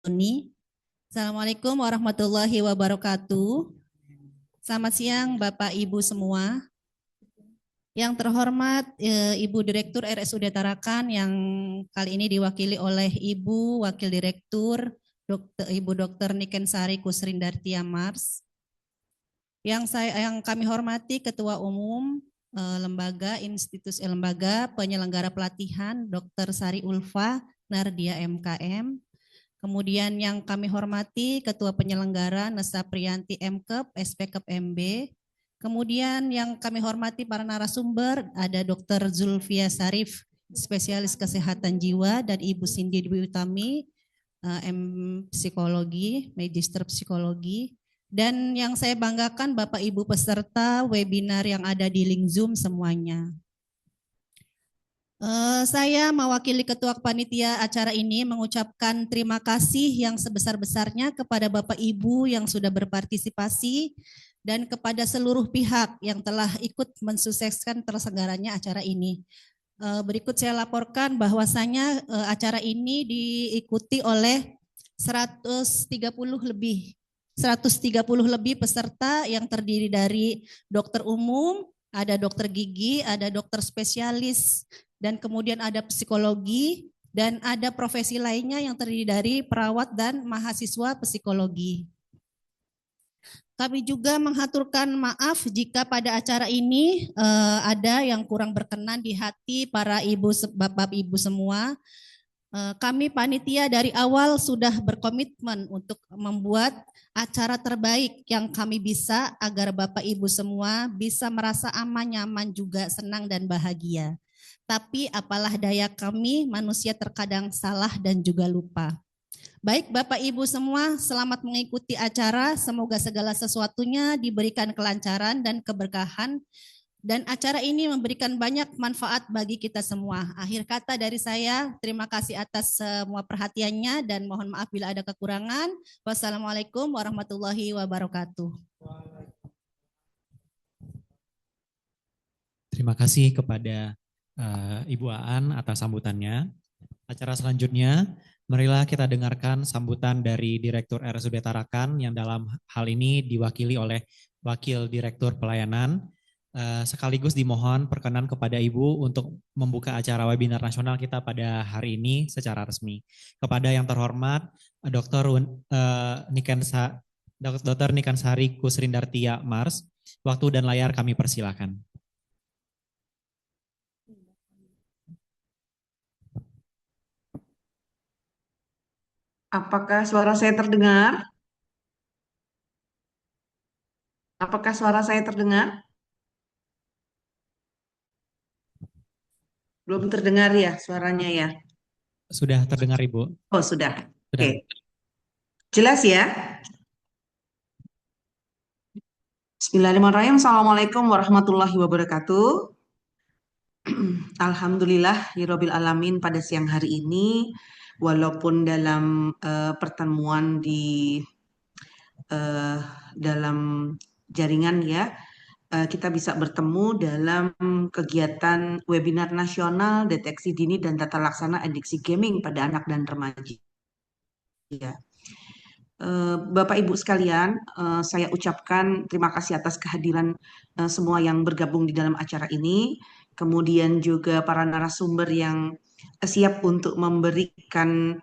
Tony. Assalamualaikum warahmatullahi wabarakatuh. Selamat siang Bapak Ibu semua. Yang terhormat Ibu Direktur RSUD Tarakan yang kali ini diwakili oleh Ibu Wakil Direktur Ibu Dr. Nikensari Kusrindartia Mars. Yang kami hormati Ketua Umum Lembaga Penyelenggara Pelatihan Dr. Sari Ulfa Nardia MKM. Kemudian yang kami hormati Ketua Penyelenggara Nesa Priyanti MKEP, SPKEP MB. Kemudian yang kami hormati para narasumber ada Dr. Zulfia Sarif, Spesialis Kesehatan Jiwa, dan Ibu Cindy Dwi Utami, Psikologi, Magister Psikologi. Dan yang saya banggakan Bapak Ibu peserta webinar yang ada di link Zoom semuanya. Saya mewakili Ketua Panitia acara ini mengucapkan terima kasih yang sebesar-besarnya kepada Bapak Ibu yang sudah berpartisipasi dan kepada seluruh pihak yang telah ikut mensukseskan terselenggaranya acara ini. Berikut saya laporkan bahwasanya acara ini diikuti oleh 130 lebih peserta yang terdiri dari dokter umum, ada dokter gigi, ada dokter spesialis, dan kemudian ada psikologi, dan ada profesi lainnya yang terdiri dari perawat dan mahasiswa psikologi. Kami juga mengaturkan maaf jika pada acara ini ada yang kurang berkenan di hati para bapak ibu semua. Kami panitia dari awal sudah berkomitmen untuk membuat acara terbaik yang kami bisa agar bapak ibu semua bisa merasa aman, nyaman, juga senang dan bahagia. Tapi apalah daya kami, manusia terkadang salah dan juga lupa. Baik Bapak Ibu semua, selamat mengikuti acara. Semoga segala sesuatunya diberikan kelancaran dan keberkahan. Dan acara ini memberikan banyak manfaat bagi kita semua. Akhir kata dari saya, terima kasih atas semua perhatiannya dan mohon maaf bila ada kekurangan. Wassalamualaikum warahmatullahi wabarakatuh. Terima kasih kepada Ibu Aan atas sambutannya. Acara selanjutnya, marilah kita dengarkan sambutan dari Direktur RSUD Tarakan yang dalam hal ini diwakili oleh Wakil Direktur Pelayanan. Sekaligus dimohon perkenan kepada Ibu untuk membuka acara webinar nasional kita pada hari ini secara resmi. Kepada yang terhormat Dr. Nikensari Kusrindartia Mars, waktu dan layar kami persilakan. Apakah suara saya terdengar? Apakah suara saya terdengar? Belum terdengar ya suaranya ya? Sudah terdengar Ibu? Oh sudah. Sudah. Oke. Jelas ya? Bismillahirrahmanirrahim. Assalamualaikum warahmatullahi wabarakatuh. Alhamdulillah Rabbil Alamin pada siang hari ini, walaupun dalam pertemuan di dalam jaringan ya, kita bisa bertemu dalam kegiatan webinar nasional deteksi dini dan tata laksana adiksi gaming pada anak dan remaja. Bapak Ibu sekalian, saya ucapkan terima kasih atas kehadiran semua yang bergabung di dalam acara ini, kemudian juga para narasumber yang siap untuk memberikan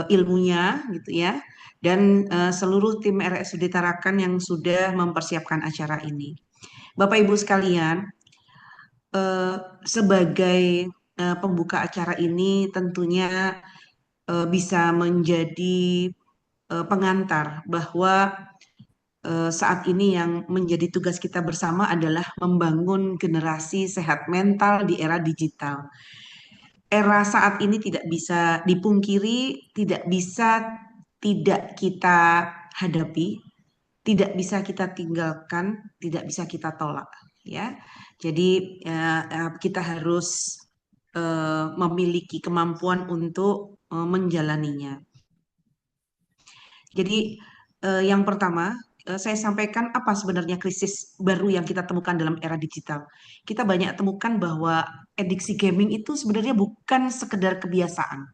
ilmunya gitu ya, dan seluruh tim RSUD Tarakan yang sudah mempersiapkan acara ini. Bapak Ibu sekalian, sebagai pembuka acara ini tentunya bisa menjadi pengantar bahwa saat ini yang menjadi tugas kita bersama adalah membangun generasi sehat mental di era digital. Era saat ini tidak bisa dipungkiri, tidak bisa tidak kita hadapi, tidak bisa kita tinggalkan, tidak bisa kita tolak, ya. Jadi kita harus memiliki kemampuan untuk menjalaninya. Jadi yang pertama saya sampaikan apa sebenarnya krisis baru yang kita temukan dalam era digital. Kita banyak temukan bahwa adiksi gaming itu sebenarnya bukan sekedar kebiasaan,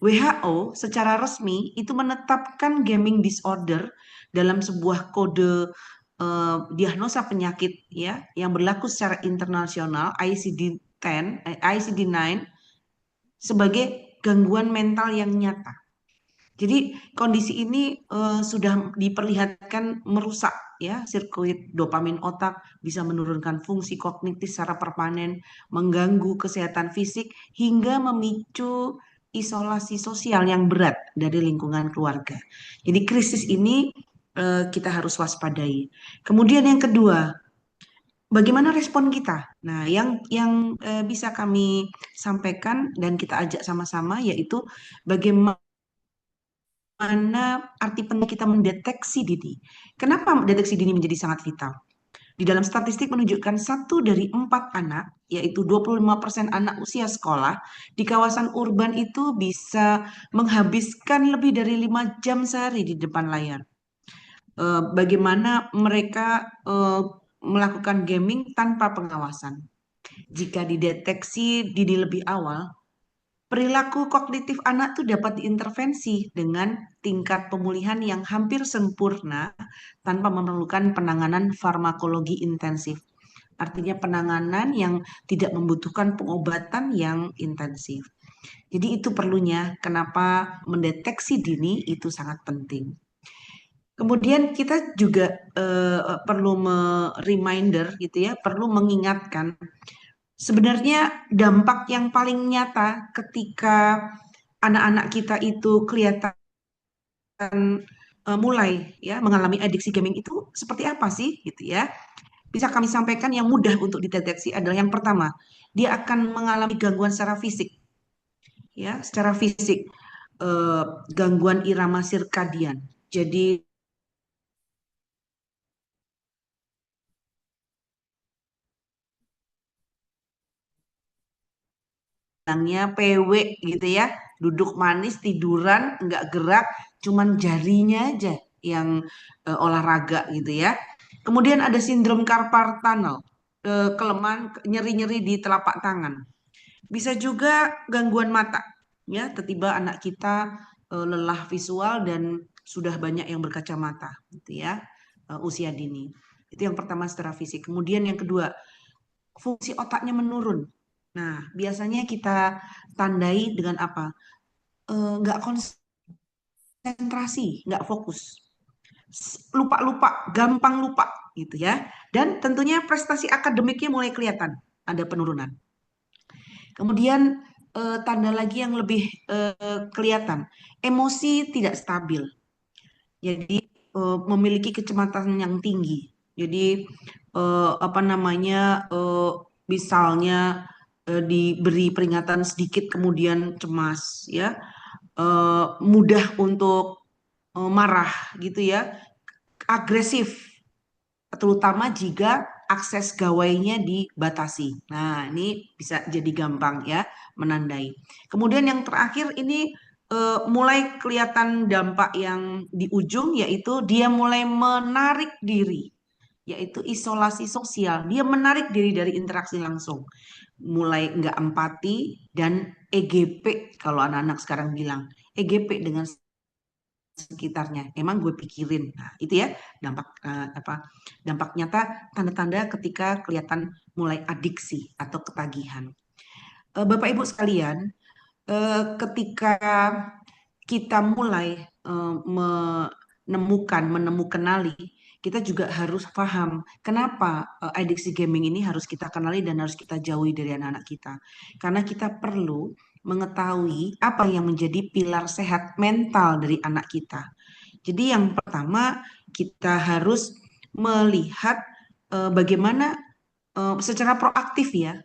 WHO secara resmi itu menetapkan gaming disorder dalam sebuah kode diagnosa penyakit ya yang berlaku secara internasional ICD-10, ICD-9 sebagai gangguan mental yang nyata. Jadi kondisi ini sudah diperlihatkan merusak ya sirkuit dopamin otak, bisa menurunkan fungsi kognitif secara permanen, mengganggu kesehatan fisik hingga memicu isolasi sosial yang berat dari lingkungan keluarga. Jadi krisis ini kita harus waspadai. Kemudian yang kedua, bagaimana respon kita? Nah, yang bisa kami sampaikan dan kita ajak sama-sama yaitu bagaimana arti penting kita mendeteksi dini. Kenapa deteksi dini menjadi sangat vital? Di dalam statistik menunjukkan 1 dari 4 anak, yaitu 25% anak usia sekolah, di kawasan urban itu bisa menghabiskan lebih dari 5 jam sehari di depan layar. Bagaimana mereka melakukan gaming tanpa pengawasan. Jika dideteksi dini lebih awal, perilaku kognitif anak tuh dapat diintervensi dengan tingkat pemulihan yang hampir sempurna tanpa memerlukan penanganan farmakologi intensif. Artinya penanganan yang tidak membutuhkan pengobatan yang intensif. Jadi itu perlunya kenapa mendeteksi dini itu sangat penting. Kemudian kita juga perlu reminder gitu ya, perlu mengingatkan sebenarnya dampak yang paling nyata ketika anak-anak kita itu kelihatan mulai ya mengalami adiksi gaming itu seperti apa sih gitu ya. Bisa kami sampaikan yang mudah untuk dideteksi adalah yang pertama, dia akan mengalami gangguan secara fisik ya, secara fisik eh, gangguan irama sirkadian. Jadi bilangnya PW gitu ya, duduk manis, tiduran, nggak gerak, cuman jarinya aja yang olahraga gitu ya. Kemudian ada sindrom carpal tunnel, kelemahan nyeri-nyeri di telapak tangan. Bisa juga gangguan mata, ya, tiba-tiba anak kita lelah visual dan sudah banyak yang berkacamata, gitu ya, usia dini. Itu yang pertama secara fisik. Kemudian yang kedua, fungsi otaknya menurun. Nah, biasanya kita tandai dengan apa? Nggak konsentrasi, nggak fokus, lupa-lupa, gampang lupa, gitu ya. Dan tentunya prestasi akademiknya mulai kelihatan ada penurunan. Kemudian tanda lagi yang lebih kelihatan, emosi tidak stabil. Jadi memiliki kecemasan yang tinggi. Jadi apa namanya misalnya diberi peringatan sedikit kemudian cemas ya, mudah untuk marah gitu ya, agresif terutama jika akses gawainya dibatasi. Nah, ini bisa jadi gampang ya menandai. Kemudian yang terakhir ini mulai kelihatan dampak yang di ujung yaitu dia mulai menarik diri, yaitu isolasi sosial. Dia menarik diri dari interaksi langsung. Mulai enggak empati dan EGP kalau anak-anak sekarang bilang. EGP dengan sekitarnya. Emang gue pikirin. Nah, itu ya dampak dampak nyata tanda-tanda ketika kelihatan mulai adiksi atau ketagihan. Bapak Ibu sekalian, ketika kita mulai menemukan kita juga harus paham kenapa adiksi gaming ini harus kita kenali dan harus kita jauhi dari anak-anak kita. Karena kita perlu mengetahui apa yang menjadi pilar sehat mental dari anak kita. Jadi yang pertama kita harus melihat bagaimana secara proaktif ya,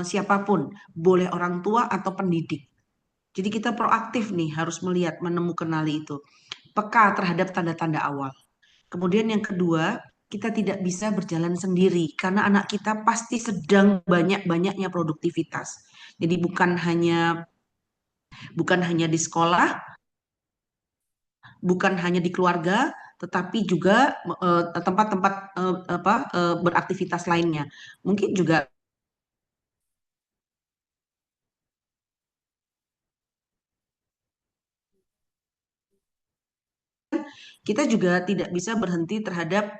siapapun, boleh orang tua atau pendidik. Jadi kita proaktif nih harus melihat, menemukan itu. Peka terhadap tanda-tanda awal. Kemudian yang kedua, kita tidak bisa berjalan sendiri karena anak kita pasti sedang banyak-banyaknya produktivitas. Jadi bukan hanya di sekolah, bukan hanya di keluarga, tetapi juga tempat-tempat beraktivitas lainnya. Mungkin juga Kita juga tidak bisa berhenti terhadap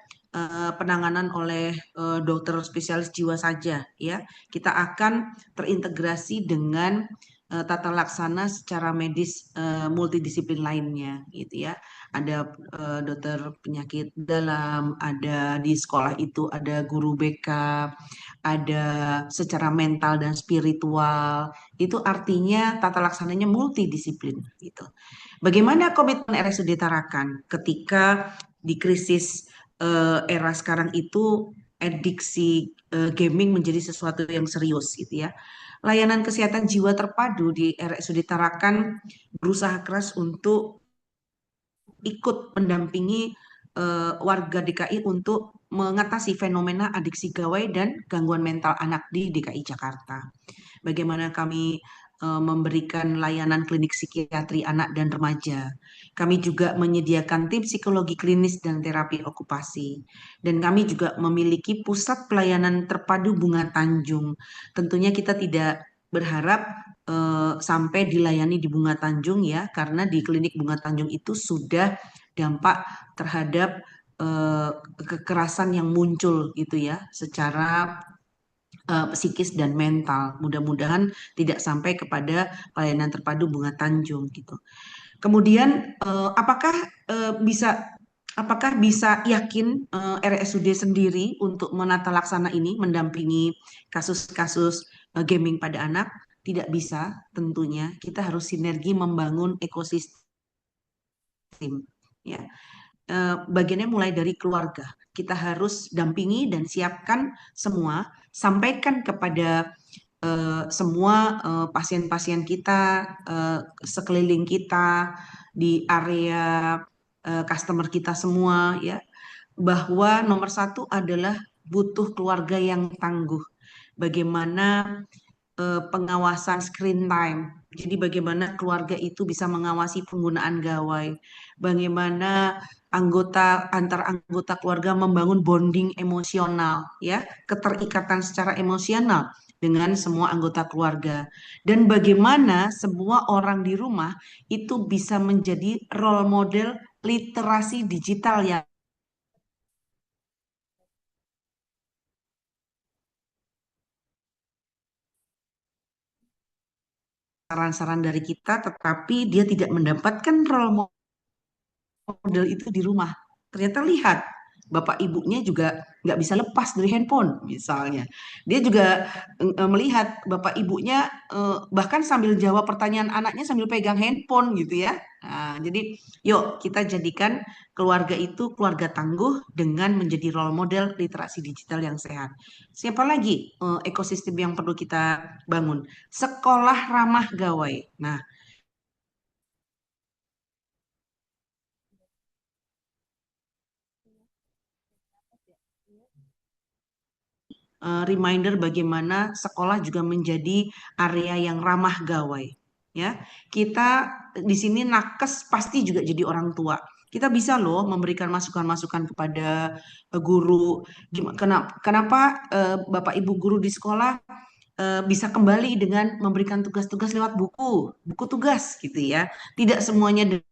penanganan oleh dokter spesialis jiwa saja, ya. Kita akan terintegrasi dengan tata laksana secara medis multidisiplin lainnya, gitu ya. Ada dokter penyakit dalam, ada di sekolah itu ada guru BK, ada secara mental dan spiritual. Itu artinya tata laksananya multidisiplin, gitu. Bagaimana komitmen RSUD Tarakan ketika di krisis era sekarang itu adiksi gaming menjadi sesuatu yang serius, gitu ya. Layanan kesehatan jiwa terpadu di RSUD Tarakan berusaha keras untuk ikut mendampingi warga DKI untuk mengatasi fenomena adiksi gawai dan gangguan mental anak di DKI Jakarta. Bagaimana kami memberikan layanan klinik psikiatri anak dan remaja. Kami juga menyediakan tim psikologi klinis dan terapi okupasi. Dan kami juga memiliki pusat pelayanan terpadu Bunga Tanjung. Tentunya kita tidak berharap sampai dilayani di Bunga Tanjung, ya, karena di klinik Bunga Tanjung itu sudah dampak terhadap kekerasan yang muncul, gitu ya, secara psikis dan mental. Mudah-mudahan tidak sampai kepada pelayanan terpadu Bunga Tanjung, gitu. Kemudian apakah bisa yakin RSUD sendiri untuk menata laksana ini mendampingi kasus-kasus gaming pada anak? Tidak bisa, tentunya. Kita harus sinergi membangun ekosistem, ya. Bagiannya mulai dari keluarga. Kita harus dampingi dan siapkan semua, sampaikan kepada semua pasien-pasien kita, sekeliling kita, di area customer kita semua, ya, bahwa nomor satu adalah butuh keluarga yang tangguh. Bagaimana pengawasan screen time. Jadi bagaimana keluarga itu bisa mengawasi penggunaan gawai. Bagaimana antar anggota keluarga membangun bonding emosional, ya, keterikatan secara emosional dengan semua anggota keluarga. Dan bagaimana semua orang di rumah itu bisa menjadi role model literasi digital yang saran-saran dari kita, tetapi dia tidak mendapatkan role model itu di rumah. Ternyata lihat, bapak ibunya juga nggak bisa lepas dari handphone misalnya. Dia juga melihat bapak ibunya bahkan sambil jawab pertanyaan anaknya sambil pegang handphone, gitu ya. Nah, jadi yuk kita jadikan keluarga itu keluarga tangguh dengan menjadi role model literasi digital yang sehat. Siapa lagi ekosistem yang perlu kita bangun? Sekolah ramah gawai. Nah, reminder bagaimana sekolah juga menjadi area yang ramah gawai. Ya, kita di sini nakes pasti juga jadi orang tua. Kita bisa loh memberikan masukan-masukan kepada guru. Kenapa Bapak Ibu guru di sekolah bisa kembali dengan memberikan tugas-tugas lewat buku tugas, gitu ya. Tidak semuanya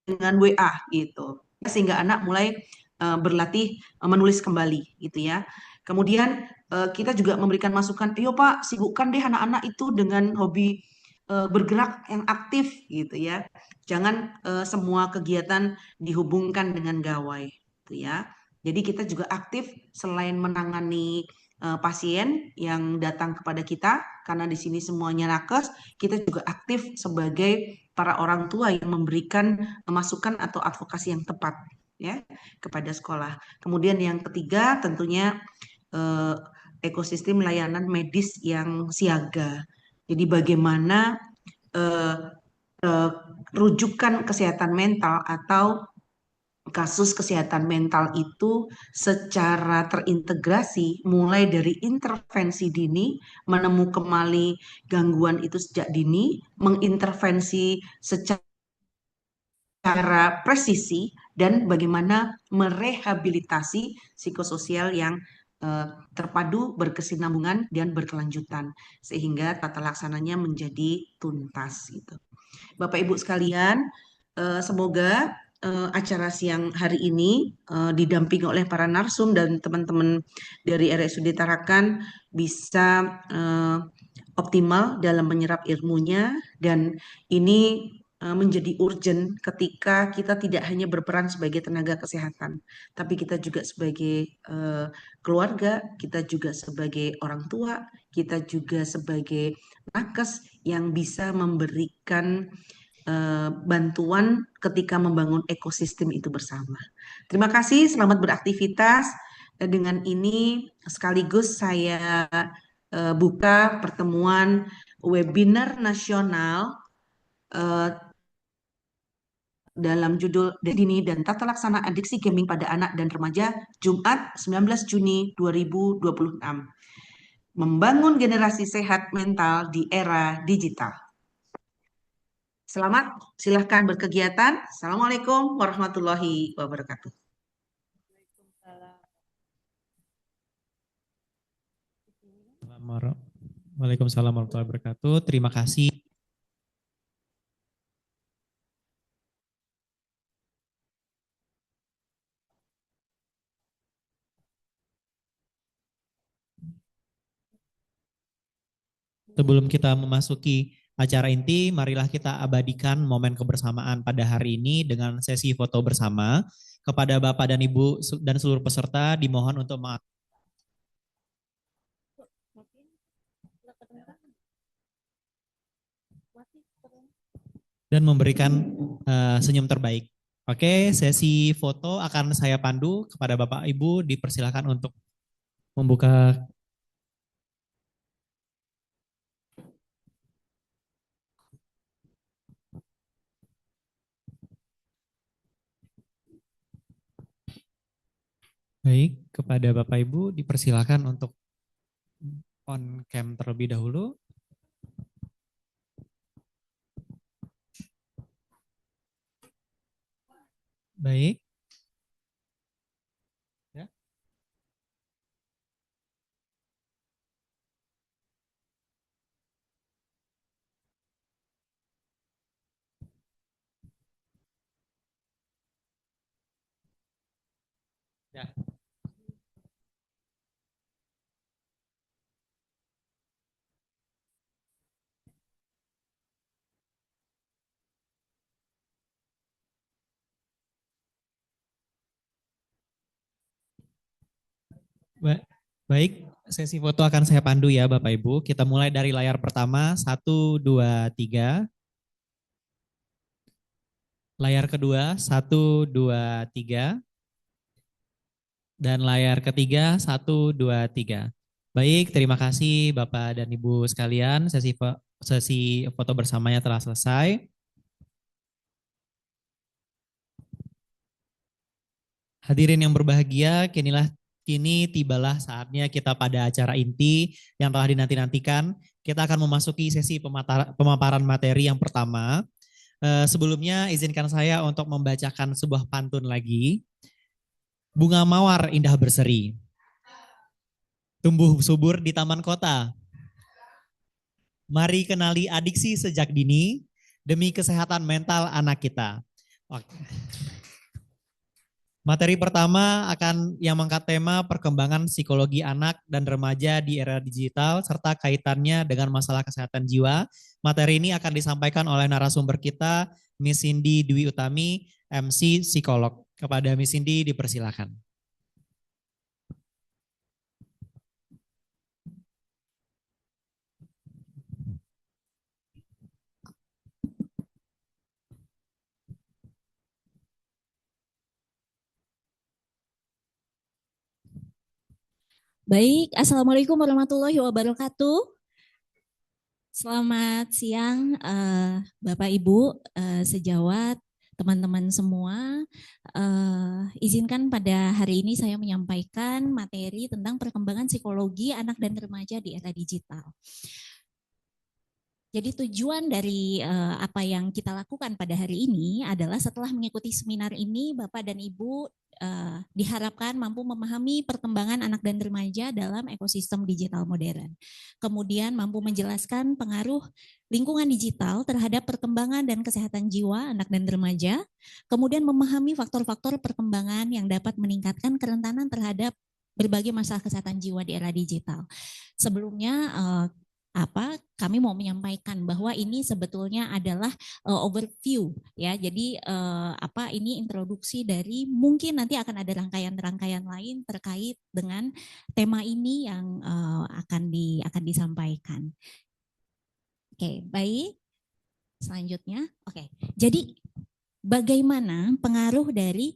dengan WA, gitu. Sehingga anak mulai berlatih menulis kembali, gitu ya. Kemudian kita juga memberikan masukan, "Yo Pak, sibukkan deh anak-anak itu dengan hobi bergerak yang aktif," gitu ya. Jangan semua kegiatan dihubungkan dengan gawai, gitu ya. Jadi kita juga aktif selain menangani pasien yang datang kepada kita, karena di sini semuanya nakes, kita juga aktif sebagai para orang tua yang memberikan masukan atau advokasi yang tepat, ya, kepada sekolah. Kemudian yang ketiga tentunya eh, ekosistem layanan medis yang siaga. Jadi bagaimana eh, eh, rujukan kesehatan mental atau kasus kesehatan mental itu secara terintegrasi mulai dari intervensi dini, menemukan kembali gangguan itu sejak dini, mengintervensi secara presisi, dan bagaimana merehabilitasi psikososial yang terpadu, berkesinambungan, dan berkelanjutan sehingga tata laksananya menjadi tuntas, gitu. Bapak Ibu sekalian, semoga acara siang hari ini didampingi oleh para narsum dan teman-teman dari RSUD Tarakan bisa optimal dalam menyerap ilmunya, dan ini menjadi urgent ketika kita tidak hanya berperan sebagai tenaga kesehatan, tapi kita juga sebagai keluarga, kita juga sebagai orang tua, kita juga sebagai nakes yang bisa memberikan bantuan ketika membangun ekosistem itu bersama. Terima kasih, selamat beraktivitas. Dengan ini sekaligus saya buka pertemuan webinar nasional eh, dalam judul Dini dan Tata Laksana Adiksi Gaming pada Anak dan Remaja Jumat 19 Juni 2026. Membangun generasi sehat mental di era digital. Selamat, silahkan berkegiatan. Assalamualaikum warahmatullahi wabarakatuh. Waalaikumsalam warahmatullahi wabarakatuh. Terima kasih. Sebelum kita memasuki acara inti, marilah kita abadikan momen kebersamaan pada hari ini dengan sesi foto bersama. Kepada Bapak dan Ibu dan seluruh peserta dimohon untuk dan memberikan senyum terbaik. Oke, sesi foto akan saya pandu. Kepada Bapak Ibu dipersilakan untuk membuka. Baik, kepada Bapak Ibu dipersilakan untuk on cam terlebih dahulu. Baik. Ya. Ya. Baik, sesi foto akan saya pandu ya Bapak Ibu. Kita mulai dari layar pertama, 1, 2, 3. Layar kedua, 1, 2, 3. Dan layar ketiga, 1, 2, 3. Baik, terima kasih Bapak dan Ibu sekalian. Sesi foto bersamanya telah selesai. Hadirin yang berbahagia, kini tibalah saatnya kita pada acara inti yang telah dinanti-nantikan. Kita akan memasuki sesi pemaparan materi yang pertama. Sebelumnya izinkan saya untuk membacakan sebuah pantun lagi. Bunga mawar indah berseri, tumbuh subur di taman kota. Mari kenali adiksi sejak dini demi kesehatan mental anak kita. Materi pertama akan yang mengangkat tema perkembangan psikologi anak dan remaja di era digital serta kaitannya dengan masalah kesehatan jiwa. Materi ini akan disampaikan oleh narasumber kita, Miss Cindy Dwi Utami, MC Psikolog. Kepada Miss Cindy dipersilakan. Baik, Assalamualaikum warahmatullahi wabarakatuh. Selamat siang Bapak Ibu sejawat, teman-teman semua. Izinkan pada hari ini saya menyampaikan materi tentang perkembangan psikologi anak dan remaja di era digital. Jadi tujuan dari apa yang kita lakukan pada hari ini adalah setelah mengikuti seminar ini, Bapak dan Ibu diharapkan mampu memahami perkembangan anak dan remaja dalam ekosistem digital modern. Kemudian mampu menjelaskan pengaruh lingkungan digital terhadap perkembangan dan kesehatan jiwa anak dan remaja. Kemudian memahami faktor-faktor perkembangan yang dapat meningkatkan kerentanan terhadap berbagai masalah kesehatan jiwa di era digital. Sebelumnya kami mau menyampaikan bahwa ini sebetulnya adalah overview ya. Jadi ini introduksi dari mungkin nanti akan ada rangkaian-rangkaian lain terkait dengan tema ini yang akan disampaikan. Oke, baik. Selanjutnya, oke. Jadi bagaimana pengaruh dari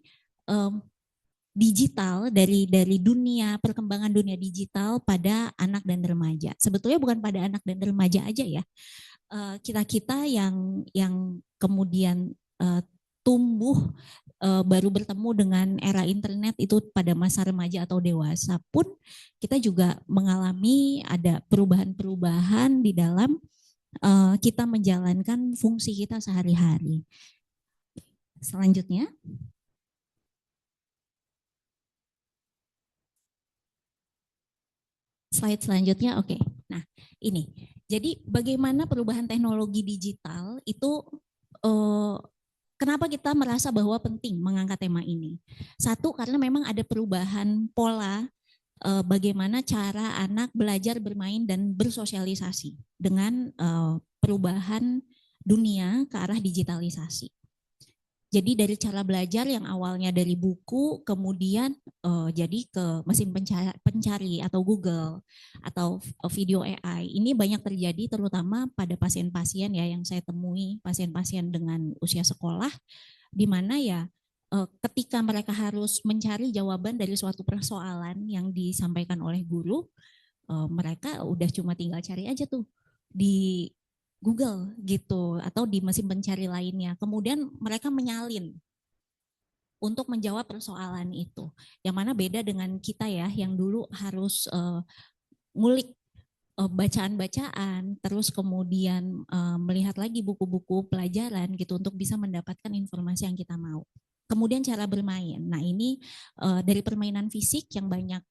digital dari dunia perkembangan dunia digital pada anak dan remaja. Sebetulnya bukan pada anak dan remaja aja ya. Kita yang kemudian tumbuh baru bertemu dengan era internet itu pada masa remaja atau dewasa pun kita juga mengalami ada perubahan-perubahan di dalam kita menjalankan fungsi kita sehari-hari. Selanjutnya. Slide selanjutnya, oke. Nah, ini. Jadi bagaimana perubahan teknologi digital itu, kenapa kita merasa bahwa penting mengangkat tema ini? Satu, karena memang ada perubahan pola bagaimana cara anak belajar bermain dan bersosialisasi dengan perubahan dunia ke arah digitalisasi. Jadi dari cara belajar yang awalnya dari buku, kemudian jadi ke mesin pencari atau Google atau video AI. Ini banyak terjadi terutama pada pasien-pasien ya yang saya temui, pasien-pasien dengan usia sekolah, di mana ya ketika mereka harus mencari jawaban dari suatu persoalan yang disampaikan oleh guru, mereka udah cuma tinggal cari aja tuh di Google gitu atau di mesin pencari lainnya. Kemudian mereka menyalin untuk menjawab persoalan itu. Yang mana beda dengan kita ya yang dulu harus ngulik bacaan-bacaan, terus kemudian melihat lagi buku-buku pelajaran gitu untuk bisa mendapatkan informasi yang kita mau. Kemudian cara bermain. Nah ini dari permainan fisik yang banyak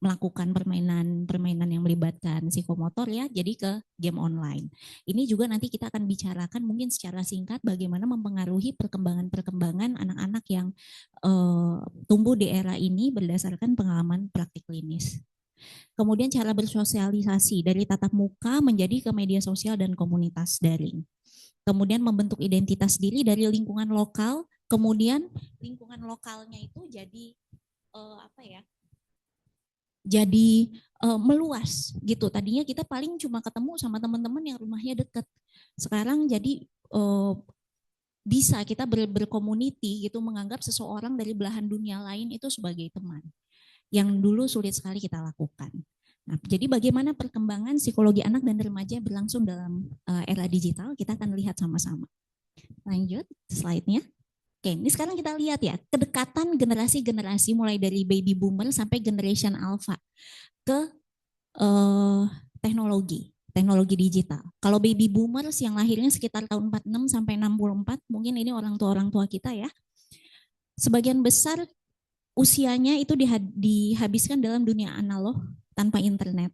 melakukan permainan yang melibatkan psikomotor ya, jadi ke game online. Ini juga nanti kita akan bicarakan mungkin secara singkat bagaimana mempengaruhi perkembangan anak-anak yang tumbuh di era ini berdasarkan pengalaman praktik klinis. Kemudian cara bersosialisasi dari tatap muka menjadi ke media sosial dan komunitas daring. Kemudian membentuk identitas diri dari lingkungan lokal, kemudian lingkungan lokalnya itu jadi jadi meluas gitu. Tadinya kita paling cuma ketemu sama teman-teman yang rumahnya dekat. Sekarang jadi bisa kita berkomuniti gitu, menganggap seseorang dari belahan dunia lain itu sebagai teman. Yang dulu sulit sekali kita lakukan. Nah, jadi bagaimana perkembangan psikologi anak dan remaja berlangsung dalam era digital, kita akan lihat sama-sama. Lanjut slide-nya. Oke, ini sekarang kita lihat ya, kedekatan generasi-generasi mulai dari baby boomer sampai generation alpha ke teknologi digital. Kalau baby boomers yang lahirnya sekitar tahun 46 sampai 64, mungkin ini orang tua kita ya. Sebagian besar usianya itu dihabiskan dalam dunia analog tanpa internet.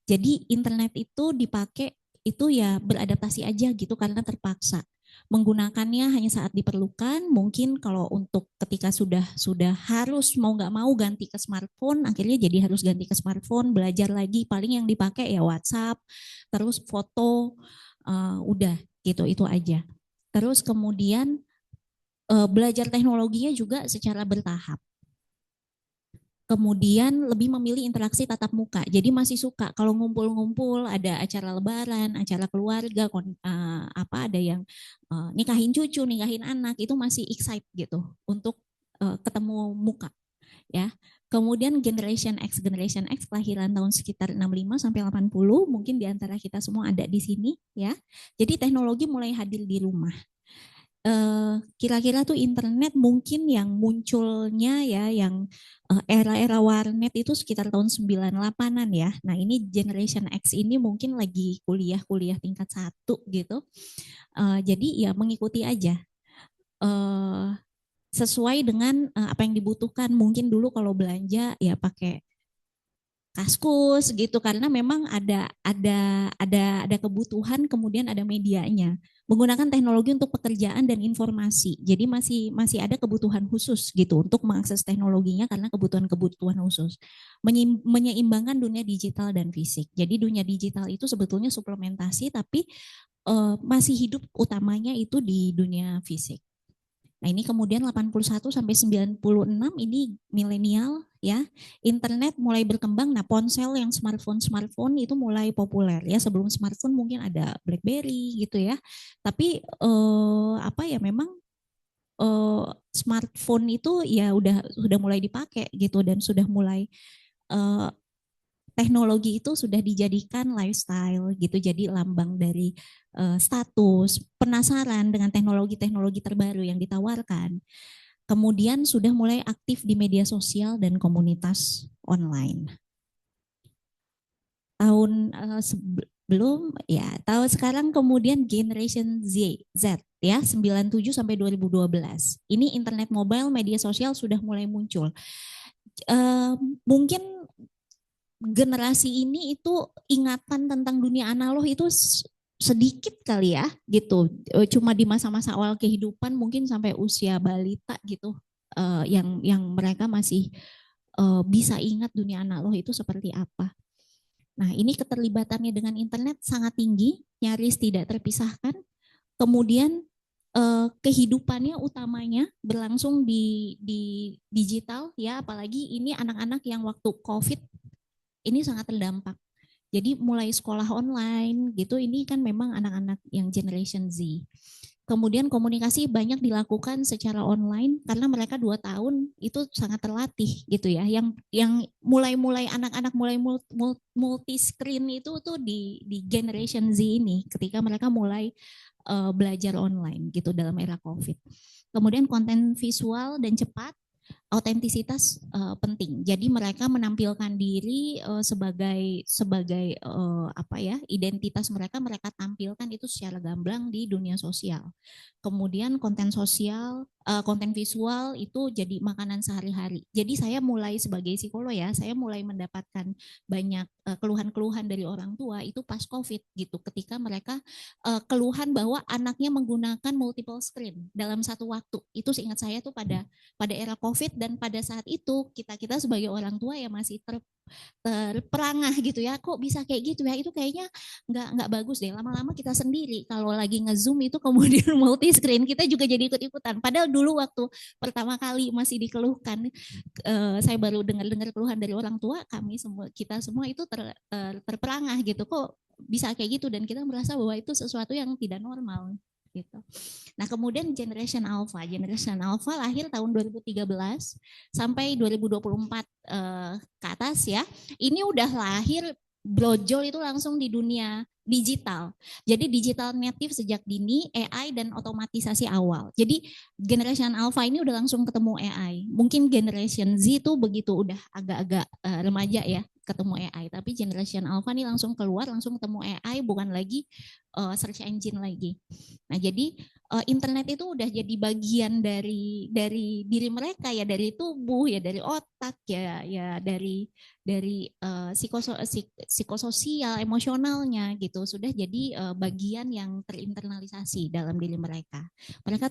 Jadi internet itu dipakai itu ya beradaptasi aja gitu karena terpaksa. Menggunakannya hanya saat diperlukan, mungkin kalau untuk ketika sudah harus mau nggak mau ganti ke smartphone, akhirnya jadi harus ganti ke smartphone, belajar lagi, paling yang dipakai ya WhatsApp, terus foto, udah gitu, itu aja. Terus kemudian belajar teknologinya juga secara bertahap. Kemudian lebih memilih interaksi tatap muka. Jadi masih suka kalau ngumpul-ngumpul, ada acara lebaran, acara keluarga, ada yang nikahin cucu, nikahin anak, itu masih excite gitu untuk ketemu muka, ya. Kemudian Generation X kelahiran tahun sekitar 65 sampai 80, mungkin di antara kita semua ada di sini, ya. Jadi teknologi mulai hadir di rumah. Kira-kira tuh internet mungkin yang munculnya ya yang era-era warnet itu sekitar tahun 98-an ya. Nah ini Generation X ini mungkin lagi kuliah tingkat 1 gitu. Jadi ya mengikuti aja. sesuai dengan apa yang dibutuhkan. Mungkin dulu kalau belanja ya pakai Kaskus gitu, karena memang ada kebutuhan, kemudian ada medianya. Menggunakan teknologi untuk pekerjaan dan informasi. Jadi masih ada kebutuhan khusus gitu untuk mengakses teknologinya karena kebutuhan khusus. Menyeimbangkan dunia digital dan fisik. Jadi dunia digital itu sebetulnya suplementasi, tapi masih hidup utamanya itu di dunia fisik. Nah, ini kemudian 81 sampai 96 ini milenial ya. Internet mulai berkembang. Nah, ponsel yang smartphone itu mulai populer ya. Sebelum smartphone mungkin ada BlackBerry gitu ya. Tapi memang smartphone itu ya sudah mulai dipakai gitu, dan sudah mulai teknologi itu sudah dijadikan lifestyle gitu, jadi lambang dari status, penasaran dengan teknologi-teknologi terbaru yang ditawarkan. Kemudian sudah mulai aktif di media sosial dan komunitas online. Tahun sebelum ya, tahun sekarang kemudian generation Z ya, 97 sampai 2012. Ini internet mobile, media sosial sudah mulai muncul. Mungkin generasi ini itu ingatan tentang dunia analog itu sedikit kali ya gitu, cuma di masa-masa awal kehidupan mungkin sampai usia balita gitu, yang mereka masih bisa ingat dunia analog itu seperti apa. Nah, ini keterlibatannya dengan internet sangat tinggi, nyaris tidak terpisahkan. Kemudian kehidupannya utamanya berlangsung di digital ya, apalagi ini anak-anak yang waktu COVID ini sangat terdampak. Jadi mulai sekolah online gitu, ini kan memang anak-anak yang generation Z. Kemudian komunikasi banyak dilakukan secara online karena mereka 2 tahun itu sangat terlatih gitu ya. Yang mulai anak-anak mulai multi screen itu tuh di generation Z ini ketika mereka mulai belajar online gitu dalam era COVID. Kemudian konten visual dan cepat, autentisitas penting. Jadi mereka menampilkan diri sebagai identitas mereka tampilkan itu secara gamblang di dunia sosial. Kemudian konten sosial, konten visual itu jadi makanan sehari-hari. Jadi saya mulai sebagai psikolog ya, saya mulai mendapatkan banyak keluhan-keluhan dari orang tua itu pas COVID gitu, ketika mereka keluhan bahwa anaknya menggunakan multiple screen dalam satu waktu. Itu seingat saya tuh pada era COVID, dan pada saat itu kita sebagai orang tua ya masih terperangah gitu ya, kok bisa kayak gitu ya, itu kayaknya nggak bagus deh. Lama-lama kita sendiri kalau lagi nge-zoom itu kemudian multi screen, kita juga jadi ikut-ikutan. Padahal dulu waktu pertama kali masih dikeluhkan, saya baru dengar keluhan dari orang tua, kita semua itu terperangah gitu, kok bisa kayak gitu, dan kita merasa bahwa itu sesuatu yang tidak normal gitu. Nah, kemudian Generation Alpha lahir tahun 2013 sampai 2024 ke atas ya. Ini udah lahir brojol itu langsung di dunia digital. Jadi digital native sejak dini, AI dan otomatisasi awal. Jadi Generation Alpha ini udah langsung ketemu AI. Mungkin Generation Z itu begitu udah agak-agak remaja ya, ketemu AI. Tapi Generation Alpha ini langsung keluar, langsung ketemu AI, bukan lagi search engine lagi. Nah, jadi internet itu udah jadi bagian dari diri mereka ya, dari tubuh ya, dari otak ya dari psikososial, emosionalnya gitu, sudah jadi bagian yang terinternalisasi dalam diri mereka. Mereka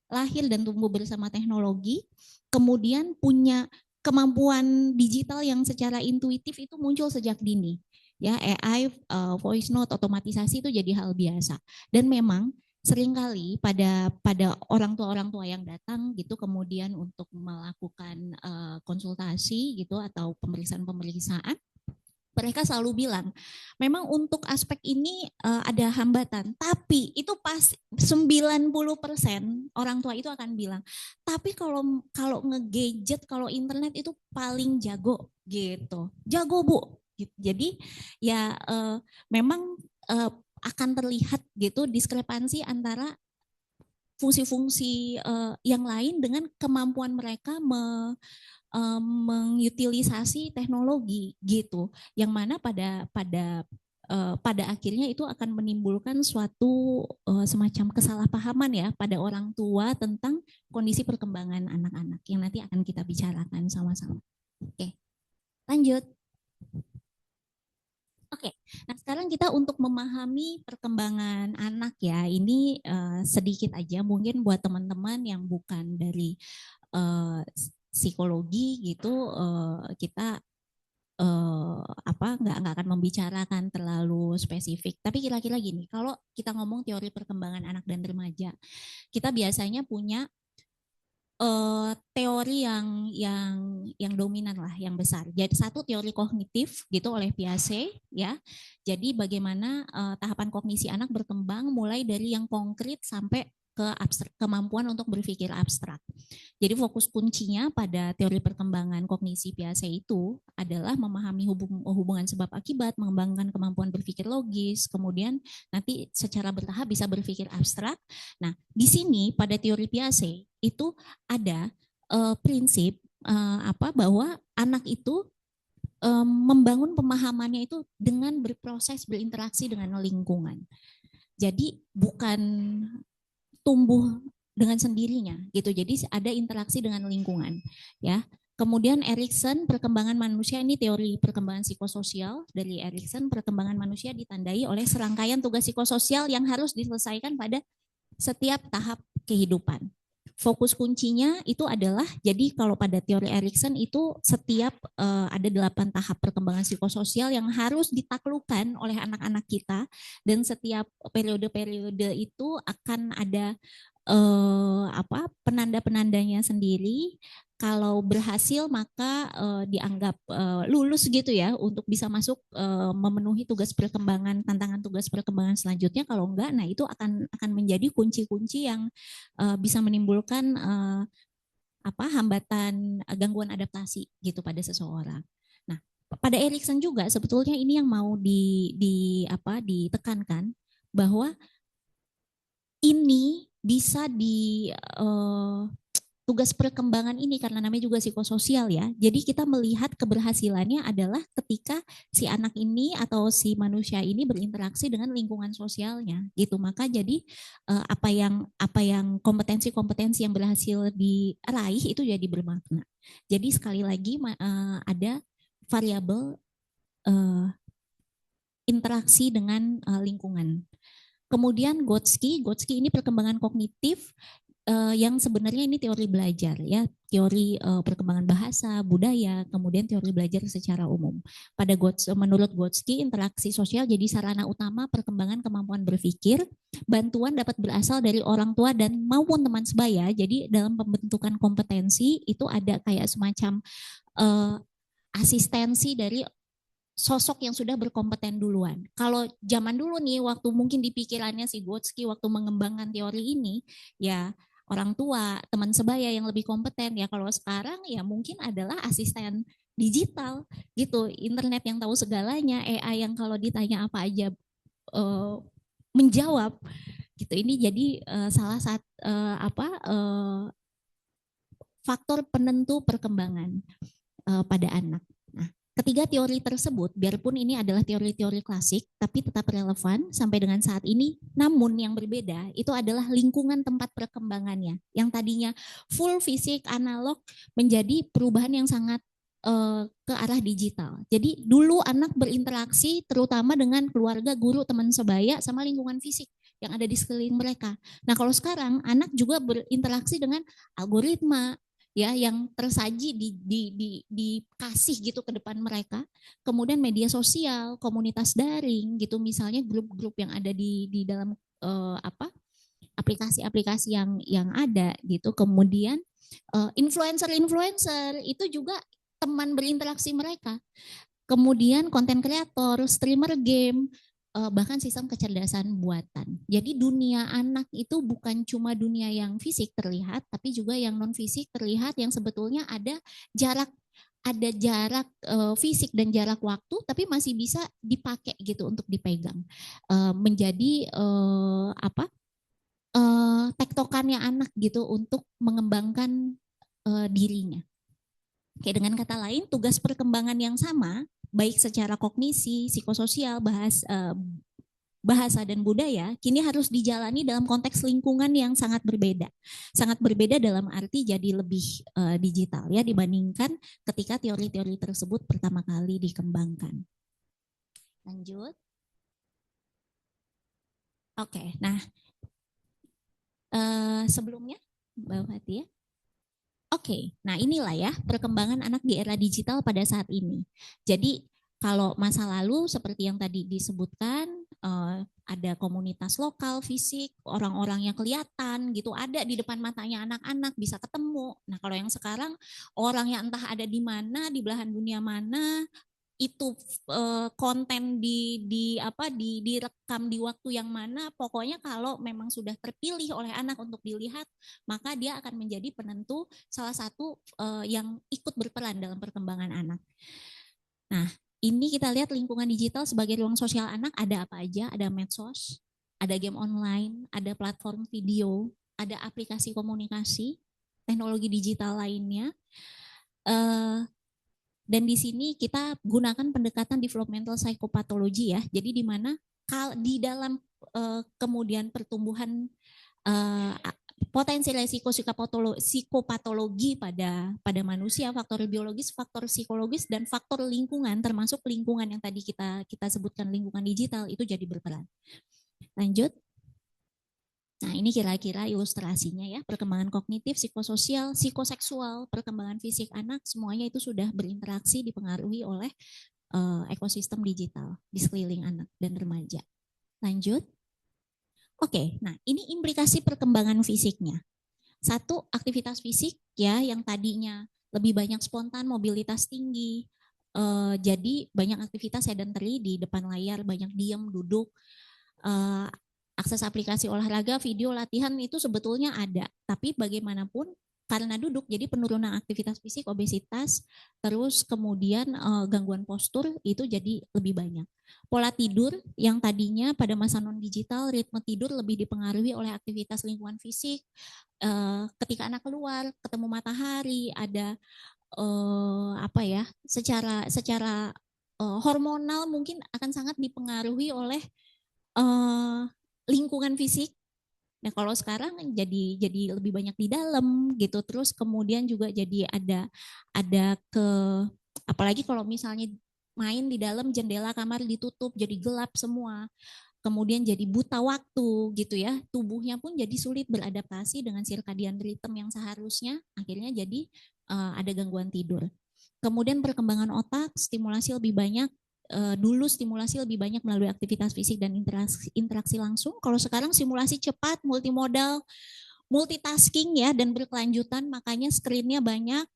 lahir dan tumbuh bersama teknologi, kemudian punya kemampuan digital yang secara intuitif itu muncul sejak dini. Ya, AI, voice note, otomatisasi itu jadi hal biasa. Dan memang seringkali pada orang tua yang datang gitu kemudian untuk melakukan konsultasi gitu atau pemeriksaan, mereka selalu bilang, memang untuk aspek ini ada hambatan, tapi itu pas 90% orang tua itu akan bilang, tapi kalau nge-gadget, kalau internet itu paling jago gitu. Jago, Bu. Jadi ya memang akan terlihat gitu diskrepansi antara fungsi-fungsi yang lain dengan kemampuan mereka mengutilisasi teknologi gitu, yang mana pada pada akhirnya itu akan menimbulkan suatu semacam kesalahpahaman ya pada orang tua tentang kondisi perkembangan anak-anak yang nanti akan kita bicarakan sama-sama. Oke, lanjut. Oke, nah sekarang kita untuk memahami perkembangan anak ya, ini sedikit aja mungkin buat teman-teman yang bukan dari psikologi gitu, kita nggak akan membicarakan terlalu spesifik. Tapi kira-kira gini, kalau kita ngomong teori perkembangan anak dan remaja, kita biasanya punya teori yang dominan lah, yang besar. Jadi satu teori kognitif gitu oleh Piaget ya. Jadi bagaimana tahapan kognisi anak berkembang mulai dari yang konkret sampai ke kemampuan untuk berpikir abstrak. Jadi fokus kuncinya pada teori perkembangan kognisi Piaget itu adalah memahami hubungan sebab akibat, mengembangkan kemampuan berpikir logis, kemudian nanti secara bertahap bisa berpikir abstrak. Nah, di sini pada teori Piaget itu ada prinsip bahwa anak itu membangun pemahamannya itu dengan berproses berinteraksi dengan lingkungan. Jadi bukan tumbuh dengan sendirinya gitu. Jadi ada interaksi dengan lingkungan ya. Kemudian Erikson, perkembangan manusia, ini teori perkembangan psikososial dari Erikson. Perkembangan manusia ditandai oleh serangkaian tugas psikososial yang harus diselesaikan pada setiap tahap kehidupan. Fokus kuncinya itu adalah, jadi kalau pada teori Erikson itu setiap ada 8 tahap perkembangan psikososial yang harus ditaklukkan oleh anak-anak kita, dan setiap periode-periode itu akan ada penanda-penandanya sendiri. Kalau berhasil maka dianggap lulus gitu ya untuk bisa masuk memenuhi tugas perkembangan, tantangan tugas perkembangan selanjutnya. Kalau enggak, nah itu akan menjadi kunci-kunci yang bisa menimbulkan hambatan, gangguan adaptasi gitu pada seseorang. Nah, pada Erikson juga sebetulnya ini yang mau ditekankan bahwa ini bisa tugas perkembangan ini karena namanya juga psikososial ya. Jadi kita melihat keberhasilannya adalah ketika si anak ini atau si manusia ini berinteraksi dengan lingkungan sosialnya gitu. Maka jadi apa yang kompetensi-kompetensi yang berhasil diraih itu jadi bermakna. Jadi sekali lagi ada variabel interaksi dengan lingkungan. Kemudian Gotsky ini perkembangan kognitif yang sebenarnya ini teori belajar ya, teori perkembangan bahasa, budaya, kemudian teori belajar secara umum. Menurut Gotsky, interaksi sosial jadi sarana utama perkembangan kemampuan berpikir. Bantuan dapat berasal dari orang tua dan maupun teman sebaya. Jadi dalam pembentukan kompetensi itu ada kayak semacam asistensi dari sosok yang sudah berkompeten duluan. Kalau zaman dulu nih, waktu mungkin di pikirannya si Gotsky waktu mengembangkan teori ini, ya orang tua, teman sebaya yang lebih kompeten. Ya kalau sekarang ya mungkin adalah asisten digital gitu, internet yang tahu segalanya, AI yang kalau ditanya apa aja menjawab gitu. Ini jadi salah satu faktor penentu perkembangan pada anak. Ketiga teori tersebut, biarpun ini adalah teori-teori klasik, tapi tetap relevan sampai dengan saat ini. Namun yang berbeda itu adalah lingkungan tempat perkembangannya. Yang tadinya full fisik, analog, menjadi perubahan yang sangat ke arah digital. Jadi dulu anak berinteraksi terutama dengan keluarga, guru, teman sebaya, sama lingkungan fisik yang ada di sekeliling mereka. Nah kalau sekarang anak juga berinteraksi dengan algoritma, ya yang tersaji dikasih gitu ke depan mereka, kemudian media sosial, komunitas daring gitu, misalnya grup-grup yang ada di dalam aplikasi-aplikasi yang ada gitu, kemudian influencer itu juga teman berinteraksi mereka, kemudian konten kreator, streamer game, bahkan sistem kecerdasan buatan. Jadi dunia anak itu bukan cuma dunia yang fisik terlihat, tapi juga yang non fisik terlihat, yang sebetulnya ada jarak fisik dan jarak waktu, tapi masih bisa dipakai gitu untuk dipegang. Menjadi tektokannya anak gitu untuk mengembangkan dirinya. Oke, dengan kata lain, tugas perkembangan yang sama baik secara kognisi, psikososial, bahasa dan budaya, kini harus dijalani dalam konteks lingkungan yang sangat berbeda. Sangat berbeda dalam arti jadi lebih digital ya dibandingkan ketika teori-teori tersebut pertama kali dikembangkan. Lanjut. Oke, nah sebelumnya Mbak Fatia. Oke, nah inilah ya perkembangan anak di era digital pada saat ini. Jadi kalau masa lalu seperti yang tadi disebutkan, ada komunitas lokal, fisik, orang-orang yang kelihatan gitu, ada di depan matanya anak-anak, bisa ketemu. Nah kalau yang sekarang orang yang entah ada di mana, di belahan dunia mana, itu konten direkam di waktu yang mana, pokoknya kalau memang sudah terpilih oleh anak untuk dilihat, maka dia akan menjadi penentu salah satu yang ikut berperan dalam perkembangan anak. Nah, ini kita lihat lingkungan digital sebagai ruang sosial anak ada apa aja, ada medsos, ada game online, ada platform video, ada aplikasi komunikasi, teknologi digital lainnya. Dan di sini kita gunakan pendekatan developmental psychopathology ya. Jadi di mana di dalam kemudian pertumbuhan potensi resiko psikopatologi pada manusia, faktor biologis, faktor psikologis, dan faktor lingkungan, termasuk lingkungan yang tadi kita sebutkan lingkungan digital itu jadi berperan. Lanjut. Nah ini kira-kira ilustrasinya ya, perkembangan kognitif, psikososial, psikoseksual, perkembangan fisik anak, semuanya itu sudah berinteraksi dipengaruhi oleh ekosistem digital di sekeliling anak dan remaja. Lanjut. Oke, nah ini implikasi perkembangan fisiknya. Satu, aktivitas fisik ya yang tadinya lebih banyak spontan, mobilitas tinggi, jadi banyak aktivitas sedentary di depan layar, banyak diam, duduk, akses aplikasi olahraga, video, latihan itu sebetulnya ada. Tapi bagaimanapun karena duduk jadi penurunan aktivitas fisik, obesitas, terus kemudian gangguan postur itu jadi lebih banyak. Pola tidur yang tadinya pada masa non-digital ritme tidur lebih dipengaruhi oleh aktivitas lingkungan fisik. Ketika anak keluar, ketemu matahari, ada secara hormonal mungkin akan sangat dipengaruhi oleh lingkungan fisik. Nah kalau sekarang jadi lebih banyak di dalam gitu, terus kemudian juga jadi ada apalagi kalau misalnya main di dalam, jendela kamar ditutup jadi gelap semua, kemudian jadi buta waktu gitu ya, tubuhnya pun jadi sulit beradaptasi dengan circadian rhythm yang seharusnya, akhirnya jadi ada gangguan tidur. Kemudian perkembangan otak, stimulasi lebih banyak. Dulu stimulasi lebih banyak melalui aktivitas fisik dan interaksi langsung. Kalau sekarang simulasi cepat, multimodal, multitasking ya dan berkelanjutan, makanya screen-nya banyak.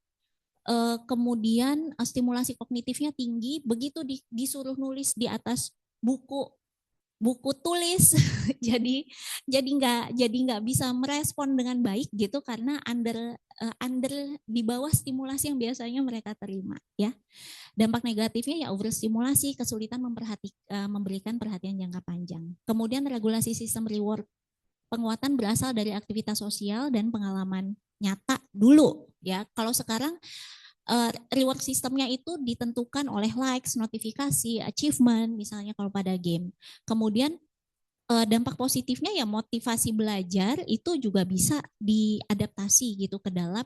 Kemudian stimulasi kognitifnya tinggi. Begitu disuruh nulis di atas buku tulis, jadi nggak bisa merespon dengan baik gitu karena under di bawah stimulasi yang biasanya mereka terima ya. Dampak negatifnya ya overstimulasi, kesulitan memberikan perhatian jangka panjang. Kemudian regulasi sistem reward, penguatan berasal dari aktivitas sosial dan pengalaman nyata dulu ya. Kalau sekarang reward sistemnya itu ditentukan oleh likes, notifikasi, achievement misalnya kalau pada game. Kemudian dampak positifnya ya motivasi belajar itu juga bisa diadaptasi gitu ke dalam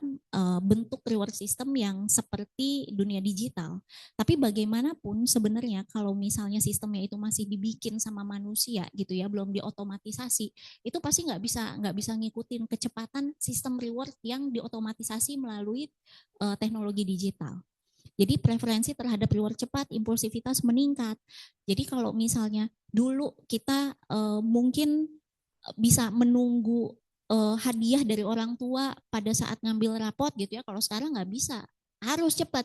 bentuk reward system yang seperti dunia digital. Tapi bagaimanapun sebenarnya kalau misalnya sistemnya itu masih dibikin sama manusia gitu ya, belum diotomatisasi, itu pasti nggak bisa ngikutin kecepatan sistem reward yang diotomatisasi melalui teknologi digital. Jadi preferensi terhadap reward cepat, impulsivitas meningkat. Jadi kalau misalnya dulu kita mungkin bisa menunggu hadiah dari orang tua pada saat ngambil rapot gitu ya, kalau sekarang nggak bisa, harus cepat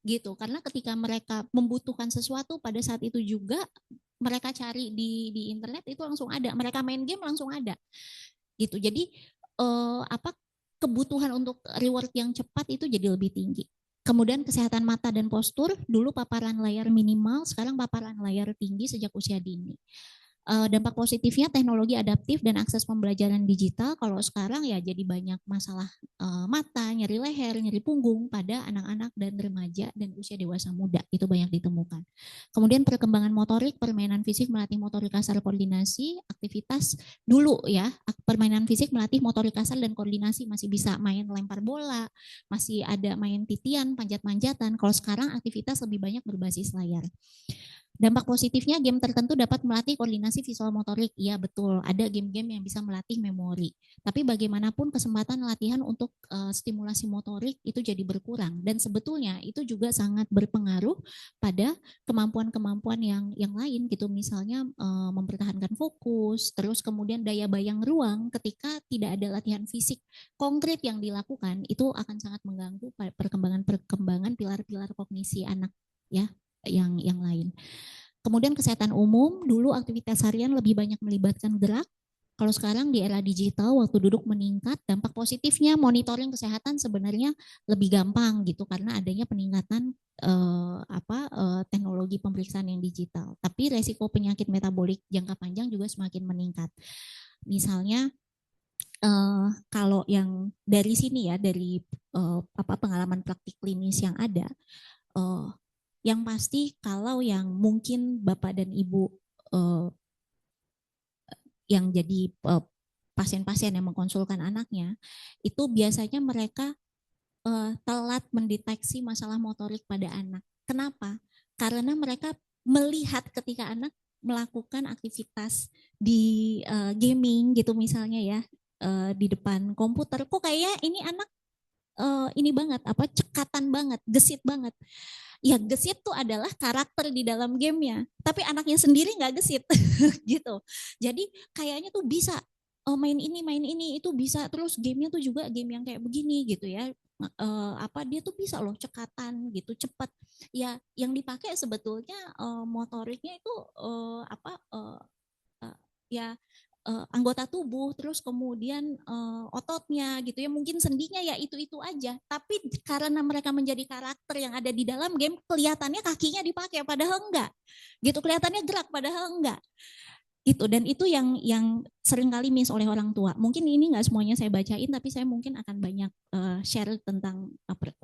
gitu. Karena ketika mereka membutuhkan sesuatu pada saat itu juga mereka cari di internet itu langsung ada, mereka main game langsung ada gitu. Jadi kebutuhan untuk reward yang cepat itu jadi lebih tinggi. Kemudian kesehatan mata dan postur, dulu paparan layar minimal, sekarang paparan layar tinggi sejak usia dini. Dampak positifnya teknologi adaptif dan akses pembelajaran digital. Kalau sekarang ya jadi banyak masalah mata, nyeri leher, nyeri punggung pada anak-anak dan remaja dan usia dewasa muda, itu banyak ditemukan. Kemudian perkembangan motorik, permainan fisik melatih motorik kasar, koordinasi, aktivitas dulu ya, permainan fisik melatih motorik kasar dan koordinasi, masih bisa main lempar bola, masih ada main titian, panjat-manjatan. Kalau sekarang aktivitas lebih banyak berbasis layar. Dampak positifnya game tertentu dapat melatih koordinasi visual motorik. Iya betul, ada game-game yang bisa melatih memori. Tapi bagaimanapun kesempatan latihan untuk stimulasi motorik itu jadi berkurang. Dan sebetulnya itu juga sangat berpengaruh pada kemampuan-kemampuan yang lain gitu. Misalnya mempertahankan fokus, terus kemudian daya bayang ruang ketika tidak ada latihan fisik konkret yang dilakukan, itu akan sangat mengganggu perkembangan pilar-pilar kognisi anak ya yang lain. Kemudian kesehatan umum, dulu aktivitas harian lebih banyak melibatkan gerak. Kalau sekarang di era digital, waktu duduk meningkat, dampak positifnya monitoring kesehatan sebenarnya lebih gampang gitu karena adanya peningkatan teknologi pemeriksaan yang digital. Tapi resiko penyakit metabolik jangka panjang juga semakin meningkat. Misalnya kalau yang dari sini ya, dari pengalaman praktik klinis yang ada, yang pasti kalau yang mungkin Bapak dan Ibu yang jadi pasien-pasien yang mengkonsulkan anaknya, itu biasanya mereka telat mendeteksi masalah motorik pada anak. Kenapa? Karena mereka melihat ketika anak melakukan aktivitas di gaming gitu misalnya ya, di depan komputer, kok kayaknya ini anak ini banget, cekatan banget, gesit banget. Ya gesit tuh adalah karakter di dalam gamenya, tapi anaknya sendiri nggak gesit gitu. Jadi kayaknya tuh bisa main ini itu bisa, terus gamenya tuh juga game yang kayak begini gitu ya. Dia tuh bisa loh cekatan gitu, cepat. Ya yang dipakai sebetulnya motoriknya itu ya anggota tubuh, terus kemudian ototnya gitu ya, mungkin sendinya ya itu aja. Tapi karena mereka menjadi karakter yang ada di dalam game, kelihatannya kakinya dipakai padahal enggak, gitu, kelihatannya gerak padahal enggak, gitu. Dan itu yang sering kali miss oleh orang tua. Mungkin ini nggak semuanya saya bacain, tapi saya mungkin akan banyak share tentang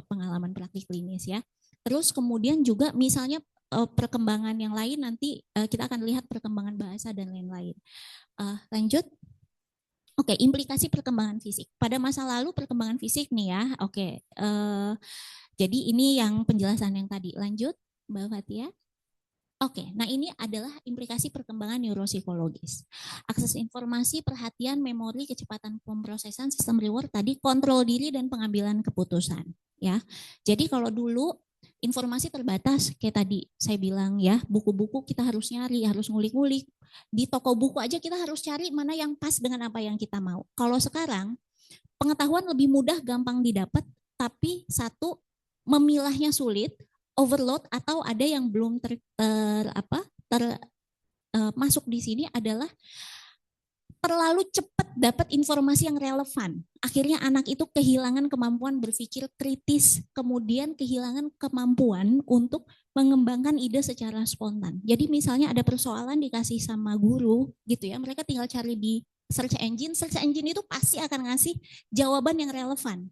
pengalaman praktik klinis ya. Terus kemudian juga misalnya perkembangan yang lain nanti kita akan lihat perkembangan bahasa dan lain-lain. Lanjut. Oke, implikasi perkembangan fisik. Pada masa lalu perkembangan fisik nih ya. Oke, jadi ini yang penjelasan yang tadi. Lanjut, Mbak Fatia. Oke, nah ini adalah implikasi perkembangan neuropsikologis. Akses informasi, perhatian, memori, kecepatan pemrosesan, sistem reward tadi, kontrol diri dan pengambilan keputusan. Ya, jadi kalau dulu informasi terbatas, kayak tadi saya bilang ya, buku-buku kita harus nyari, harus ngulik-ngulik. Di toko buku aja kita harus cari mana yang pas dengan apa yang kita mau. Kalau sekarang pengetahuan lebih mudah, gampang didapat, tapi satu, memilahnya sulit, overload, atau ada yang belum masuk di sini adalah terlalu cepat dapat informasi yang relevan. Akhirnya anak itu kehilangan kemampuan berpikir kritis, kemudian kehilangan kemampuan untuk mengembangkan ide secara spontan. Jadi misalnya ada persoalan dikasih sama guru gitu ya, mereka tinggal cari di search engine itu pasti akan ngasih jawaban yang relevan.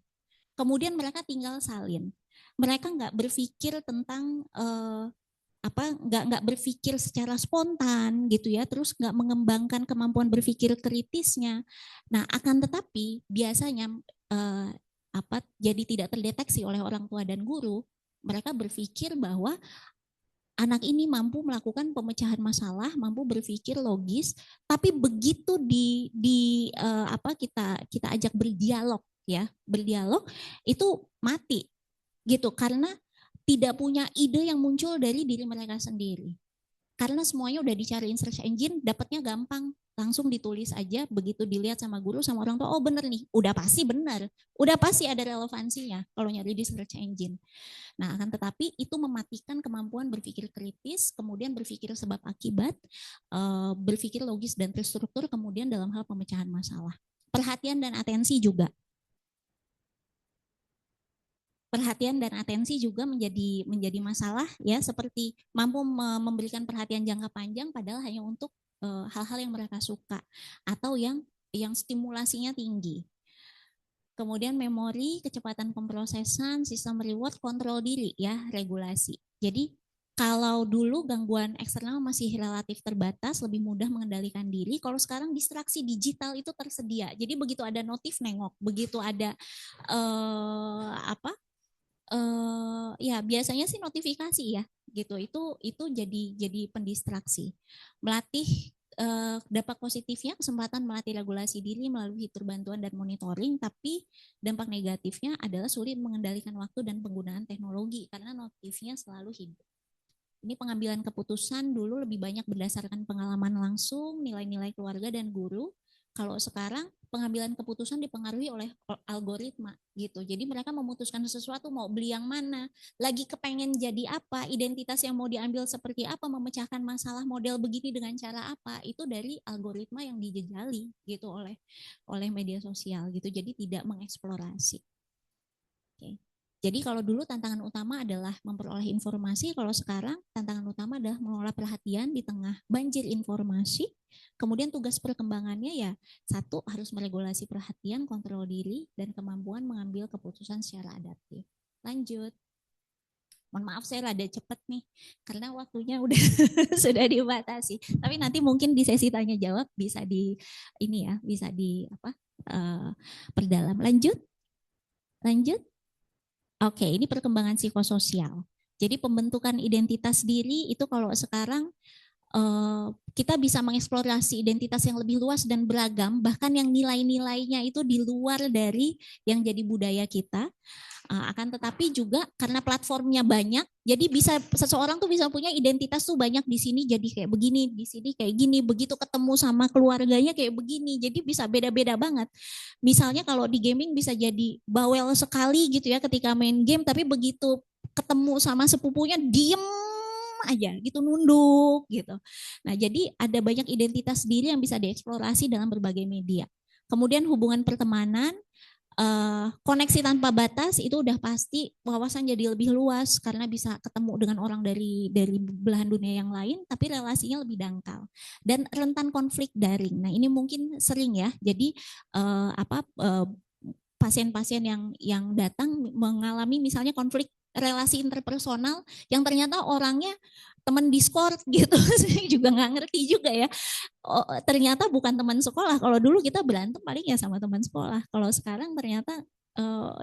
Kemudian mereka tinggal salin. Mereka nggak berpikir tentang nggak berpikir secara spontan gitu ya, terus nggak mengembangkan kemampuan berpikir kritisnya. Nah, akan tetapi biasanya jadi tidak terdeteksi oleh orang tua dan guru. Mereka berpikir bahwa anak ini mampu melakukan pemecahan masalah, mampu berpikir logis, tapi begitu kita ajak berdialog itu mati gitu, karena tidak punya ide yang muncul dari diri mereka sendiri. Karena semuanya udah dicari search engine, dapatnya gampang, langsung ditulis aja, begitu dilihat sama guru sama orang tua, oh bener nih, udah pasti bener, udah pasti ada relevansinya kalau nyari di search engine. Nah, akan tetapi itu mematikan kemampuan berpikir kritis, kemudian berpikir sebab akibat, berpikir logis dan terstruktur, kemudian dalam hal pemecahan masalah. Perhatian dan atensi juga. Perhatian dan atensi juga menjadi masalah ya, seperti mampu memberikan perhatian jangka panjang padahal hanya untuk hal-hal yang mereka suka atau yang stimulasinya tinggi. Kemudian memori, kecepatan pemrosesan, sistem reward, kontrol diri ya, regulasi. Jadi kalau dulu gangguan eksternal masih relatif terbatas, lebih mudah mengendalikan diri. Kalau sekarang distraksi digital itu tersedia. Jadi begitu ada notif nengok, begitu ada ya biasanya sih notifikasi ya, gitu. Itu jadi pendistraksi. Melatih dampak positifnya kesempatan melatih regulasi diri melalui fitur bantuan dan monitoring, tapi dampak negatifnya adalah sulit mengendalikan waktu dan penggunaan teknologi karena notifnya selalu hidup. Ini pengambilan keputusan dulu lebih banyak berdasarkan pengalaman langsung, nilai-nilai keluarga dan guru. Kalau sekarang pengambilan keputusan dipengaruhi oleh algoritma gitu. Jadi mereka memutuskan sesuatu mau beli yang mana, lagi kepengen jadi apa, identitas yang mau diambil seperti apa, memecahkan masalah model begini dengan cara apa, itu dari algoritma yang dijejali gitu oleh media sosial gitu. Jadi tidak mengeksplorasi. Oke. Jadi kalau dulu tantangan utama adalah memperoleh informasi, kalau sekarang tantangan utama adalah mengelola perhatian di tengah banjir informasi. Kemudian tugas perkembangannya ya, satu harus meregulasi perhatian, kontrol diri, dan kemampuan mengambil keputusan secara adaptif. Lanjut. Mohon maaf saya rada cepat nih, karena waktunya udah sudah dibatasi. Tapi nanti mungkin di sesi tanya jawab bisa perdalam. Lanjut. Oke, ini perkembangan psikososial. Jadi pembentukan identitas diri itu kalau sekarang kita bisa mengeksplorasi identitas yang lebih luas dan beragam, bahkan yang nilai-nilainya itu di luar dari yang jadi budaya kita. Akan tetapi juga karena platformnya banyak, jadi seseorang tuh bisa punya identitas tuh banyak di sini jadi kayak begini, di sini kayak gini, begitu ketemu sama keluarganya kayak begini, jadi bisa beda-beda banget. Misalnya kalau di gaming bisa jadi bawel sekali gitu ya ketika main game, tapi begitu ketemu sama sepupunya diem aja gitu, nunduk gitu. Nah jadi ada banyak identitas diri yang bisa dieksplorasi dalam berbagai media. Kemudian hubungan pertemanan, koneksi tanpa batas itu udah pasti wawasan jadi lebih luas karena bisa ketemu dengan orang dari belahan dunia yang lain, tapi relasinya lebih dangkal dan rentan konflik daring. Nah ini mungkin sering ya, jadi pasien-pasien yang datang mengalami misalnya konflik relasi interpersonal yang ternyata orangnya teman Discord gitu, saya juga nggak ngerti juga ya. Ternyata bukan teman sekolah. Kalau dulu kita berantem paling ya sama teman sekolah. Kalau sekarang ternyata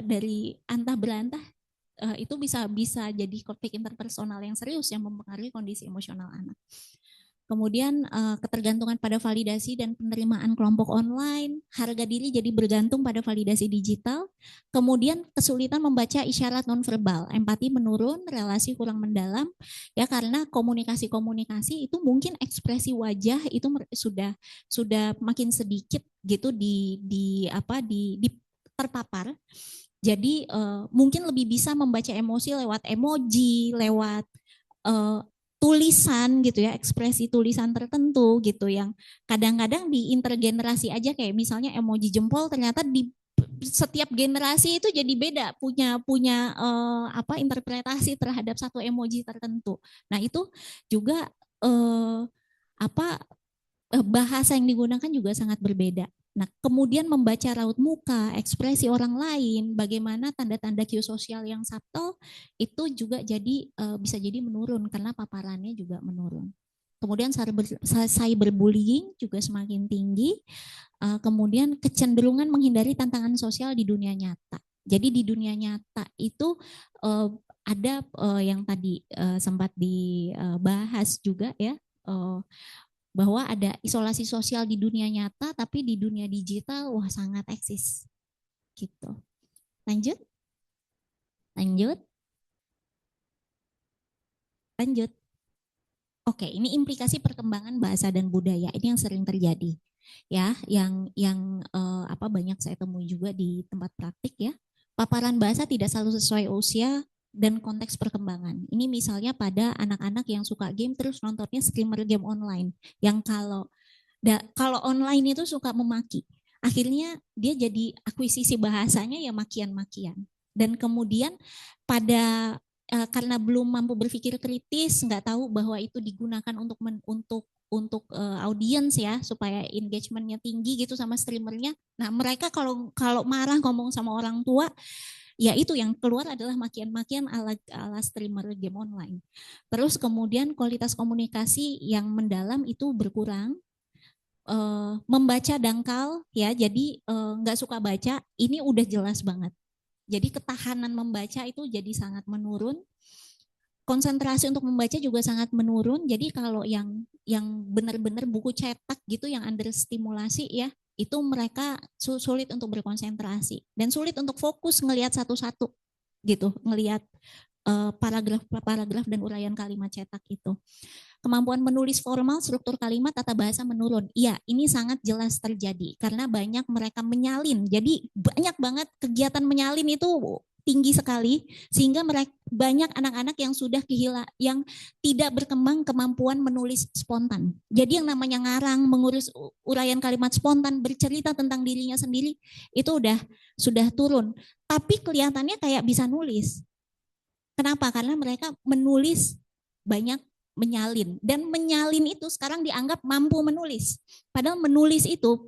dari antah berantah itu bisa jadi konflik interpersonal yang serius yang mempengaruhi kondisi emosional anak. Kemudian ketergantungan pada validasi dan penerimaan kelompok online, harga diri jadi bergantung pada validasi digital, kemudian kesulitan membaca isyarat nonverbal, empati menurun, relasi kurang mendalam, ya karena komunikasi itu mungkin ekspresi wajah itu sudah makin sedikit gitu terpapar. Jadi mungkin lebih bisa membaca emosi lewat emoji, lewat tulisan gitu ya, ekspresi tulisan tertentu gitu yang kadang-kadang di intergenerasi aja kayak misalnya emoji jempol ternyata di setiap generasi itu jadi beda punya interpretasi terhadap satu emoji tertentu. Nah, itu juga bahasa yang digunakan juga sangat berbeda. Nah, kemudian membaca raut muka, ekspresi orang lain, bagaimana tanda-tanda cue sosial yang subtle itu juga bisa jadi menurun karena paparannya juga menurun. Kemudian cyberbullying juga semakin tinggi. Kemudian kecenderungan menghindari tantangan sosial di dunia nyata. Jadi di dunia nyata itu ada yang tadi sempat dibahas juga ya, bahwa ada isolasi sosial di dunia nyata, tapi di dunia digital wah sangat eksis. Gitu. Lanjut. Oke, ini implikasi perkembangan bahasa dan budaya. Ini yang sering terjadi. Ya, yang banyak saya temui juga di tempat praktik ya. Paparan bahasa tidak selalu sesuai usia dan konteks perkembangan. Ini misalnya pada anak-anak yang suka game terus nontonnya streamer game online yang kalau online itu suka memaki. Akhirnya dia jadi akuisisi bahasanya ya makian-makian. Dan kemudian karena belum mampu berpikir kritis, nggak tahu bahwa itu digunakan untuk audiens ya, supaya engagementnya tinggi gitu sama streamernya. Nah mereka kalau marah ngomong sama orang tua, ya itu yang keluar adalah makian-makian ala streamer game online. Terus kemudian kualitas komunikasi yang mendalam itu berkurang. Membaca dangkal ya, jadi nggak suka baca, ini udah jelas banget. Jadi ketahanan membaca itu jadi sangat menurun. Konsentrasi untuk membaca juga sangat menurun. Jadi kalau yang benar-benar buku cetak gitu yang understimulasi ya, itu mereka sulit untuk berkonsentrasi dan sulit untuk fokus ngelihat satu-satu gitu, ngelihat paragraf dan uraian kalimat cetak itu. Kemampuan menulis formal, struktur kalimat, tata bahasa menurun. Iya, ini sangat jelas terjadi karena banyak mereka menyalin. Jadi banyak banget kegiatan menyalin itu tinggi sekali sehingga banyak anak-anak yang sudah yang tidak berkembang kemampuan menulis spontan. Jadi yang namanya ngarang, mengurus uraian kalimat spontan, bercerita tentang dirinya sendiri itu sudah turun. Tapi kelihatannya kayak bisa nulis. Kenapa? Karena mereka menulis banyak menyalin, dan menyalin itu sekarang dianggap mampu menulis. Padahal menulis itu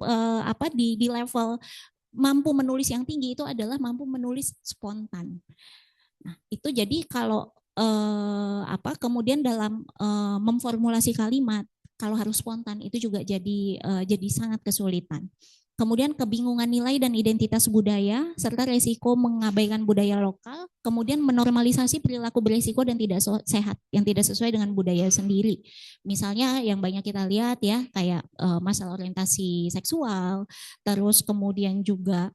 di level mampu menulis yang tinggi itu adalah mampu menulis spontan. Nah, itu jadi kalau kemudian dalam memformulasi kalimat kalau harus spontan itu juga jadi sangat kesulitan. Kemudian kebingungan nilai dan identitas budaya, serta resiko mengabaikan budaya lokal, kemudian menormalisasi perilaku beresiko dan tidak sehat, yang tidak sesuai dengan budaya sendiri. Misalnya yang banyak kita lihat ya, kayak masalah orientasi seksual, terus kemudian juga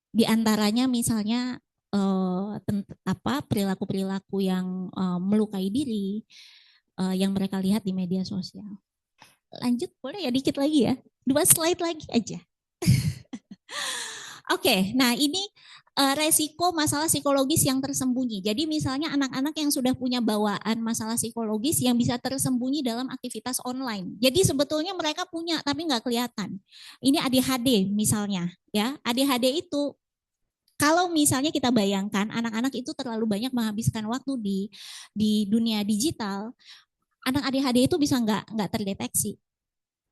diantaranya misalnya perilaku-perilaku yang melukai diri, yang mereka lihat di media sosial. Lanjut boleh ya dikit lagi ya, 2 slide lagi aja. Oke, nah ini resiko masalah psikologis yang tersembunyi. Jadi misalnya anak-anak yang sudah punya bawaan masalah psikologis yang bisa tersembunyi dalam aktivitas online. Jadi sebetulnya mereka punya tapi nggak kelihatan. Ini ADHD misalnya ya, ADHD itu kalau misalnya kita bayangkan anak-anak itu terlalu banyak menghabiskan waktu di dunia digital, anak ADHD itu bisa nggak terdeteksi.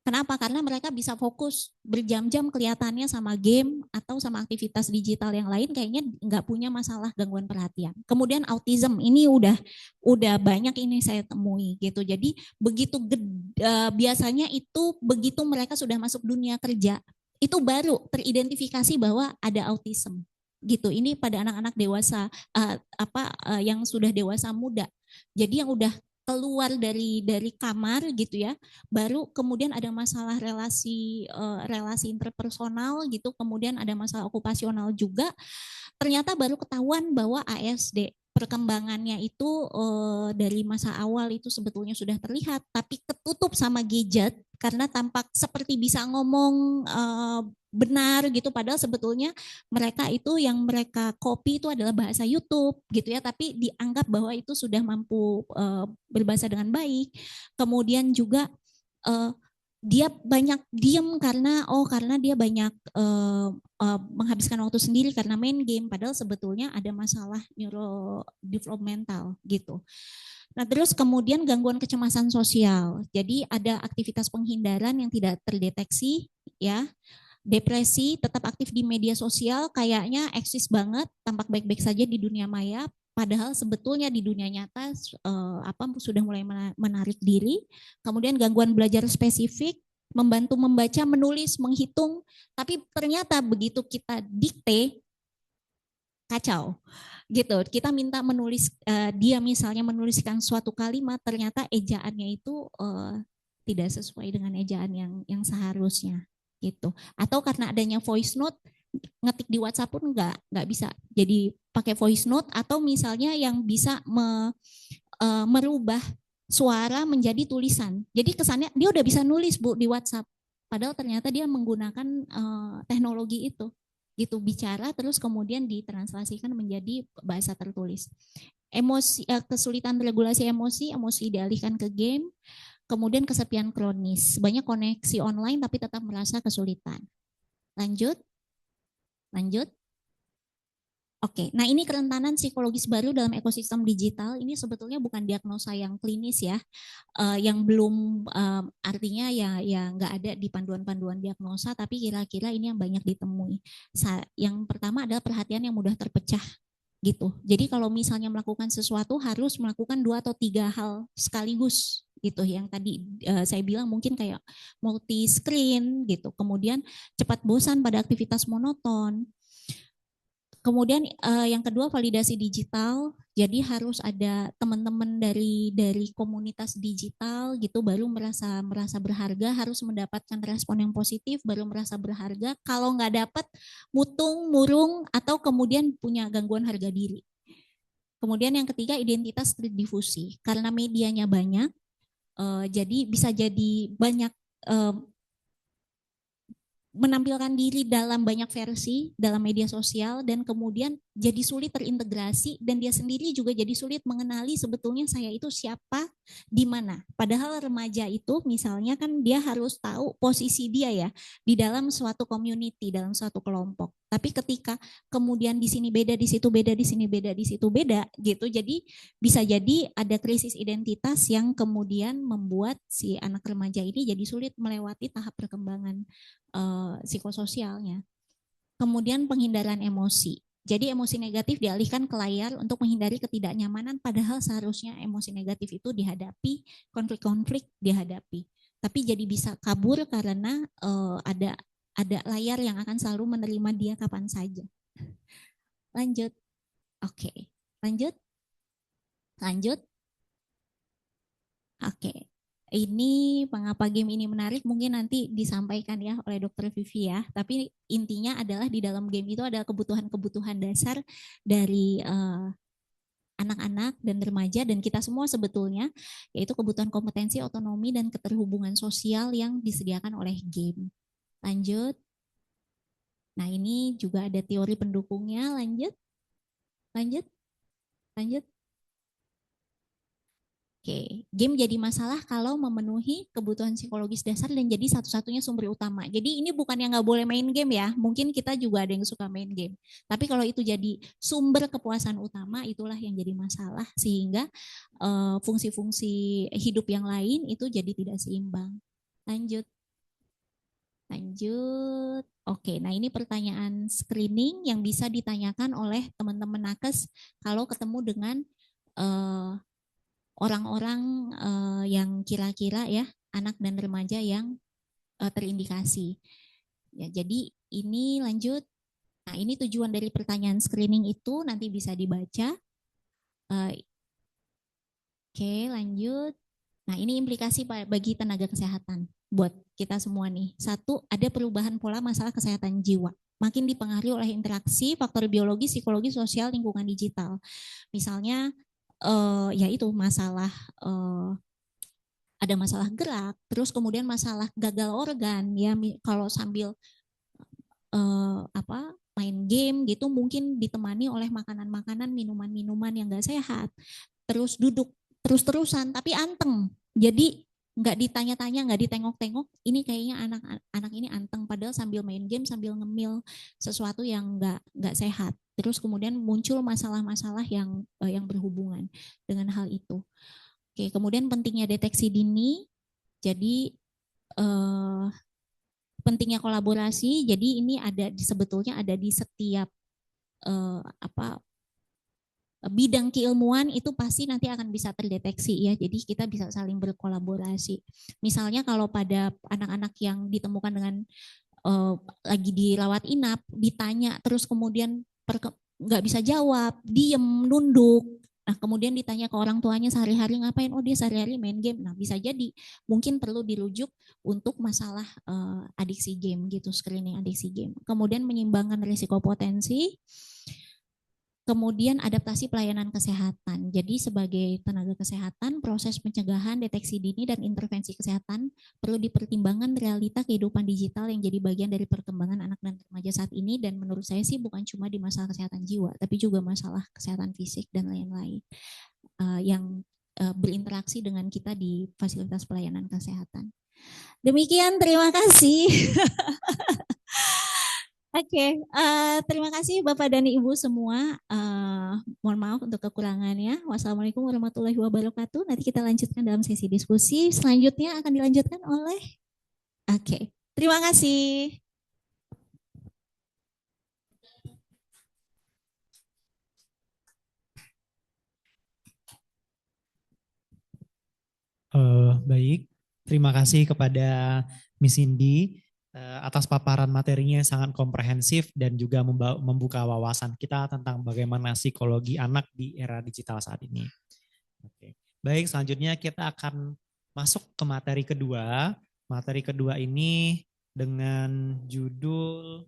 Kenapa? Karena mereka bisa fokus berjam-jam kelihatannya sama game atau sama aktivitas digital yang lain, kayaknya nggak punya masalah gangguan perhatian. Kemudian autism ini udah banyak ini saya temui gitu. Jadi biasanya itu begitu mereka sudah masuk dunia kerja itu baru teridentifikasi bahwa ada autism gitu. Ini pada anak-anak dewasa yang sudah dewasa muda. Jadi yang udah keluar dari kamar gitu ya, baru kemudian ada masalah relasi interpersonal gitu, kemudian ada masalah okupasional juga, ternyata baru ketahuan bahwa ASD perkembangannya itu dari masa awal itu sebetulnya sudah terlihat, tapi ketutup sama gadget karena tampak seperti bisa ngomong benar gitu, padahal sebetulnya mereka itu yang mereka copy itu adalah bahasa YouTube gitu ya, tapi dianggap bahwa itu sudah mampu berbahasa dengan baik. Kemudian juga dia banyak diem karena dia banyak menghabiskan waktu sendiri karena main game, padahal sebetulnya ada masalah neurodevelopmental gitu. Nah, terus kemudian gangguan kecemasan sosial. Jadi ada aktivitas penghindaran yang tidak terdeteksi ya. Depresi, tetap aktif di media sosial, kayaknya eksis banget, tampak baik-baik saja di dunia maya, padahal sebetulnya di dunia nyata sudah mulai menarik diri. Kemudian gangguan belajar spesifik, membantu membaca, menulis, menghitung, tapi ternyata begitu kita dikte, kacau gitu. Kita minta menulis, dia misalnya menuliskan suatu kalimat, ternyata ejaannya itu tidak sesuai dengan ejaan yang seharusnya gitu. Atau karena adanya voice note, ngetik di WhatsApp pun nggak bisa. Jadi pakai voice note, atau misalnya yang bisa merubah suara menjadi tulisan. Jadi kesannya dia udah bisa nulis Bu di WhatsApp, padahal ternyata dia menggunakan teknologi itu gitu, bicara terus kemudian ditranslasikan menjadi bahasa tertulis. Emosi, kesulitan regulasi emosi dialihkan ke game. Kemudian kesepian kronis, banyak koneksi online tapi tetap merasa kesulitan. Lanjut. Oke, nah ini kerentanan psikologis baru dalam ekosistem digital ini sebetulnya bukan diagnosa yang klinis ya, yang belum artinya ya nggak ada di panduan-panduan diagnosa, tapi kira-kira ini yang banyak ditemui. Yang pertama adalah perhatian yang mudah terpecah gitu. Jadi kalau misalnya melakukan sesuatu harus melakukan 2 atau 3 hal sekaligus gitu. Yang tadi saya bilang mungkin kayak multi screen gitu. Kemudian cepat bosan pada aktivitas monoton. Kemudian yang kedua validasi digital, jadi harus ada teman-teman dari komunitas digital gitu baru merasa berharga, harus mendapatkan respon yang positif baru merasa berharga. Kalau nggak dapat mutung, murung atau kemudian punya gangguan harga diri. Kemudian yang ketiga identitas terdifusi, karena medianya banyak, jadi bisa jadi banyak menampilkan diri dalam banyak versi dalam media sosial dan kemudian jadi sulit terintegrasi dan dia sendiri juga jadi sulit mengenali sebetulnya saya itu siapa di mana. Padahal remaja itu misalnya kan dia harus tahu posisi dia ya di dalam suatu community, dalam suatu kelompok. Tapi ketika kemudian di sini beda, di situ beda, di sini beda, di situ beda gitu. Jadi bisa jadi ada krisis identitas yang kemudian membuat si anak remaja ini jadi sulit melewati tahap perkembangan psikososialnya. Kemudian penghindaran emosi. Jadi emosi negatif dialihkan ke layar untuk menghindari ketidaknyamanan, padahal seharusnya emosi negatif itu dihadapi, konflik-konflik dihadapi. Tapi jadi bisa kabur karena ada layar yang akan selalu menerima dia kapan saja. Lanjut. Oke. Lanjut. Oke. Ini mengapa game ini menarik mungkin nanti disampaikan ya oleh Dr. Vivi ya. Tapi intinya adalah di dalam game itu ada kebutuhan-kebutuhan dasar dari anak-anak dan remaja dan kita semua sebetulnya, yaitu kebutuhan kompetensi, otonomi, dan keterhubungan sosial yang disediakan oleh game. Lanjut. Nah ini juga ada teori pendukungnya. Lanjut. Oke, game jadi masalah kalau memenuhi kebutuhan psikologis dasar dan jadi satu-satunya sumber utama. Jadi ini bukan yang nggak boleh main game ya, mungkin kita juga ada yang suka main game. Tapi kalau itu jadi sumber kepuasan utama, itulah yang jadi masalah sehingga fungsi-fungsi hidup yang lain itu jadi tidak seimbang. Lanjut. Oke, nah ini pertanyaan screening yang bisa ditanyakan oleh teman-teman nakes kalau ketemu dengan orang-orang yang kira-kira ya anak dan remaja yang terindikasi. Ya, jadi ini lanjut. Nah, ini tujuan dari pertanyaan screening itu nanti bisa dibaca. Oke, lanjut. Nah, ini implikasi bagi tenaga kesehatan buat kita semua nih. 1, ada perubahan pola masalah kesehatan jiwa. Makin dipengaruhi oleh interaksi, faktor biologi, psikologi, sosial, lingkungan digital. Misalnya ya itu masalah ada masalah gerak, terus kemudian masalah gagal organ ya kalau sambil main game gitu mungkin ditemani oleh makanan-makanan, minuman-minuman yang enggak sehat. Terus duduk terus-terusan tapi anteng. Jadi nggak ditanya-tanya, nggak ditengok-tengok, ini kayaknya anak ini anteng padahal sambil main game, sambil ngemil sesuatu yang nggak sehat. Terus kemudian muncul masalah-masalah yang berhubungan dengan hal itu. Oke, kemudian pentingnya deteksi dini. Jadi pentingnya kolaborasi. Jadi ini sebetulnya ada di setiap bidang keilmuan itu pasti nanti akan bisa terdeteksi ya. Jadi kita bisa saling berkolaborasi. Misalnya kalau pada anak-anak yang ditemukan dengan lagi dirawat inap, ditanya terus kemudian nggak bisa jawab, diem, nunduk. Nah kemudian ditanya ke orang tuanya sehari-hari ngapain? Oh dia sehari-hari main game. Nah bisa jadi mungkin perlu dirujuk untuk masalah adiksi game gitu, screening adiksi game. Kemudian menyimbangkan risiko potensi. Kemudian adaptasi pelayanan kesehatan. Jadi sebagai tenaga kesehatan, proses pencegahan, deteksi dini, dan intervensi kesehatan perlu dipertimbangkan realita kehidupan digital yang jadi bagian dari perkembangan anak dan remaja saat ini. Dan menurut saya sih bukan cuma di masalah kesehatan jiwa, tapi juga masalah kesehatan fisik dan lain-lain yang berinteraksi dengan kita di fasilitas pelayanan kesehatan. Demikian, terima kasih. Oke, terima kasih Bapak dan Ibu semua. Mohon maaf untuk kekurangannya. Wassalamualaikum warahmatullahi wabarakatuh. Nanti kita lanjutkan dalam sesi diskusi. Selanjutnya akan dilanjutkan oleh. Oke, terima kasih. Baik, terima kasih kepada Miss Cindy atas paparan materinya yang sangat komprehensif dan juga membuka wawasan kita tentang bagaimana psikologi anak di era digital saat ini. Oke. Baik, selanjutnya kita akan masuk ke materi kedua. Materi kedua ini dengan judul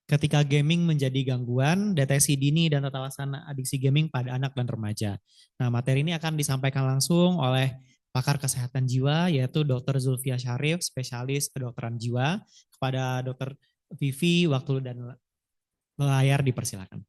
Ketika Gaming Menjadi Gangguan, Deteksi Dini dan Tata Laksana Adiksi Gaming pada Anak dan Remaja. Nah, materi ini akan disampaikan langsung oleh pakar kesehatan jiwa, yaitu Dr. Zulfia Syarif, spesialis kedokteran jiwa. Kepada Dr. Vivi, waktu dan layar dipersilakan.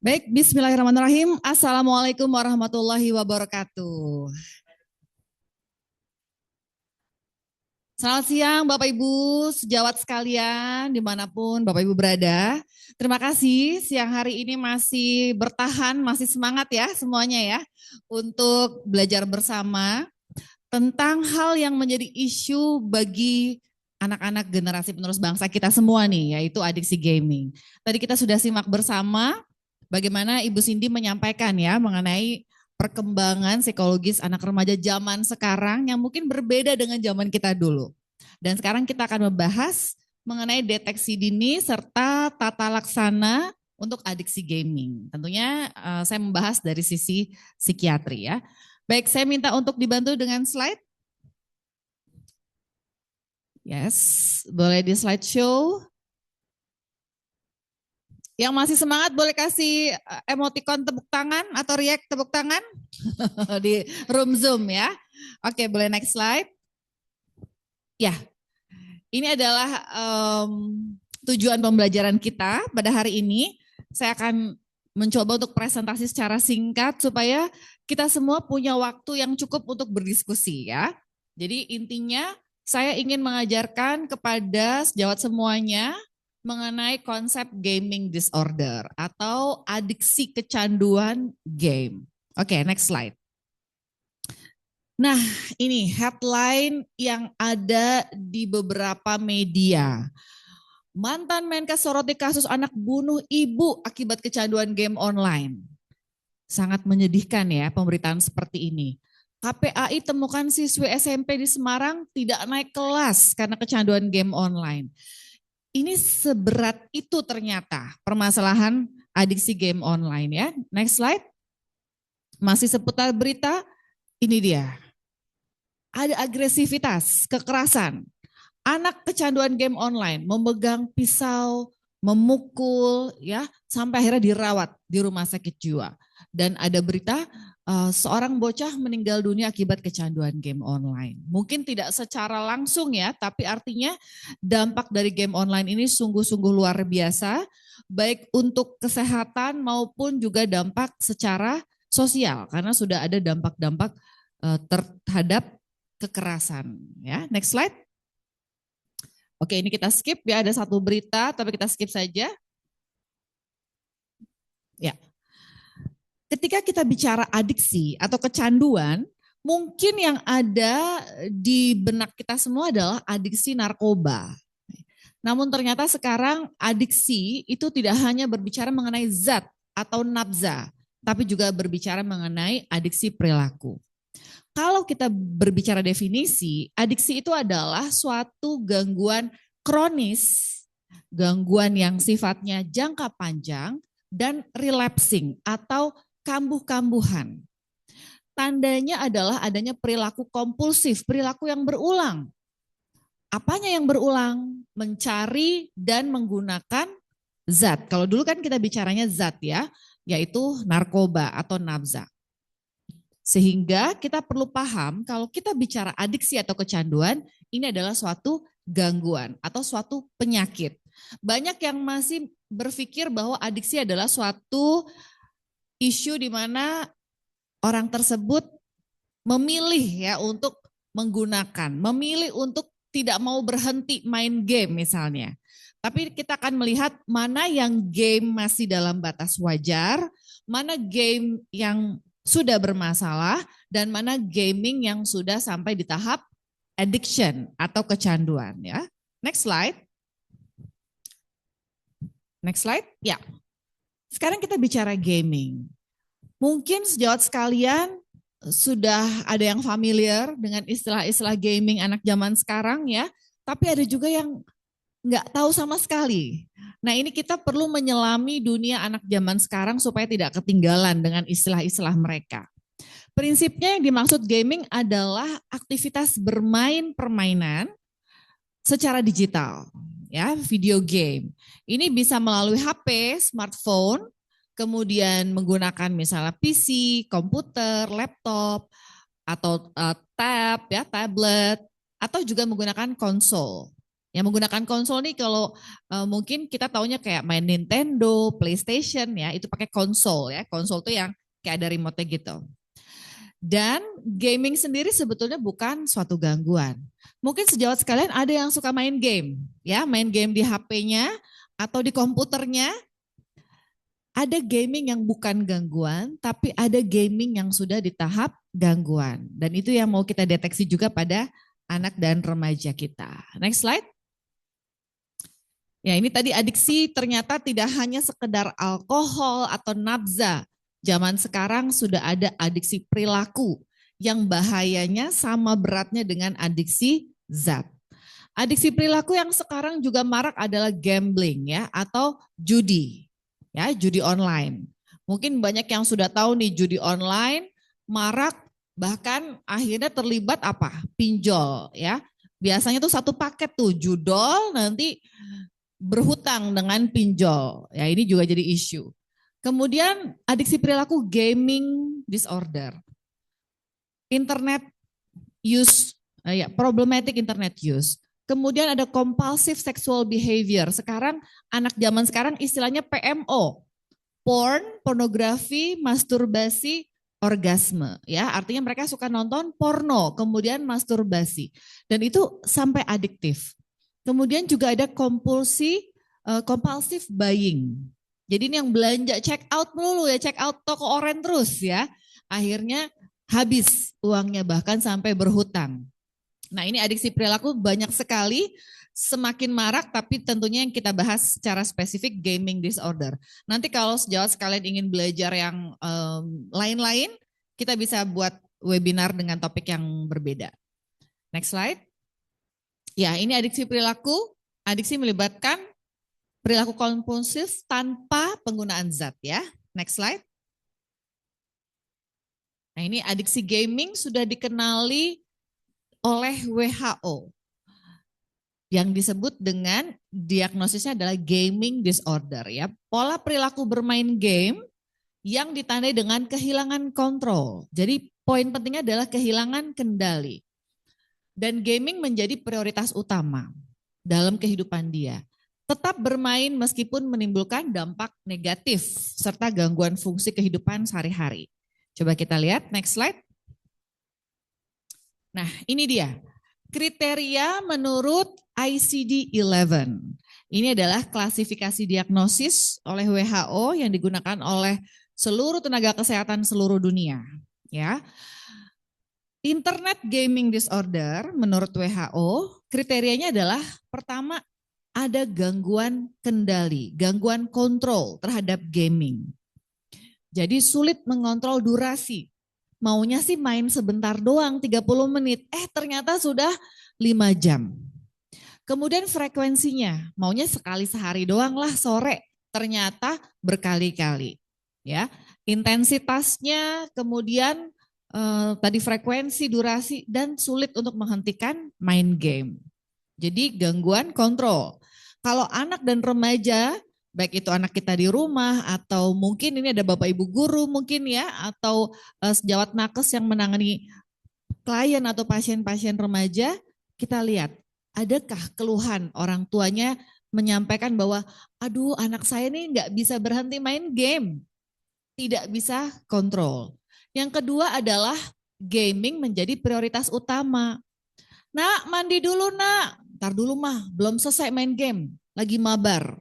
Baik, bismillahirrahmanirrahim. Assalamualaikum warahmatullahi wabarakatuh. Selamat siang Bapak Ibu, sejawat sekalian dimanapun Bapak Ibu berada. Terima kasih siang hari ini masih bertahan, masih semangat ya semuanya ya. Untuk belajar bersama tentang hal yang menjadi isu bagi anak-anak generasi penerus bangsa kita semua nih, yaitu adiksi gaming. Tadi kita sudah simak bersama bagaimana Ibu Cindy menyampaikan ya mengenai perkembangan psikologis anak remaja zaman sekarang yang mungkin berbeda dengan zaman kita dulu. Dan sekarang kita akan membahas mengenai deteksi dini serta tata laksana untuk adiksi gaming. Tentunya saya membahas dari sisi psikiatri ya. Baik, saya minta untuk dibantu dengan slide. Yes, boleh di slideshow. Yang masih semangat boleh kasih emoticon tepuk tangan atau react tepuk tangan di room Zoom ya. Oke, boleh next slide. Ya, ini adalah tujuan pembelajaran kita pada hari ini. Saya akan mencoba untuk presentasi secara singkat supaya kita semua punya waktu yang cukup untuk berdiskusi ya. Jadi intinya saya ingin mengajarkan kepada sejawat semuanya mengenai konsep gaming disorder atau adiksi kecanduan game. Oke, next slide. Nah, ini headline yang ada di beberapa media. Mantan Menkes soroti kasus anak bunuh ibu akibat kecanduan game online. Sangat menyedihkan ya pemberitaan seperti ini. KPAI temukan siswi SMP di Semarang tidak naik kelas karena kecanduan game online. Ini seberat itu ternyata permasalahan adiksi game online ya. Next slide. Masih seputar berita, ini dia. Ada agresivitas, kekerasan. Anak kecanduan game online memegang pisau, memukul ya sampai akhirnya dirawat di rumah sakit jiwa. Dan ada berita seorang bocah meninggal dunia akibat kecanduan game online. Mungkin tidak secara langsung ya, tapi artinya dampak dari game online ini sungguh-sungguh luar biasa, baik untuk kesehatan maupun juga dampak secara sosial, karena sudah ada dampak-dampak terhadap kekerasan. Ya, next slide. Oke, ini kita skip ya, ada satu berita, tapi kita skip saja. Ya. Ketika kita bicara adiksi atau kecanduan, mungkin yang ada di benak kita semua adalah adiksi narkoba. Namun ternyata sekarang adiksi itu tidak hanya berbicara mengenai zat atau nafza, tapi juga berbicara mengenai adiksi perilaku. Kalau kita berbicara definisi, adiksi itu adalah suatu gangguan kronis, gangguan yang sifatnya jangka panjang dan relapsing atau kambuh-kambuhan. Tandanya adalah adanya perilaku kompulsif, perilaku yang berulang. Apanya yang berulang? Mencari dan menggunakan zat. Kalau dulu kan kita bicaranya zat ya, yaitu narkoba atau nafza. Sehingga kita perlu paham kalau kita bicara adiksi atau kecanduan, ini adalah suatu gangguan atau suatu penyakit. Banyak yang masih berpikir bahwa adiksi adalah suatu isu di mana orang tersebut memilih ya untuk menggunakan, memilih untuk tidak mau berhenti main game misalnya. Tapi kita akan melihat mana yang game masih dalam batas wajar, mana game yang sudah bermasalah, dan mana gaming yang sudah sampai di tahap addiction atau kecanduan ya. Next slide. Next slide. Ya. Sekarang kita bicara gaming. Mungkin sejawat sekalian sudah ada yang familiar dengan istilah-istilah gaming anak zaman sekarang ya, tapi ada juga yang nggak tahu sama sekali. Nah ini kita perlu menyelami dunia anak zaman sekarang supaya tidak ketinggalan dengan istilah-istilah mereka. Prinsipnya yang dimaksud gaming adalah aktivitas bermain permainan secara digital, ya, video game. Ini bisa melalui HP, smartphone, kemudian menggunakan misalnya PC, komputer, laptop, atau tab, ya, tablet, atau juga menggunakan konsol. Yang menggunakan konsol nih kalau mungkin kita taunya kayak main Nintendo, PlayStation ya, itu pakai konsol ya. Konsol tuh yang kayak ada remote gitu. Dan gaming sendiri sebetulnya bukan suatu gangguan. Mungkin sejawat sekalian ada yang suka main game, ya, main game di HP-nya atau di komputernya. Ada gaming yang bukan gangguan, tapi ada gaming yang sudah di tahap gangguan. Dan itu yang mau kita deteksi juga pada anak dan remaja kita. Next slide. Ya, ini tadi adiksi ternyata tidak hanya sekedar alkohol atau nafza. Zaman sekarang sudah ada adiksi perilaku yang bahayanya sama beratnya dengan adiksi zat. Adiksi perilaku yang sekarang juga marak adalah gambling ya atau judi. Ya, judi online. Mungkin banyak yang sudah tahu nih judi online marak, bahkan akhirnya terlibat apa? Pinjol ya. Biasanya tuh satu paket tuh judol nanti berhutang dengan pinjol. Ya, ini juga jadi isu. Kemudian adiksi perilaku gaming disorder. Internet use, problematic internet use. Kemudian ada compulsive sexual behavior. Sekarang anak zaman sekarang istilahnya PMO. Porn, pornografi, masturbasi, orgasme. Ya, artinya mereka suka nonton porno, kemudian masturbasi. Dan itu sampai adiktif. Kemudian juga ada compulsive buying. Jadi ini yang belanja check out melulu ya, check out toko oren terus ya. Akhirnya habis uangnya bahkan sampai berhutang. Nah ini adiksi perilaku banyak sekali, semakin marak tapi tentunya yang kita bahas secara spesifik gaming disorder. Nanti kalau sejawat sekalian ingin belajar yang lain-lain, kita bisa buat webinar dengan topik yang berbeda. Next slide. Ya ini adiksi perilaku, adiksi melibatkan perilaku kompulsif tanpa penggunaan zat ya. Next slide. Nah ini adiksi gaming sudah dikenali oleh WHO yang disebut dengan diagnosisnya adalah gaming disorder ya. Pola perilaku bermain game yang ditandai dengan kehilangan kontrol. Jadi poin pentingnya adalah kehilangan kendali. Dan gaming menjadi prioritas utama dalam kehidupan dia. Tetap bermain meskipun menimbulkan dampak negatif serta gangguan fungsi kehidupan sehari-hari. Coba kita lihat next slide. Nah ini dia, kriteria menurut ICD-11. Ini adalah klasifikasi diagnosis oleh WHO yang digunakan oleh seluruh tenaga kesehatan seluruh dunia. Ya, Internet gaming disorder menurut WHO kriterianya adalah pertama ada gangguan kendali, gangguan kontrol terhadap gaming. Jadi sulit mengontrol durasi. Maunya sih main sebentar doang 30 menit, ternyata sudah 5 jam. Kemudian frekuensinya, maunya sekali sehari doang lah sore, ternyata berkali-kali. Ya, intensitasnya, kemudian tadi frekuensi, durasi, dan sulit untuk menghentikan main game. Jadi gangguan kontrol. Kalau anak dan remaja, baik itu anak kita di rumah atau mungkin ini ada bapak ibu guru mungkin ya, atau sejawat nakes yang menangani klien atau pasien-pasien remaja, kita lihat, adakah keluhan orang tuanya menyampaikan bahwa, aduh anak saya ini nggak bisa berhenti main game, tidak bisa kontrol. Yang kedua adalah gaming menjadi prioritas utama. Nak, mandi dulu nak. Ntar dulu mah, belum selesai main game, lagi mabar.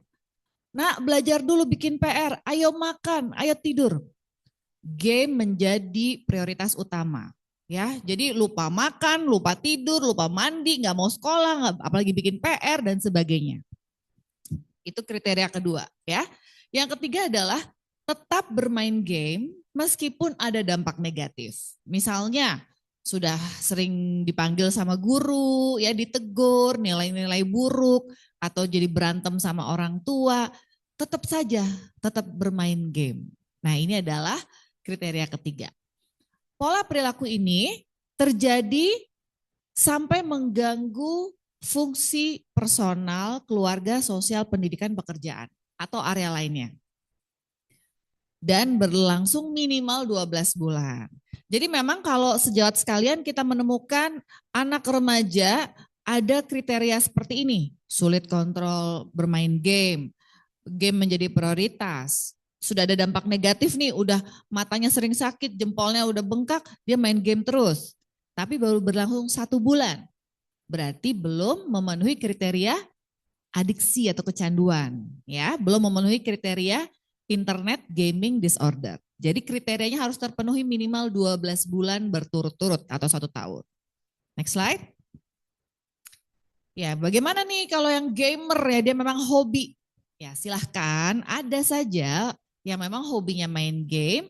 Nak, belajar dulu bikin PR, ayo makan, ayo tidur. Game menjadi prioritas utama. Ya, jadi lupa makan, lupa tidur, lupa mandi, nggak mau sekolah, apalagi bikin PR dan sebagainya. Itu kriteria kedua, ya. Yang ketiga adalah tetap bermain game meskipun ada dampak negatif. Misalnya sudah sering dipanggil sama guru, ya ditegur, nilai-nilai buruk, atau jadi berantem sama orang tua, tetap saja tetap bermain game. Nah, ini adalah kriteria ketiga. Pola perilaku ini terjadi sampai mengganggu fungsi personal, keluarga, sosial, pendidikan, pekerjaan, atau area lainnya. Dan berlangsung minimal 12 bulan. Jadi memang kalau sejawat sekalian kita menemukan anak remaja ada kriteria seperti ini. Sulit kontrol bermain game, game menjadi prioritas. Sudah ada dampak negatif nih, udah matanya sering sakit, jempolnya udah bengkak, dia main game terus. Tapi baru berlangsung 1 bulan. Berarti belum memenuhi kriteria adiksi atau kecanduan. Ya, belum memenuhi kriteria internet gaming disorder. Jadi kriterianya harus terpenuhi minimal 12 bulan berturut-turut atau 1 tahun. Next slide. Ya, bagaimana nih kalau yang gamer ya, dia memang hobi. Ya, silahkan, ada saja yang memang hobinya main game,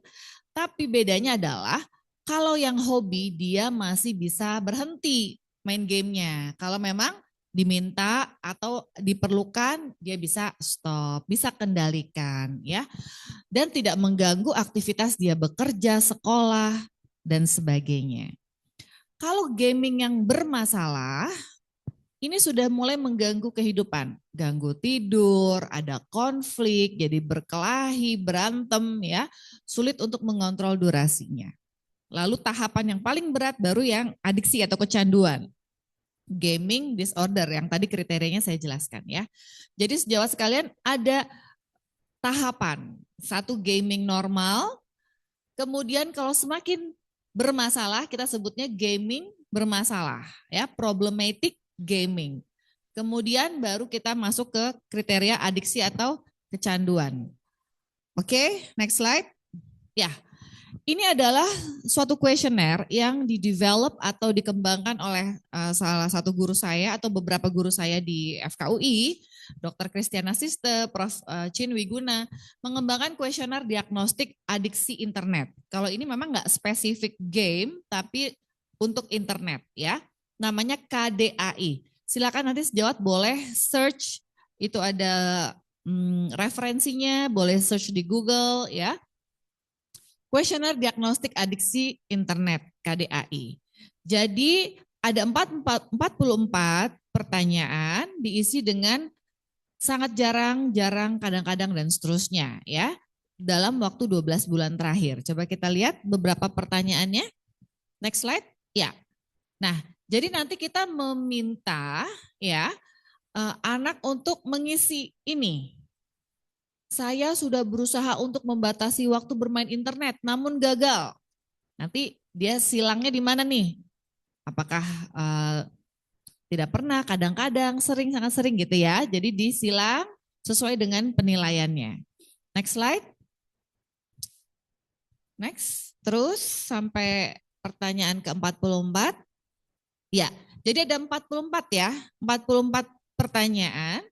tapi bedanya adalah kalau yang hobi dia masih bisa berhenti main gamenya. Kalau memang diminta atau diperlukan, dia bisa stop, bisa kendalikan ya. Dan tidak mengganggu aktivitas dia bekerja, sekolah, dan sebagainya. Kalau gaming yang bermasalah, ini sudah mulai mengganggu kehidupan, ganggu tidur, ada konflik, jadi berkelahi, berantem ya, sulit untuk mengontrol durasinya. Lalu tahapan yang paling berat baru yang adiksi atau kecanduan. Gaming disorder yang tadi kriterianya saya jelaskan ya. Jadi sejawat sekalian ada tahapan, satu gaming normal, kemudian kalau semakin bermasalah kita sebutnya gaming bermasalah ya, problematic gaming. Kemudian baru kita masuk ke kriteria adiksi atau kecanduan. Oke, next slide. Ya, ini adalah suatu kuesioner yang didevelop atau dikembangkan oleh salah satu guru saya atau beberapa guru saya di FKUI, Dr. Christiana Siste, Prof. Chin Wiguna, mengembangkan kuesioner diagnostik adiksi internet. Kalau ini memang nggak spesifik game, tapi untuk internet ya. Namanya KDAI. Silakan nanti sejawat boleh search, itu ada referensinya, boleh search di Google ya. Kuesioner Diagnostik Adiksi Internet, KDAI. Jadi ada 44 pertanyaan diisi dengan sangat jarang, kadang-kadang dan seterusnya ya. Dalam waktu 12 bulan terakhir. Coba kita lihat beberapa pertanyaannya. Next slide. Ya. Nah, jadi nanti kita meminta ya anak untuk mengisi ini. Saya sudah berusaha untuk membatasi waktu bermain internet, namun gagal. Nanti dia silangnya di mana nih? Apakah tidak pernah, kadang-kadang, sering, sangat sering gitu ya. Jadi disilang sesuai dengan penilaiannya. Next slide. Next. Terus sampai pertanyaan ke-44. Ya, jadi ada 44 ya, 44 pertanyaan,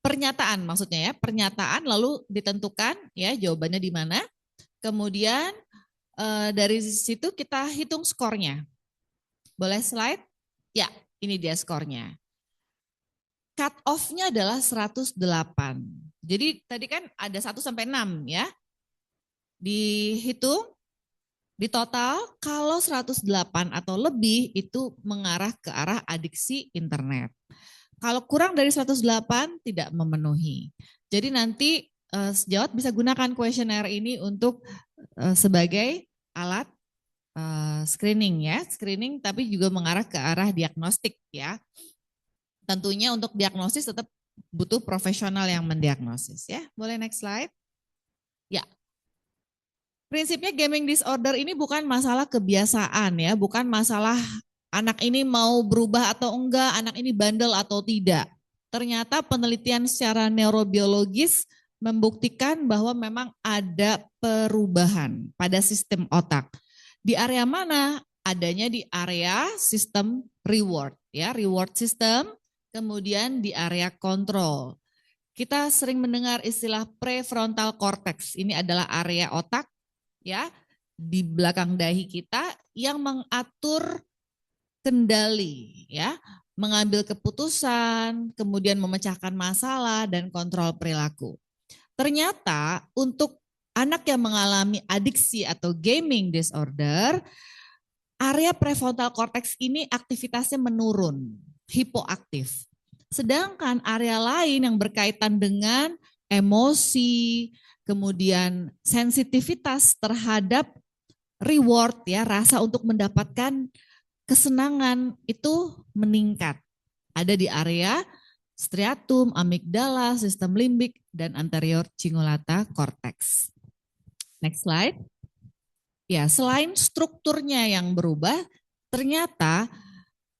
pernyataan maksudnya ya, pernyataan lalu ditentukan ya jawabannya di mana. Kemudian dari situ kita hitung skornya. Boleh slide? Ya, ini dia skornya. Cut off-nya adalah 108. Jadi tadi kan ada 1 sampai 6 ya. Dihitung. Di total kalau 108 atau lebih itu mengarah ke arah adiksi internet. Kalau kurang dari 108 tidak memenuhi. Jadi nanti sejawat bisa gunakan kuesioner ini untuk sebagai alat screening ya, screening tapi juga mengarah ke arah diagnostik ya. Tentunya untuk diagnosis tetap butuh profesional yang mendiagnosis ya. Boleh next slide? Ya. Prinsipnya gaming disorder ini bukan masalah kebiasaan ya, bukan masalah anak ini mau berubah atau enggak, anak ini bandel atau tidak. Ternyata penelitian secara neurobiologis membuktikan bahwa memang ada perubahan pada sistem otak. Di area mana? Adanya di area sistem reward ya, reward system. Kemudian di area kontrol. Kita sering mendengar istilah prefrontal cortex. Ini adalah area otak ya di belakang dahi kita yang mengatur kendali ya, mengambil keputusan, kemudian memecahkan masalah dan kontrol perilaku. Ternyata untuk anak yang mengalami adiksi atau gaming disorder, area prefrontal cortex ini aktivitasnya menurun, hipoaktif. Sedangkan area lain yang berkaitan dengan emosi, kemudian sensitivitas terhadap reward ya, rasa untuk mendapatkan kesenangan itu meningkat. Ada di area striatum, amigdala, sistem limbik, dan anterior cingulata cortex. Next slide. Ya, selain strukturnya yang berubah, ternyata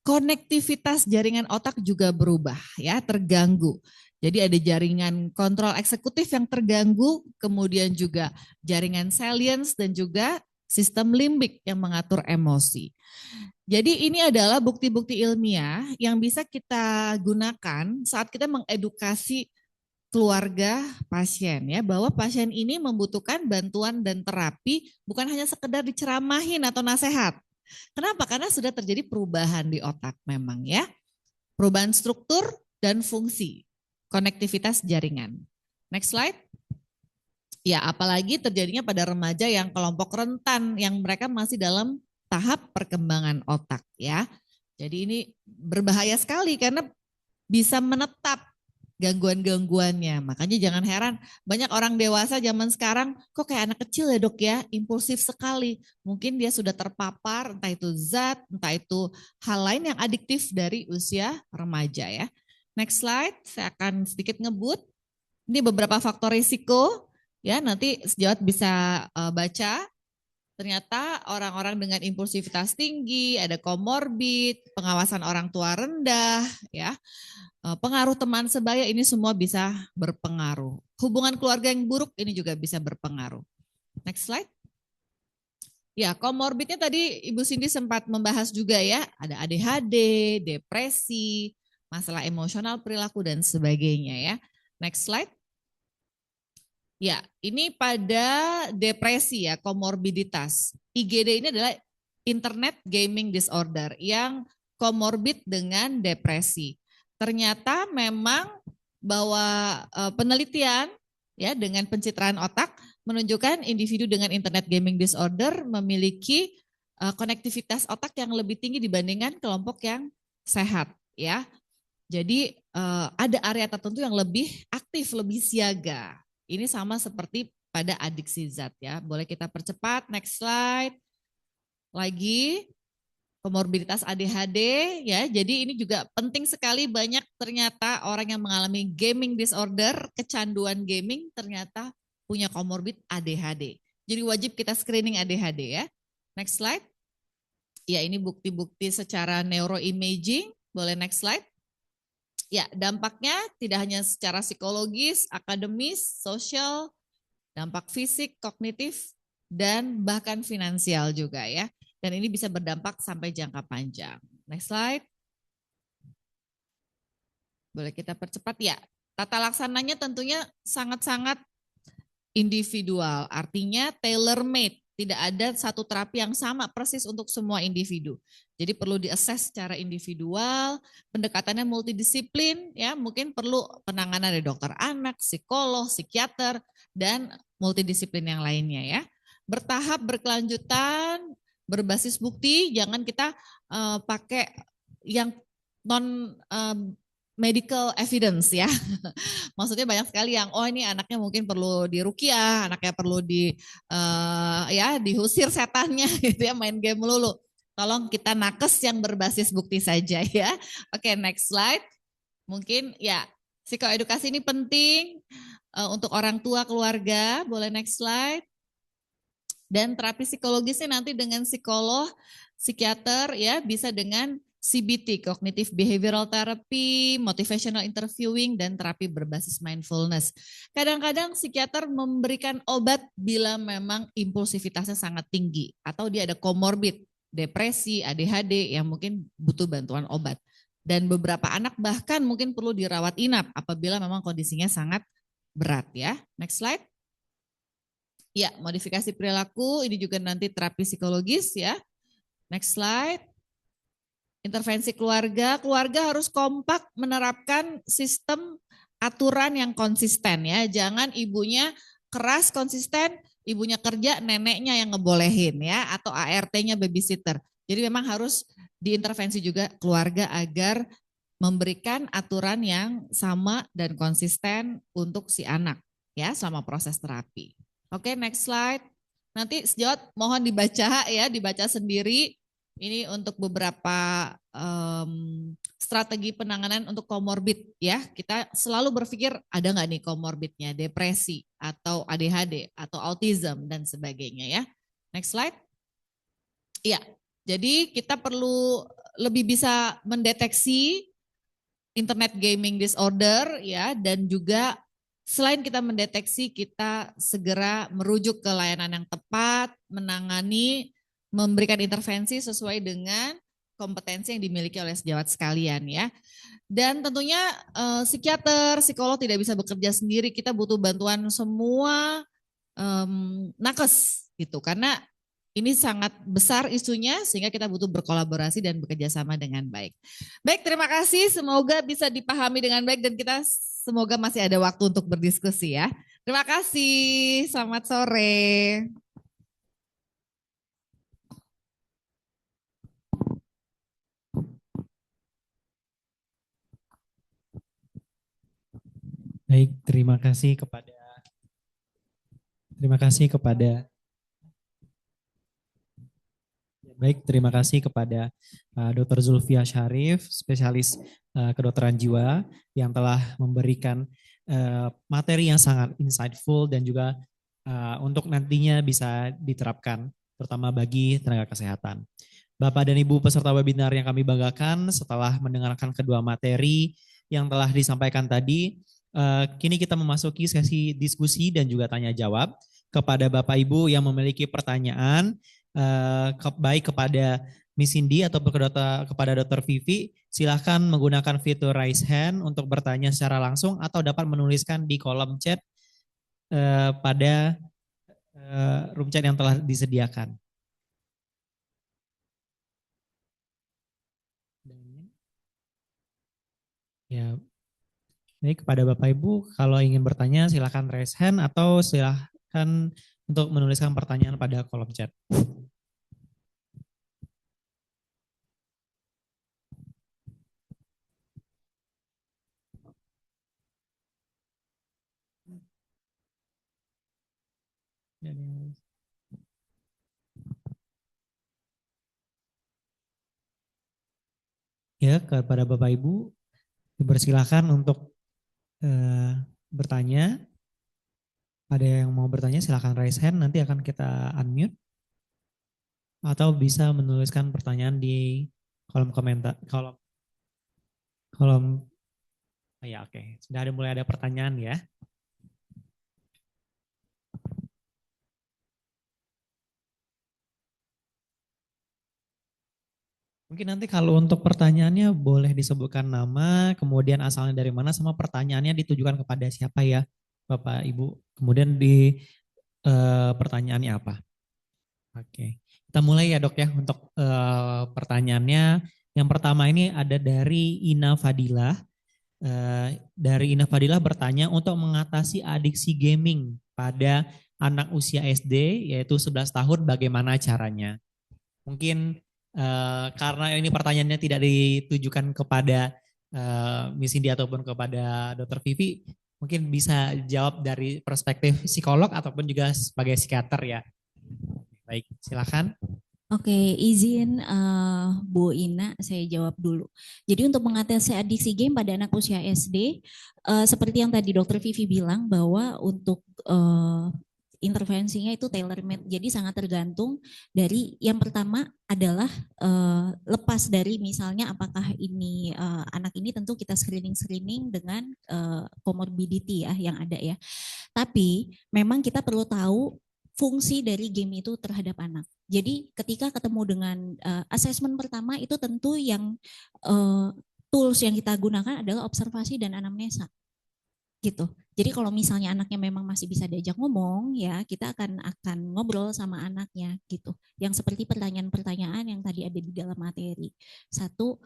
konektivitas jaringan otak juga berubah ya, terganggu. Jadi ada jaringan kontrol eksekutif yang terganggu, kemudian juga jaringan salience dan juga sistem limbik yang mengatur emosi. Jadi ini adalah bukti-bukti ilmiah yang bisa kita gunakan saat kita mengedukasi keluarga pasien ya, bahwa pasien ini membutuhkan bantuan dan terapi bukan hanya sekedar diceramahin atau nasihat. Kenapa? Karena sudah terjadi perubahan di otak memang ya. Perubahan struktur dan fungsi, konektivitas jaringan. Next slide. Ya, apalagi terjadinya pada remaja yang kelompok rentan, yang mereka masih dalam tahap perkembangan otak ya. Jadi ini berbahaya sekali karena bisa menetap gangguan-gangguannya. Makanya jangan heran banyak orang dewasa zaman sekarang kok kayak anak kecil ya dok ya, impulsif sekali. Mungkin dia sudah terpapar entah itu zat, entah itu hal lain yang adiktif dari usia remaja ya. Next slide, saya akan sedikit ngebut. Ini beberapa faktor risiko ya, nanti sejawat bisa baca. Ternyata orang-orang dengan impulsivitas tinggi, ada komorbid, pengawasan orang tua rendah, ya, pengaruh teman sebaya, ini semua bisa berpengaruh. Hubungan keluarga yang buruk ini juga bisa berpengaruh. Next slide. Ya, komorbidnya tadi Ibu Cindy sempat membahas juga ya, ada ADHD, depresi, masalah emosional, perilaku dan sebagainya ya. Next slide. Ya, ini pada depresi ya, komorbiditas. IGD ini adalah Internet Gaming Disorder yang komorbid dengan depresi. Ternyata memang bahwa penelitian ya dengan pencitraan otak menunjukkan individu dengan Internet Gaming Disorder memiliki konektivitas otak yang lebih tinggi dibandingkan kelompok yang sehat ya. Jadi ada area tertentu yang lebih aktif, lebih siaga. Ini sama seperti pada adiksi zat ya. Boleh kita percepat, next slide. Lagi, komorbiditas ADHD ya. Jadi ini juga penting sekali, banyak ternyata orang yang mengalami gaming disorder, kecanduan gaming ternyata punya komorbid ADHD. Jadi wajib kita screening ADHD ya. Next slide. Ya, ini bukti-bukti secara neuroimaging. Boleh next slide. Ya, dampaknya tidak hanya secara psikologis, akademis, sosial, dampak fisik, kognitif, dan bahkan finansial juga ya. Dan ini bisa berdampak sampai jangka panjang. Next slide. Boleh kita percepat ya. Tata laksananya tentunya sangat-sangat individual, artinya tailor-made. Tidak ada satu terapi yang sama persis untuk semua individu. Jadi perlu diakses secara individual, pendekatannya multidisiplin, ya mungkin perlu penanganan dari dokter anak, psikolog, psikiater, dan multidisiplin yang lainnya ya. Bertahap, berkelanjutan, berbasis bukti, jangan kita pakai yang non medical evidence ya. Maksudnya banyak sekali yang ini anaknya mungkin perlu diruqyah, anaknya perlu diusir setannya gitu ya, main game melulu. Tolong kita nakes yang berbasis bukti saja ya. Oke, next slide. Mungkin ya psikoedukasi ini penting untuk orang tua keluarga. Boleh next slide. Dan terapi psikologisnya nanti dengan psikolog, psikiater ya, bisa dengan CBT, Cognitive Behavioral Therapy, Motivational Interviewing, dan terapi berbasis mindfulness. Kadang-kadang psikiater memberikan obat bila memang impulsivitasnya sangat tinggi atau dia ada comorbid, depresi, ADHD yang mungkin butuh bantuan obat. Dan beberapa anak bahkan mungkin perlu dirawat inap apabila memang kondisinya sangat berat ya. Next slide. Ya, modifikasi perilaku ini juga nanti terapi psikologis ya. Next slide. Intervensi keluarga harus kompak menerapkan sistem aturan yang konsisten ya. Jangan ibunya keras konsisten, ibunya kerja, neneknya yang ngebolehin ya, atau ART-nya babysitter. Jadi memang harus diintervensi juga keluarga agar memberikan aturan yang sama dan konsisten untuk si anak ya selama proses terapi. Oke, next slide. Nanti sejawat mohon dibaca ya, dibaca sendiri. Ini untuk beberapa strategi penanganan untuk komorbid ya. Kita selalu berpikir ada nggak nih komorbidnya, depresi atau ADHD atau autism dan sebagainya ya. Next slide. Iya, jadi kita perlu lebih bisa mendeteksi internet gaming disorder ya, dan juga selain kita mendeteksi, kita segera merujuk ke layanan yang tepat, menangani, memberikan intervensi sesuai dengan kompetensi yang dimiliki oleh sejawat sekalian ya. Dan tentunya psikiater, psikolog tidak bisa bekerja sendiri, kita butuh bantuan semua nakes gitu, karena ini sangat besar isunya sehingga kita butuh berkolaborasi dan bekerja sama dengan baik. Baik, terima kasih, semoga bisa dipahami dengan baik dan kita semoga masih ada waktu untuk berdiskusi ya. Terima kasih, selamat sore. Baik, terima kasih kepada Dr. Zulfia Syarif, spesialis kedokteran jiwa yang telah memberikan materi yang sangat insightful dan juga untuk nantinya bisa diterapkan, terutama bagi tenaga kesehatan. Bapak dan Ibu peserta webinar yang kami banggakan, setelah mendengarkan kedua materi yang telah disampaikan tadi, kini kita memasuki sesi diskusi dan juga tanya jawab kepada Bapak Ibu yang memiliki pertanyaan, baik kepada Miss Cindy atau kepada Dr. Vivi. Silahkan menggunakan fitur raise hand untuk bertanya secara langsung atau dapat menuliskan di kolom chat pada room chat yang telah disediakan. Ya. Baik, kepada Bapak Ibu, kalau ingin bertanya silakan raise hand atau silakan untuk menuliskan pertanyaan pada kolom chat. Ya, kepada Bapak Ibu, dipersilakan untuk bertanya. Ada yang mau bertanya silakan raise hand, nanti akan kita unmute. Atau bisa menuliskan pertanyaan di kolom komentar, ya oke. Sudah mulai ada pertanyaan ya. Mungkin nanti kalau untuk pertanyaannya boleh disebutkan nama, kemudian asalnya dari mana, sama pertanyaannya ditujukan kepada siapa ya Bapak Ibu. Kemudian di pertanyaannya apa. Oke, kita mulai ya Dok ya untuk pertanyaannya. Yang pertama ini ada dari Ina Fadilah. Dari Ina Fadilah bertanya, untuk mengatasi adiksi gaming pada anak usia SD yaitu 11 tahun bagaimana caranya? Mungkin karena ini pertanyaannya tidak ditujukan kepada Miss Cindy ataupun kepada Dr. Vivi, mungkin bisa jawab dari perspektif psikolog ataupun juga sebagai psikiater ya. Baik, silakan. Oke, izin Bu Ina, saya jawab dulu. Jadi untuk mengatasi adiksi game pada anak usia SD, seperti yang tadi Dr. Vivi bilang bahwa untuk intervensinya itu tailor made. Jadi sangat tergantung dari yang pertama adalah lepas dari misalnya apakah ini anak ini tentu kita screening dengan comorbidity ya yang ada ya. Tapi memang kita perlu tahu fungsi dari game itu terhadap anak. Jadi ketika ketemu dengan assessment pertama itu tentu yang tools yang kita gunakan adalah observasi dan anamnesa. Gitu. Jadi kalau misalnya anaknya memang masih bisa diajak ngomong ya, kita akan ngobrol sama anaknya gitu. Yang seperti pertanyaan-pertanyaan yang tadi ada di dalam materi. Satu,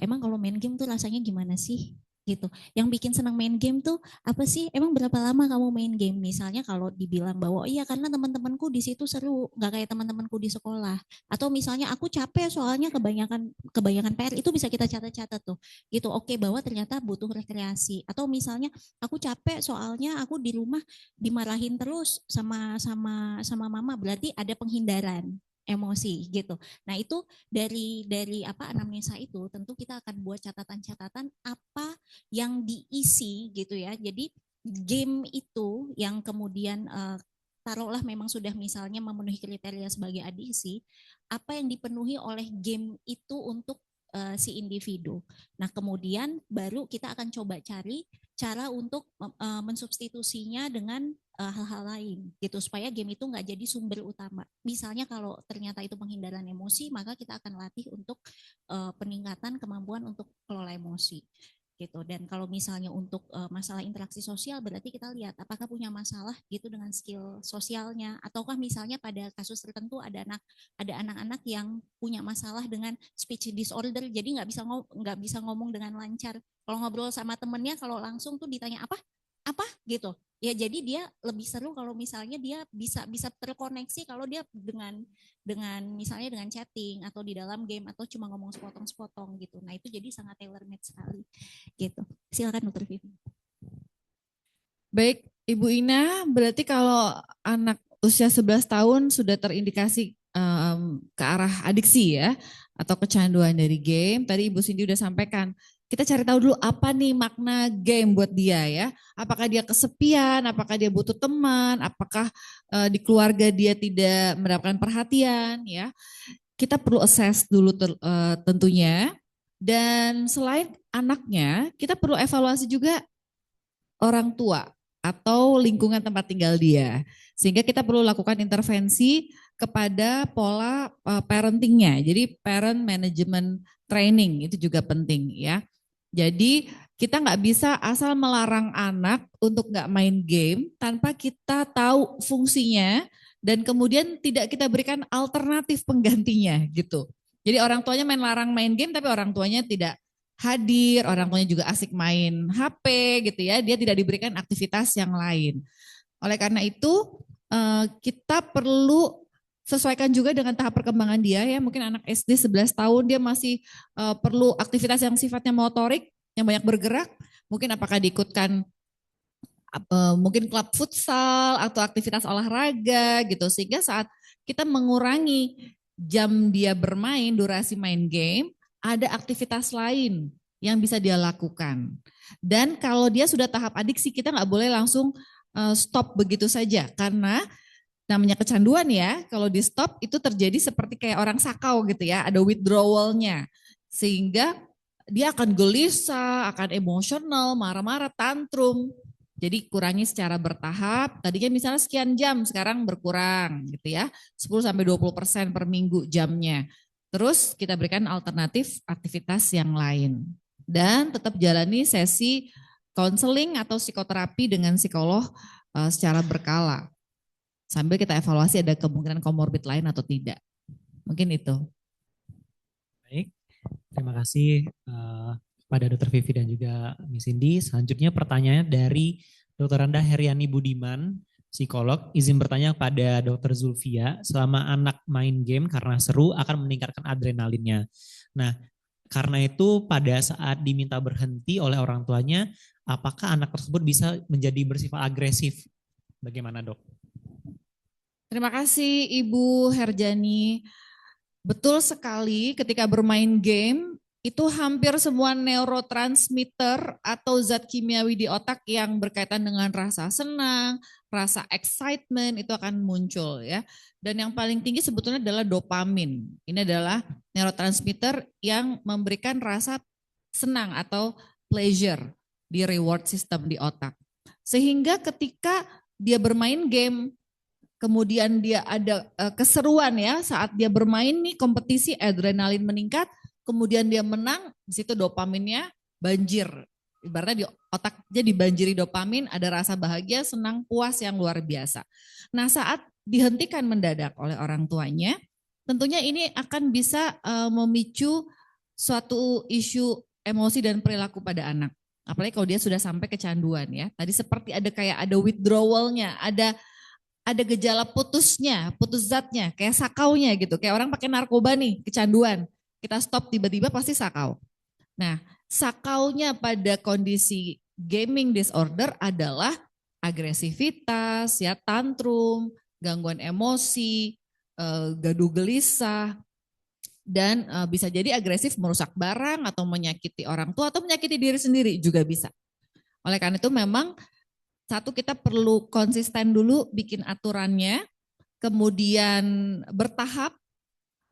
emang kalau main game tuh rasanya gimana sih? Gitu. Yang bikin senang main game tuh apa sih? Emang berapa lama kamu main game? Misalnya kalau dibilang bahwa iya karena teman-temanku di situ seru, nggak kayak teman-temanku di sekolah. Atau misalnya aku capek soalnya kebanyakan PR, itu bisa kita catat-catat tuh. Gitu. Oke, bahwa ternyata butuh rekreasi. Atau misalnya aku capek soalnya aku di rumah dimarahin terus sama mama, berarti ada penghindaran emosi gitu. Nah, itu dari anamnesa itu tentu kita akan buat catatan-catatan apa yang diisi gitu ya. Jadi game itu yang kemudian taruhlah memang sudah misalnya memenuhi kriteria sebagai adiksi, apa yang dipenuhi oleh game itu untuk si individu. Nah, kemudian baru kita akan coba cari cara untuk mensubstitusinya dengan hal-hal lain gitu supaya game itu nggak jadi sumber utama. Misalnya kalau ternyata itu penghindaran emosi, maka kita akan latih untuk peningkatan kemampuan untuk kelola emosi gitu. Dan kalau misalnya untuk masalah interaksi sosial, berarti kita lihat apakah punya masalah gitu dengan skill sosialnya, ataukah misalnya pada kasus tertentu ada anak-anak yang punya masalah dengan speech disorder, jadi nggak bisa ngomong dengan lancar. Kalau ngobrol sama temennya, kalau langsung tuh ditanya apa gitu. Ya jadi dia lebih seru kalau misalnya dia bisa terkoneksi kalau dia dengan misalnya dengan chatting atau di dalam game atau cuma ngomong sepotong-sepotong gitu. Nah, itu jadi sangat tailor made sekali gitu. Silakan Dr. Vivi. Baik, Ibu Ina, berarti kalau anak usia 11 tahun sudah terindikasi ke arah adiksi ya atau kecanduan dari game. Tadi Ibu Cindy udah sampaikan. Kita cari tahu dulu apa nih makna game buat dia ya. Apakah dia kesepian, apakah dia butuh teman, apakah di keluarga dia tidak mendapatkan perhatian ya. Kita perlu assess dulu tentunya. Dan selain anaknya, kita perlu evaluasi juga orang tua atau lingkungan tempat tinggal dia. Sehingga kita perlu lakukan intervensi kepada pola parentingnya. Jadi parent management training itu juga penting ya. Jadi kita nggak bisa asal melarang anak untuk nggak main game tanpa kita tahu fungsinya dan kemudian tidak kita berikan alternatif penggantinya gitu. Jadi orang tuanya larang main game tapi orang tuanya tidak hadir, orang tuanya juga asik main HP gitu ya, dia tidak diberikan aktivitas yang lain. Oleh karena itu kita perlu sesuaikan juga dengan tahap perkembangan dia ya, mungkin anak SD 11 tahun dia masih perlu aktivitas yang sifatnya motorik, yang banyak bergerak, mungkin apakah diikutkan mungkin klub futsal atau aktivitas olahraga gitu, sehingga saat kita mengurangi jam dia bermain, durasi main game, ada aktivitas lain yang bisa dia lakukan. Dan kalau dia sudah tahap adiksi, kita nggak boleh langsung stop begitu saja, karena namanya kecanduan ya, kalau di stop itu terjadi seperti kayak orang sakau gitu ya, ada withdrawalnya. Sehingga dia akan gelisah, akan emosional, marah-marah, tantrum. Jadi kurangi secara bertahap, tadinya misalnya sekian jam, sekarang berkurang gitu ya, 10-20% per minggu jamnya. Terus kita berikan alternatif aktivitas yang lain. Dan tetap jalani sesi konseling atau psikoterapi dengan psikolog secara berkala. Sambil kita evaluasi ada kemungkinan komorbid lain atau tidak. Mungkin itu. Baik, terima kasih pada Dr. Vivi dan juga Miss Cindy. Selanjutnya pertanyaannya dari Dr. Randa Heriani Budiman, psikolog. Izin bertanya pada Dr. Zulfia, selama anak main game karena seru akan meningkatkan adrenalinnya. Nah, Karena itu pada saat diminta berhenti oleh orang tuanya, apakah anak tersebut bisa menjadi bersifat agresif? Bagaimana dok? Terima kasih Ibu Herjani. Betul sekali, ketika bermain game itu hampir semua neurotransmitter atau zat kimiawi di otak yang berkaitan dengan rasa senang, rasa excitement itu akan muncul ya. Dan yang paling tinggi sebetulnya adalah dopamin. Ini adalah neurotransmitter yang memberikan rasa senang atau pleasure di reward system di otak. Sehingga ketika dia bermain game, kemudian dia ada keseruan ya, saat dia bermain nih kompetisi, adrenalin meningkat, kemudian dia menang, di situ dopaminnya banjir. Ibaratnya di otaknya dibanjiri dopamin, ada rasa bahagia, senang, puas yang luar biasa. Nah saat dihentikan mendadak oleh orang tuanya, tentunya ini akan bisa memicu suatu isu emosi dan perilaku pada anak. Apalagi kalau dia sudah sampai kecanduan ya. Tadi seperti ada kayak ada withdrawalnya, ada gejala putusnya, putus zatnya, kayak sakaunya gitu. Kayak orang pakai narkoba nih, kecanduan. Kita stop tiba-tiba pasti sakau. Nah, sakaunya pada kondisi gaming disorder adalah agresivitas, ya tantrum, gangguan emosi, gaduh gelisah, dan bisa jadi agresif merusak barang atau menyakiti orang tua atau menyakiti diri sendiri juga bisa. Oleh karena itu memang satu, kita perlu konsisten dulu bikin aturannya, kemudian bertahap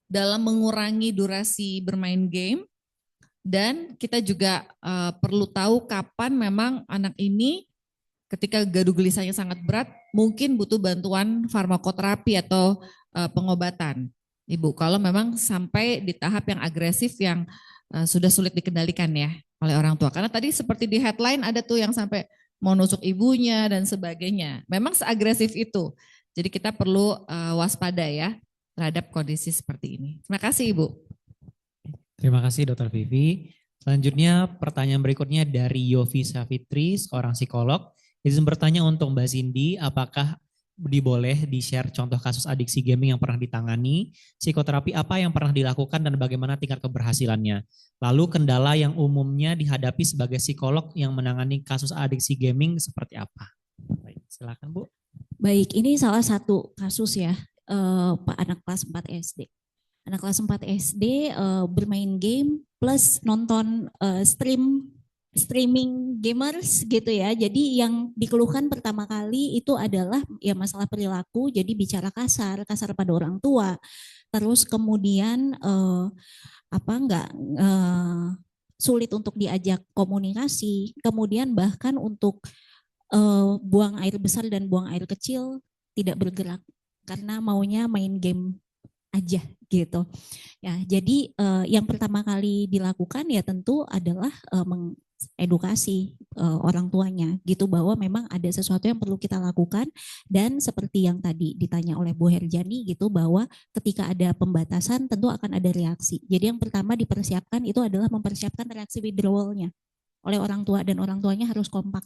dalam mengurangi durasi bermain game, dan kita juga perlu tahu kapan memang anak ini ketika gaduh gelisahnya sangat berat, mungkin butuh bantuan farmakoterapi atau pengobatan. Ibu, kalau memang sampai di tahap yang agresif yang sudah sulit dikendalikan ya oleh orang tua. Karena tadi seperti di headline ada tuh yang sampai mau nusuk ibunya dan sebagainya. Memang seagresif itu. Jadi kita perlu waspada ya terhadap kondisi seperti ini. Terima kasih Ibu. Terima kasih Dr. Vivi. Selanjutnya pertanyaan berikutnya dari Yofi Safitri, seorang psikolog. Izin bertanya untuk Mbak Cindy, apakah diboleh di-share contoh kasus adiksi gaming yang pernah ditangani, psikoterapi apa yang pernah dilakukan dan bagaimana tingkat keberhasilannya. Lalu kendala yang umumnya dihadapi sebagai psikolog yang menangani kasus adiksi gaming seperti apa? Baik, silakan Bu. Baik, ini salah satu kasus ya, Pak anak kelas 4 SD. Anak kelas 4 SD bermain game plus nonton streaming gamers gitu ya. Jadi yang dikeluhkan pertama kali itu adalah ya masalah perilaku, jadi bicara kasar pada orang tua. Terus kemudian sulit untuk diajak komunikasi. Kemudian bahkan untuk buang air besar dan buang air kecil tidak bergerak karena maunya main game aja gitu. Ya, jadi yang pertama kali dilakukan ya tentu adalah mengedukasi orang tuanya gitu bahwa memang ada sesuatu yang perlu kita lakukan, dan seperti yang tadi ditanya oleh Bu Herjani gitu bahwa ketika ada pembatasan tentu akan ada reaksi. Jadi yang pertama dipersiapkan itu adalah mempersiapkan reaksi withdrawalnya oleh orang tua, dan orang tuanya harus kompak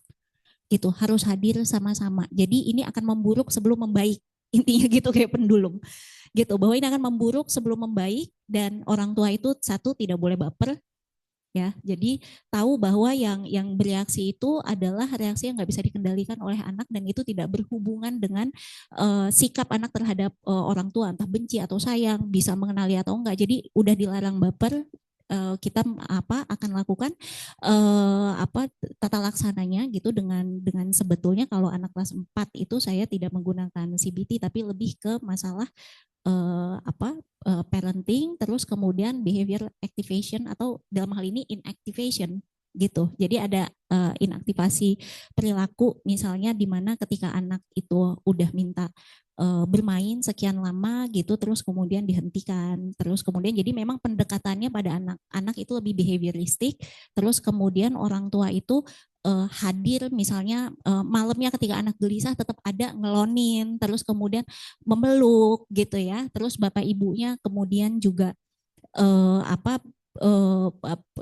gitu, harus hadir sama-sama. Jadi ini akan memburuk sebelum membaik. Intinya gitu kayak pendulum gitu, bahwa ini akan memburuk sebelum membaik, dan orang tua itu satu tidak boleh baper ya. Jadi tahu bahwa yang bereaksi itu adalah reaksi yang nggak bisa dikendalikan oleh anak, dan itu tidak berhubungan dengan sikap anak terhadap orang tua, entah benci atau sayang, bisa mengenali atau enggak. Jadi udah dilarang baper. Kita akan lakukan tata laksananya gitu dengan sebetulnya kalau anak kelas 4 itu saya tidak menggunakan CBT, tapi lebih ke masalah parenting, terus kemudian behavior activation atau dalam hal ini inactivation gitu. Jadi ada inaktivasi perilaku, misalnya di mana ketika anak itu udah minta bermain sekian lama gitu, terus kemudian dihentikan, terus kemudian jadi memang pendekatannya pada anak itu lebih behavioristik, terus kemudian orang tua itu hadir misalnya malamnya ketika anak gelisah tetap ada ngelonin, terus kemudian memeluk gitu ya, terus bapak ibunya kemudian juga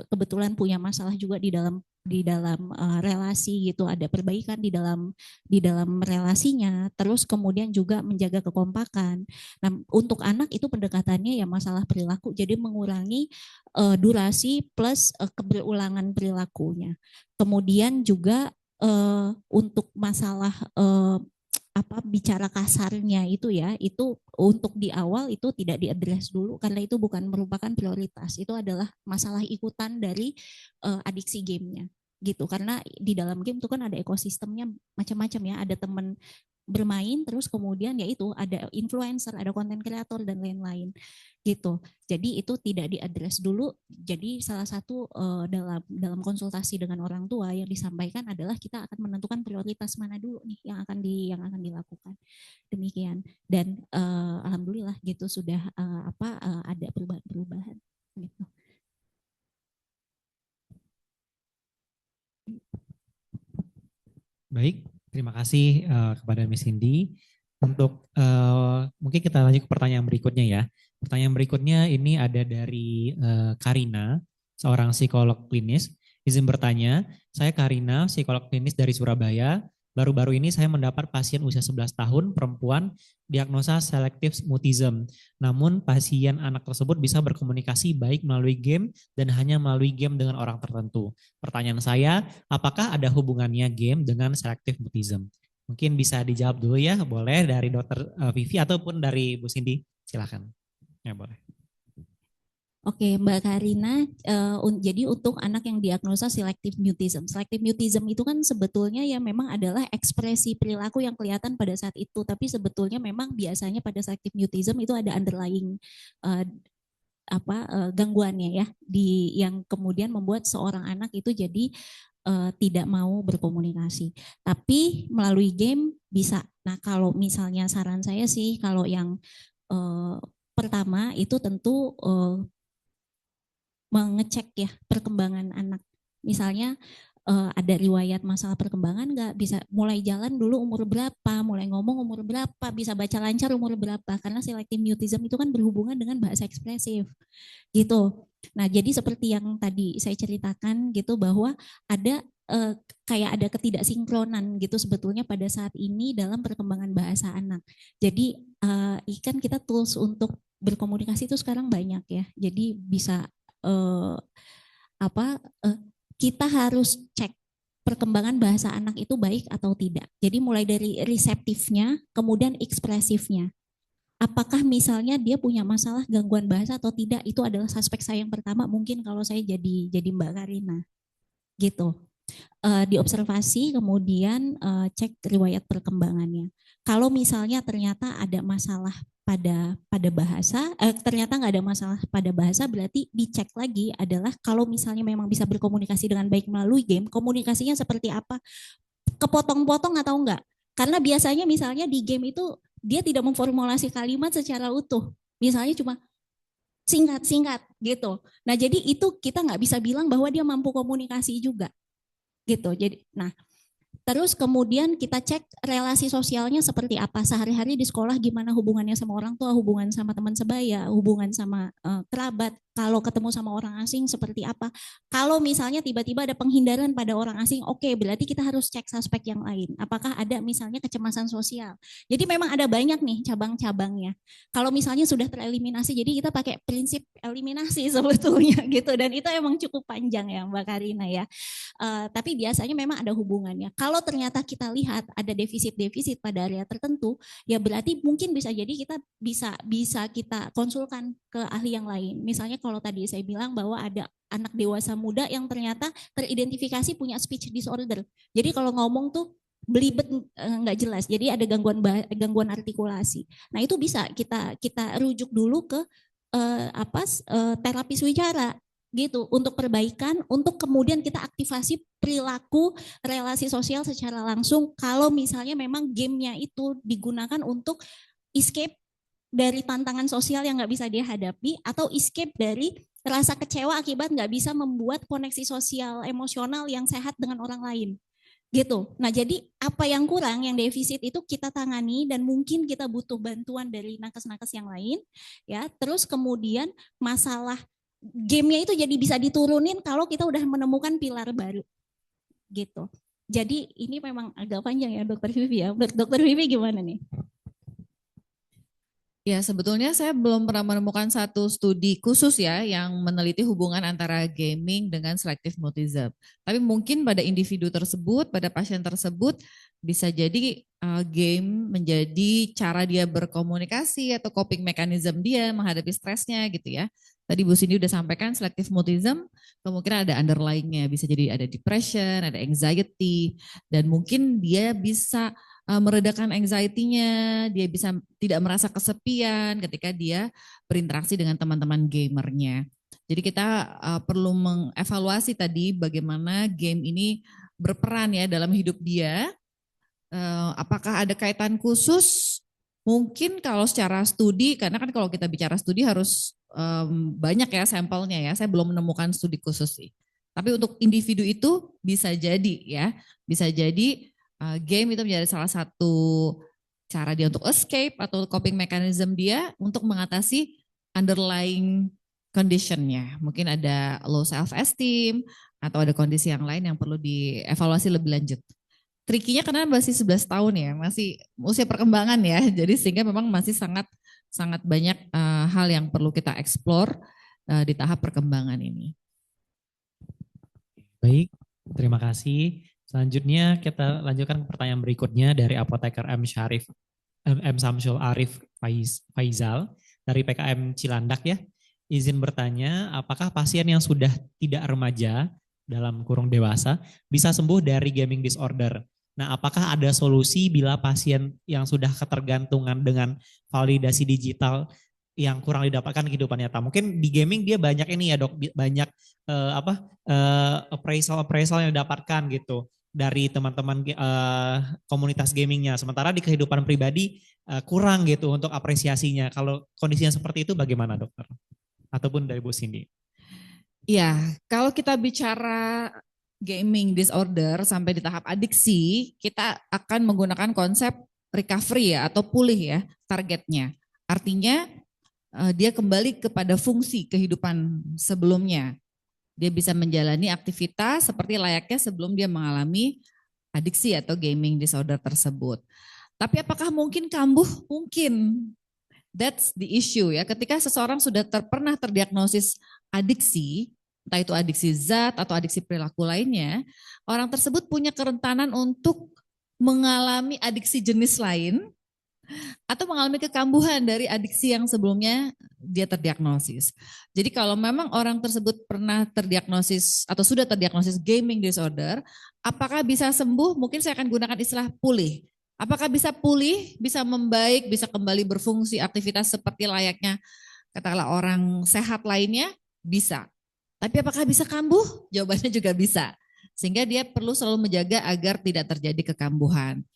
kebetulan punya masalah juga di dalam relasi gitu, ada perbaikan di dalam relasinya, terus kemudian juga menjaga kekompakan. Nah, untuk anak itu pendekatannya ya masalah perilaku, jadi mengurangi durasi plus keberulangan perilakunya. Kemudian juga untuk masalah bicara kasarnya itu ya, itu untuk di awal itu tidak diadres dulu karena itu bukan merupakan prioritas. Itu adalah masalah ikutan dari adiksi gamenya gitu. Karena di dalam game itu kan ada ekosistemnya macam-macam ya, ada teman bermain terus kemudian ya itu ada influencer, ada konten kreator dan lain-lain gitu. Jadi itu tidak diadres dulu. Jadi salah satu dalam konsultasi dengan orang tua yang disampaikan adalah kita akan menentukan prioritas mana dulu nih yang akan dilakukan. Demikian. Dan alhamdulillah gitu sudah ada perubahan-perubahan gitu. Baik, terima kasih kepada Miss Cindy. Untuk mungkin kita lanjut ke pertanyaan berikutnya ya. Pertanyaan berikutnya ini ada dari Karina, seorang psikolog klinis. Izin bertanya, saya Karina, psikolog klinis dari Surabaya. Baru-baru ini saya mendapat pasien usia 11 tahun, perempuan, diagnosa selective mutism. Namun pasien anak tersebut bisa berkomunikasi baik melalui game dan hanya melalui game dengan orang tertentu. Pertanyaan saya, apakah ada hubungannya game dengan selective mutism? Mungkin bisa dijawab dulu ya, boleh dari Dr. Vivi ataupun dari Bu Cindy, silakan. Ya boleh. Oke, Mbak Karina, jadi untuk anak yang diagnosa selective mutism itu kan sebetulnya ya memang adalah ekspresi perilaku yang kelihatan pada saat itu, tapi sebetulnya memang biasanya pada selective mutism itu ada underlying gangguannya ya, yang kemudian membuat seorang anak itu jadi tidak mau berkomunikasi. Tapi melalui game bisa. Nah, kalau misalnya saran saya sih, kalau yang pertama itu tentu mengecek ya perkembangan anak. Misalnya ada riwayat masalah perkembangan nggak, bisa mulai jalan dulu umur berapa, mulai ngomong umur berapa, bisa baca lancar umur berapa, karena selective mutism itu kan berhubungan dengan bahasa ekspresif gitu. Nah, jadi seperti yang tadi saya ceritakan gitu, bahwa ada kayak ada ketidaksinkronan gitu sebetulnya pada saat ini dalam perkembangan bahasa anak. Jadi kan kita tools untuk berkomunikasi itu sekarang banyak ya, jadi bisa kita harus cek perkembangan bahasa anak itu baik atau tidak. Jadi mulai dari reseptifnya, kemudian ekspresifnya. Apakah misalnya dia punya masalah gangguan bahasa atau tidak, itu adalah suspek saya yang pertama mungkin kalau saya jadi Mbak Karina. Gitu. Diobservasi, kemudian cek riwayat perkembangannya. Kalau misalnya ternyata ada masalah pada bahasa, ternyata nggak ada masalah pada bahasa, berarti dicek lagi adalah kalau misalnya memang bisa berkomunikasi dengan baik melalui game, komunikasinya seperti apa, kepotong-potong atau enggak. Karena biasanya misalnya di game itu dia tidak memformulasi kalimat secara utuh, misalnya cuma singkat-singkat gitu. Nah, jadi itu kita nggak bisa bilang bahwa dia mampu komunikasi juga gitu. Jadi, nah, terus kemudian kita cek relasi sosialnya seperti apa, sehari-hari di sekolah gimana hubungannya sama orang tua, hubungan sama teman sebaya, hubungan sama kerabat, kalau ketemu sama orang asing seperti apa. Kalau misalnya tiba-tiba ada penghindaran pada orang asing, oke, berarti kita harus cek suspek yang lain. Apakah ada misalnya kecemasan sosial. Jadi memang ada banyak nih cabang-cabangnya. Kalau misalnya sudah tereliminasi, jadi kita pakai prinsip eliminasi sebetulnya gitu, dan itu emang cukup panjang ya Mbak Karina ya. Tapi biasanya memang ada hubungannya. Kalau ternyata kita lihat ada defisit-defisit pada area tertentu, ya berarti mungkin bisa jadi kita bisa kita konsulkan ke ahli yang lain. Misalnya kalau tadi saya bilang bahwa ada anak dewasa muda yang ternyata teridentifikasi punya speech disorder. Jadi kalau ngomong tuh belibet, nggak jelas. Jadi ada gangguan artikulasi. Nah itu bisa kita rujuk dulu ke terapis wicara gitu untuk perbaikan, untuk kemudian kita aktivasi perilaku relasi sosial secara langsung kalau misalnya memang gamenya itu digunakan untuk escape dari tantangan sosial yang nggak bisa dia hadapi, atau escape dari rasa kecewa akibat nggak bisa membuat koneksi sosial emosional yang sehat dengan orang lain gitu. Nah, jadi apa yang kurang, yang defisit itu kita tangani, dan mungkin kita butuh bantuan dari nakes-nakes yang lain ya. Terus kemudian masalah gamenya itu jadi bisa diturunin kalau kita udah menemukan pilar baru gitu. Jadi ini memang agak panjang ya Dokter Vivi ya. Dokter Vivi gimana nih? Ya, sebetulnya saya belum pernah menemukan satu studi khusus ya yang meneliti hubungan antara gaming dengan selective mutism. Tapi mungkin pada individu tersebut, pada pasien tersebut bisa jadi game menjadi cara dia berkomunikasi atau coping mechanism dia menghadapi stresnya gitu ya. Tadi Bu Cindy udah sampaikan selective mutism kemungkinan ada underlying-nya, bisa jadi ada depression, ada anxiety, dan mungkin dia bisa meredakan anxiety-nya, dia bisa tidak merasa kesepian ketika dia berinteraksi dengan teman-teman gamernya. Jadi kita perlu mengevaluasi tadi bagaimana game ini berperan ya dalam hidup dia. Apakah ada kaitan khusus? Mungkin kalau secara studi, karena kan kalau kita bicara studi harus banyak ya sampelnya ya. Saya belum menemukan studi khusus sih. Tapi untuk individu itu bisa jadi ya, bisa jadi game itu menjadi salah satu cara dia untuk escape atau coping mechanism dia untuk mengatasi underlying condition-nya. Mungkin ada low self-esteem atau ada kondisi yang lain yang perlu dievaluasi lebih lanjut. Trikinya karena masih 11 tahun ya, masih usia perkembangan ya, jadi sehingga memang masih sangat banyak hal yang perlu kita explore di tahap perkembangan ini. Baik, terima kasih. Selanjutnya kita lanjutkan pertanyaan berikutnya dari apoteker M. Samsul Arif Faizal dari PKM Cilandak ya. Izin bertanya, apakah pasien yang sudah tidak remaja dalam kurung dewasa bisa sembuh dari gaming disorder? Nah, apakah ada solusi bila pasien yang sudah ketergantungan dengan validasi digital yang kurang didapatkan kehidupan nyata? Mungkin di gaming dia banyak ini ya dok, banyak appraisal yang didapatkan gitu dari teman-teman komunitas gamingnya. Sementara di kehidupan pribadi kurang gitu untuk apresiasinya. Kalau kondisinya seperti itu bagaimana dokter? Ataupun dari Bu Cindy? Ya, kalau kita bicara gaming disorder sampai di tahap adiksi, kita akan menggunakan konsep recovery ya atau pulih ya targetnya. Artinya dia kembali kepada fungsi kehidupan sebelumnya. Dia bisa menjalani aktivitas seperti layaknya sebelum dia mengalami adiksi atau gaming disorder tersebut. Tapi apakah mungkin kambuh? Mungkin. That's the issue ya. Ketika seseorang sudah pernah terdiagnosis adiksi, entah itu adiksi zat atau adiksi perilaku lainnya, orang tersebut punya kerentanan untuk mengalami adiksi jenis lain atau mengalami kekambuhan dari adiksi yang sebelumnya dia terdiagnosis. Jadi kalau memang orang tersebut pernah terdiagnosis atau sudah terdiagnosis gaming disorder, apakah bisa sembuh? Mungkin saya akan gunakan istilah pulih. Apakah bisa pulih, bisa membaik, bisa kembali berfungsi aktivitas seperti layaknya katakanlah orang sehat lainnya? Bisa. Tapi apakah bisa kambuh? Jawabannya juga bisa. Sehingga dia perlu selalu menjaga agar tidak terjadi kekambuhan.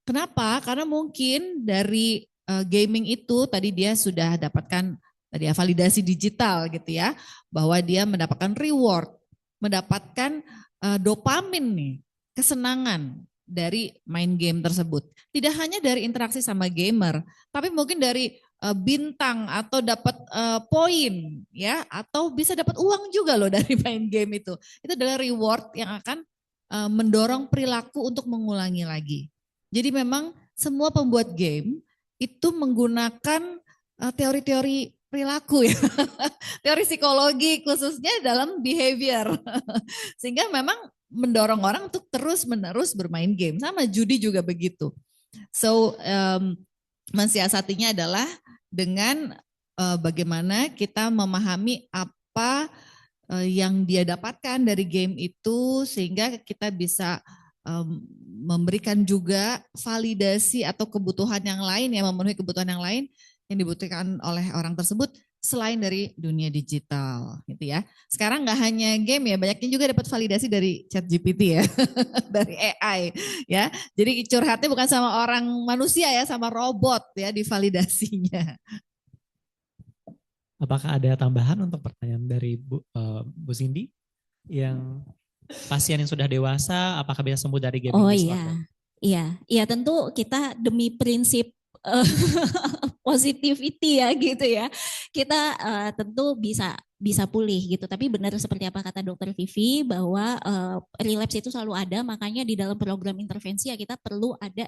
Kenapa? Karena mungkin dari gaming itu tadi dia sudah dapatkan tadi ya, validasi digital gitu ya, bahwa dia mendapatkan reward, mendapatkan dopamin nih, kesenangan dari main game tersebut. Tidak hanya dari interaksi sama gamer, tapi mungkin dari bintang atau dapat poin ya, atau bisa dapat uang juga loh dari main game itu. Itu adalah reward yang akan mendorong perilaku untuk mengulangi lagi. Jadi memang semua pembuat game itu menggunakan teori-teori perilaku ya, teori psikologi khususnya dalam behavior. Sehingga memang mendorong orang untuk terus-menerus bermain game. Sama judi juga begitu. So mensiasatinya adalah dengan bagaimana kita memahami apa yang dia dapatkan dari game itu sehingga kita bisa memberikan juga validasi atau kebutuhan yang lain yang memenuhi kebutuhan yang lain yang dibutuhkan oleh orang tersebut selain dari dunia digital gitu ya. Sekarang nggak hanya game ya, banyaknya juga dapat validasi dari ChatGPT ya, dari AI ya. Jadi curhatnya bukan sama orang manusia ya, sama robot ya divalidasinya. Apakah ada tambahan untuk pertanyaan dari Bu Cindy yang pasien yang sudah dewasa apakah bisa sembuh dari gaming disorder? Iya tentu kita demi prinsip positivity ya gitu ya. Kita tentu bisa bisa pulih gitu. Tapi benar seperti apa kata Dokter Vivi bahwa relapse itu selalu ada, makanya di dalam program intervensi ya kita perlu ada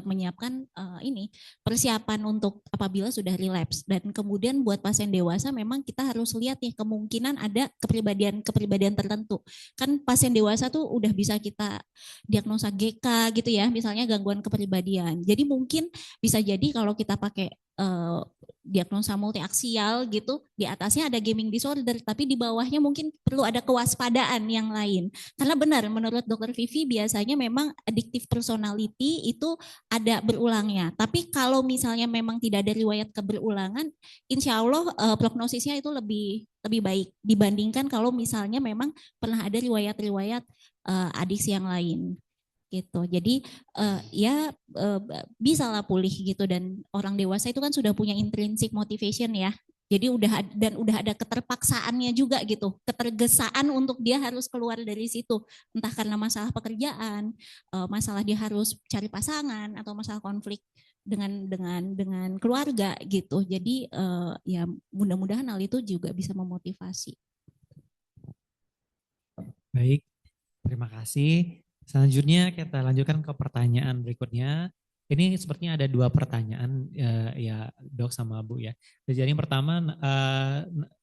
menyiapkan ini persiapan untuk apabila sudah relapse. Dan kemudian buat pasien dewasa memang kita harus lihat nih kemungkinan ada kepribadian tertentu. Kan pasien dewasa tuh udah bisa kita diagnosa GK gitu ya, misalnya gangguan kepribadian. Jadi mungkin bisa jadi kalau kita pakai diagnosa multiaksial gitu, di atasnya ada gaming disorder, tapi di bawahnya mungkin perlu ada kewaspadaan yang lain. Karena benar, menurut Dokter Vivi biasanya memang addictive personality itu ada berulangnya. Tapi kalau misalnya memang tidak ada riwayat keberulangan, insya Allah prognosisnya itu lebih baik dibandingkan kalau misalnya memang pernah ada riwayat-riwayat adiksi yang lain. Gitu. Jadi bisa lah pulih gitu, dan orang dewasa itu kan sudah punya intrinsic motivation ya. Jadi udah ada keterpaksaannya juga gitu, ketergesaan untuk dia harus keluar dari situ, entah karena masalah pekerjaan, masalah dia harus cari pasangan atau masalah konflik dengan keluarga gitu. Jadi ya mudah-mudahan hal itu juga bisa memotivasi. Baik, terima kasih. Selanjutnya kita lanjutkan ke pertanyaan berikutnya. Ini sepertinya ada 2 pertanyaan ya Dok sama Bu ya. Jadi yang pertama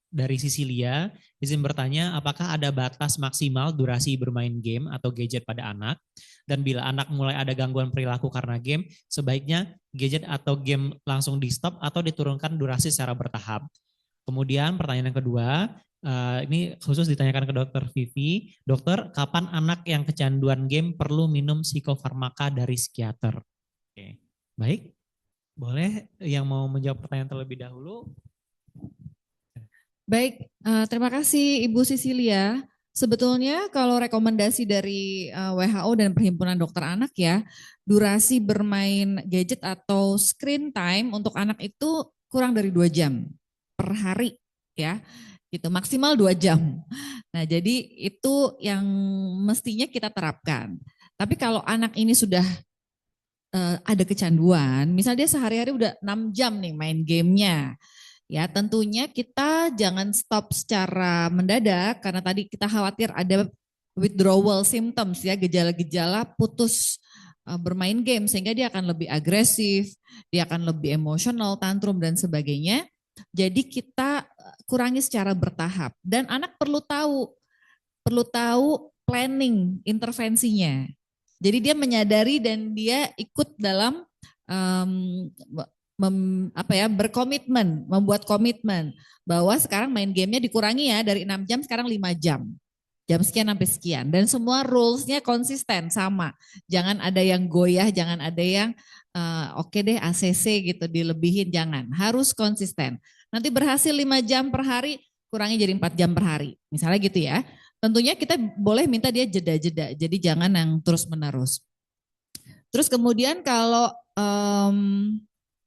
dari Sisilia, izin bertanya apakah ada batas maksimal durasi bermain game atau gadget pada anak? Dan bila anak mulai ada gangguan perilaku karena game, sebaiknya gadget atau game langsung di stop atau diturunkan durasi secara bertahap. Kemudian pertanyaan yang kedua, ini khusus ditanyakan ke Dokter Vivi. Dokter, kapan anak yang kecanduan game perlu minum psikofarmaka dari psikiater? Oke, baik. Boleh yang mau menjawab pertanyaan terlebih dahulu? Baik, terima kasih Ibu Sisilia. Sebetulnya kalau rekomendasi dari WHO dan Perhimpunan Dokter Anak ya, durasi bermain gadget atau screen time untuk anak itu kurang dari 2 jam per hari ya. Gitu, maksimal 2 jam. Nah, jadi itu yang mestinya kita terapkan. Tapi kalau anak ini sudah ada kecanduan, misalnya dia sehari-hari udah 6 jam nih main gamenya, ya tentunya kita jangan stop secara mendadak karena tadi kita khawatir ada withdrawal symptoms ya, gejala-gejala putus bermain game sehingga dia akan lebih agresif, dia akan lebih emosional, tantrum dan sebagainya. Jadi kita kurangi secara bertahap dan anak perlu tahu planning intervensinya. Jadi dia menyadari dan dia ikut dalam berkomitmen, membuat komitmen bahwa sekarang main gamenya dikurangi ya dari 6 jam sekarang 5 jam. Jam sekian sampai sekian dan semua rulesnya konsisten sama. Jangan ada yang goyah, jangan ada yang oke deh ACC gitu dilebihin, jangan. Harus konsisten. Nanti berhasil 5 jam per hari, kurangi jadi 4 jam per hari. Misalnya gitu ya. Tentunya kita boleh minta dia jeda-jeda, jadi jangan yang terus-menerus. Terus kemudian kalau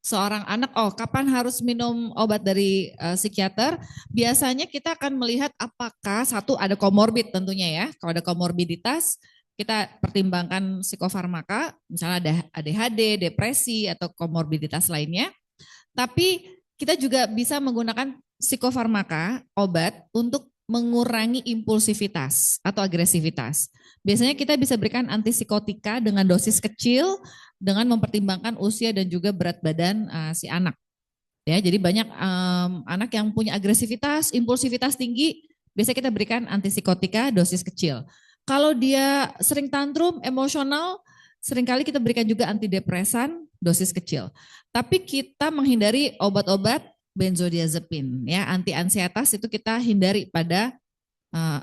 seorang anak, kapan harus minum obat dari psikiater? Biasanya kita akan melihat apakah satu ada komorbid tentunya ya. Kalau ada komorbiditas, kita pertimbangkan psikofarmaka, misalnya ada ADHD, depresi atau komorbiditas lainnya. Tapi kita juga bisa menggunakan psikofarmaka, obat untuk mengurangi impulsivitas atau agresivitas. Biasanya kita bisa berikan antipsikotika dengan dosis kecil dengan mempertimbangkan usia dan juga berat badan si anak. Ya, jadi banyak anak yang punya agresivitas, impulsivitas tinggi, biasanya kita berikan antipsikotika dosis kecil. Kalau dia sering tantrum, emosional, seringkali kita berikan juga antidepresan dosis kecil. Tapi kita menghindari obat-obat benzodiazepin, ya anti-ansietas itu kita hindari pada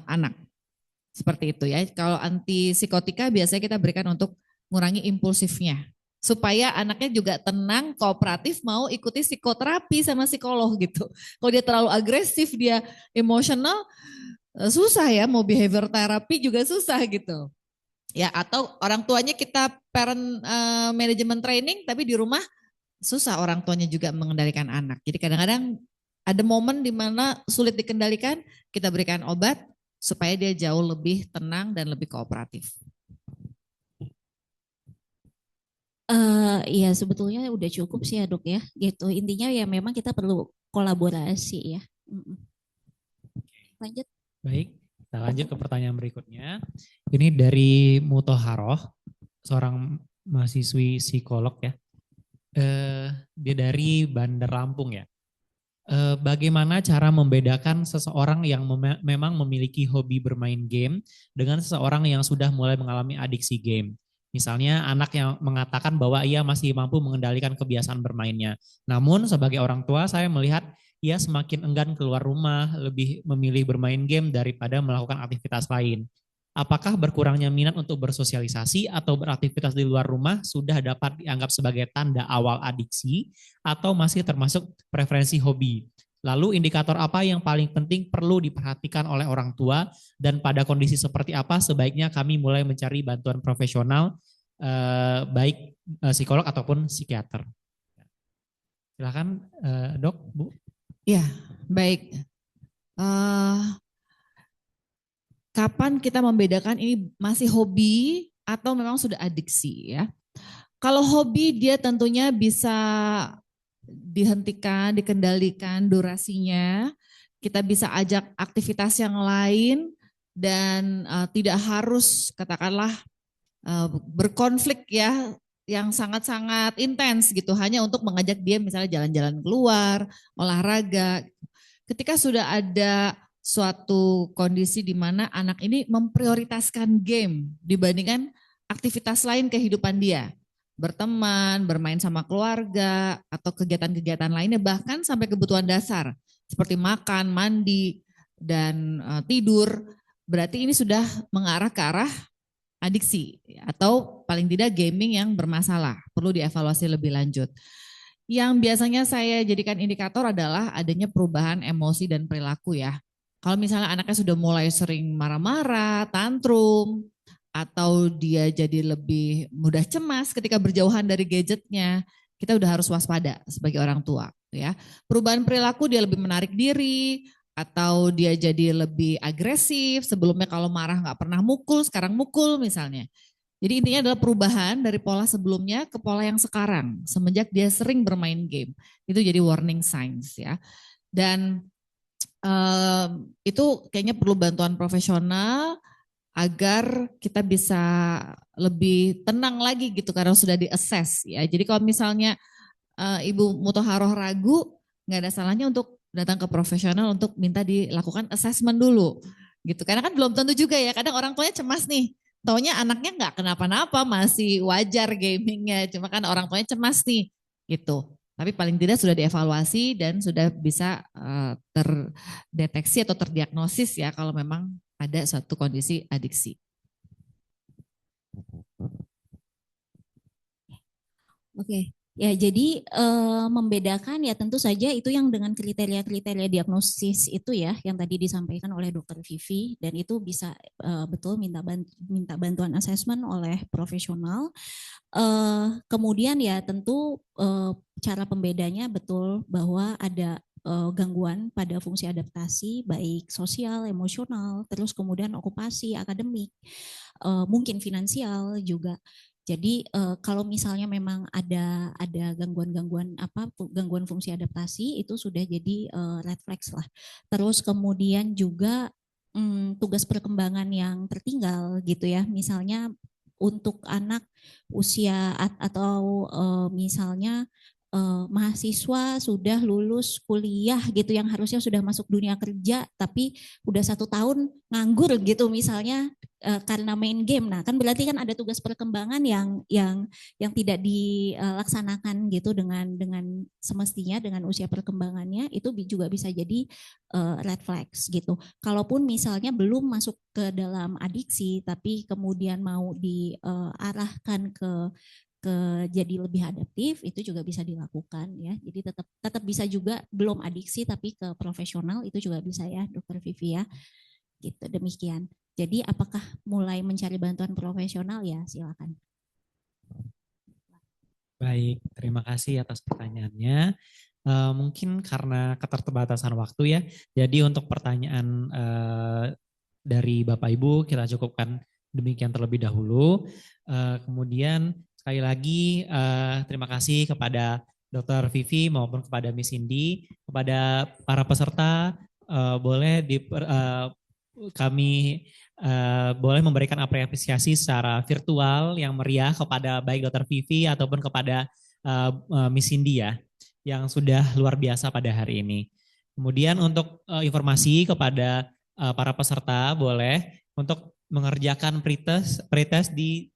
anak. Seperti itu ya. Kalau antipsikotika biasanya kita berikan untuk mengurangi impulsifnya. Supaya anaknya juga tenang, kooperatif, mau ikuti psikoterapi sama psikolog gitu. Kalau dia terlalu agresif, dia emosional, susah ya, mau behavior terapi juga susah gitu. Ya, atau orang tuanya kita parent management training, tapi di rumah susah orang tuanya juga mengendalikan anak. Jadi kadang-kadang ada momen di mana sulit dikendalikan, kita berikan obat supaya dia jauh lebih tenang dan lebih kooperatif. Ya sebetulnya udah cukup sih ya Dok ya, gitu. Intinya ya memang kita perlu kolaborasi ya. lanjut. Baik, kita lanjut ke pertanyaan berikutnya. Ini dari Mutoharoh, seorang mahasiswi psikolog ya. Dia dari Bandar Lampung ya. Bagaimana cara membedakan seseorang yang memang memiliki hobi bermain game dengan seseorang yang sudah mulai mengalami adiksi game? Misalnya anak yang mengatakan bahwa ia masih mampu mengendalikan kebiasaan bermainnya. Namun sebagai orang tua saya melihat ia semakin enggan keluar rumah, lebih memilih bermain game daripada melakukan aktivitas lain. Apakah berkurangnya minat untuk bersosialisasi atau beraktivitas di luar rumah sudah dapat dianggap sebagai tanda awal adiksi atau masih termasuk preferensi hobi? Lalu indikator apa yang paling penting perlu diperhatikan oleh orang tua dan pada kondisi seperti apa sebaiknya kami mulai mencari bantuan profesional baik psikolog ataupun psikiater? Silakan Dok, Bu. Ya, baik. Kapan kita membedakan ini masih hobi atau memang sudah adiksi ya? Kalau hobi dia tentunya bisa dihentikan, dikendalikan durasinya. Kita bisa ajak aktivitas yang lain dan tidak harus katakanlah berkonflik ya yang sangat-sangat intens gitu hanya untuk mengajak dia misalnya jalan-jalan keluar, olahraga. Ketika sudah ada suatu kondisi di mana anak ini memprioritaskan game dibandingkan aktivitas lain kehidupan dia, berteman, bermain sama keluarga atau kegiatan-kegiatan lainnya bahkan sampai kebutuhan dasar seperti makan, mandi dan tidur, berarti ini sudah mengarah ke arah adiksi atau paling tidak gaming yang bermasalah, perlu dievaluasi lebih lanjut. Yang biasanya saya jadikan indikator adalah adanya perubahan emosi dan perilaku ya. Kalau misalnya anaknya sudah mulai sering marah-marah, tantrum, atau dia jadi lebih mudah cemas ketika berjauhan dari gadgetnya, kita udah harus waspada sebagai orang tua ya. Perubahan perilaku dia lebih menarik diri, atau dia jadi lebih agresif, sebelumnya kalau marah nggak pernah mukul, sekarang mukul misalnya. Jadi intinya adalah perubahan dari pola sebelumnya ke pola yang sekarang, semenjak dia sering bermain game. Itu jadi warning signs ya. Dan itu kayaknya perlu bantuan profesional agar kita bisa lebih tenang lagi gitu karena sudah di-assess ya. Jadi kalau misalnya Ibu Mutoharoh ragu, nggak ada salahnya untuk datang ke profesional untuk minta dilakukan assessment dulu gitu. Karena kan belum tentu juga ya, kadang orang tuanya cemas nih, taunya anaknya nggak kenapa-napa, masih wajar gamingnya, cuma kan orang tuanya cemas nih gitu. Tapi paling tidak sudah dievaluasi dan sudah bisa terdeteksi atau terdiagnosis ya kalau memang ada suatu kondisi adiksi. Oke. Ya, jadi membedakan ya tentu saja itu yang dengan kriteria-kriteria diagnosis itu ya yang tadi disampaikan oleh Dokter Vivi dan itu bisa betul minta bantuan asesmen oleh profesional. Kemudian ya tentu cara pembedanya betul bahwa ada gangguan pada fungsi adaptasi baik sosial, emosional, terus kemudian okupasi, akademik, mungkin finansial juga. Jadi kalau misalnya memang ada gangguan-gangguan gangguan fungsi adaptasi itu sudah jadi red flags lah. Terus kemudian juga tugas perkembangan yang tertinggal gitu ya. Misalnya untuk anak usia atau misalnya mahasiswa sudah lulus kuliah gitu yang harusnya sudah masuk dunia kerja tapi udah 1 tahun nganggur gitu misalnya karena main game. Nah, kan berarti kan ada tugas perkembangan yang tidak dilaksanakan gitu dengan semestinya dengan usia perkembangannya itu juga bisa jadi red flags gitu. Kalaupun misalnya belum masuk ke dalam adiksi tapi kemudian mau diarahkan ke jadi lebih adaptif itu juga bisa dilakukan ya. Jadi tetap bisa juga belum adiksi tapi ke profesional itu juga bisa ya, Dokter Vivi ya. Gitu demikian. Jadi apakah mulai mencari bantuan profesional ya silakan. Baik, terima kasih atas pertanyaannya. Mungkin karena keterbatasan waktu ya. Jadi untuk pertanyaan dari Bapak Ibu kita cukupkan demikian terlebih dahulu. Kemudian sekali lagi terima kasih kepada Dr. Vivi maupun kepada Miss Cindy, kepada para peserta boleh kami boleh memberikan apresiasi secara virtual yang meriah kepada baik Dr. Vivi ataupun kepada Miss Cindy ya, yang sudah luar biasa pada hari ini. Kemudian untuk informasi kepada para peserta boleh untuk mengerjakan pretest di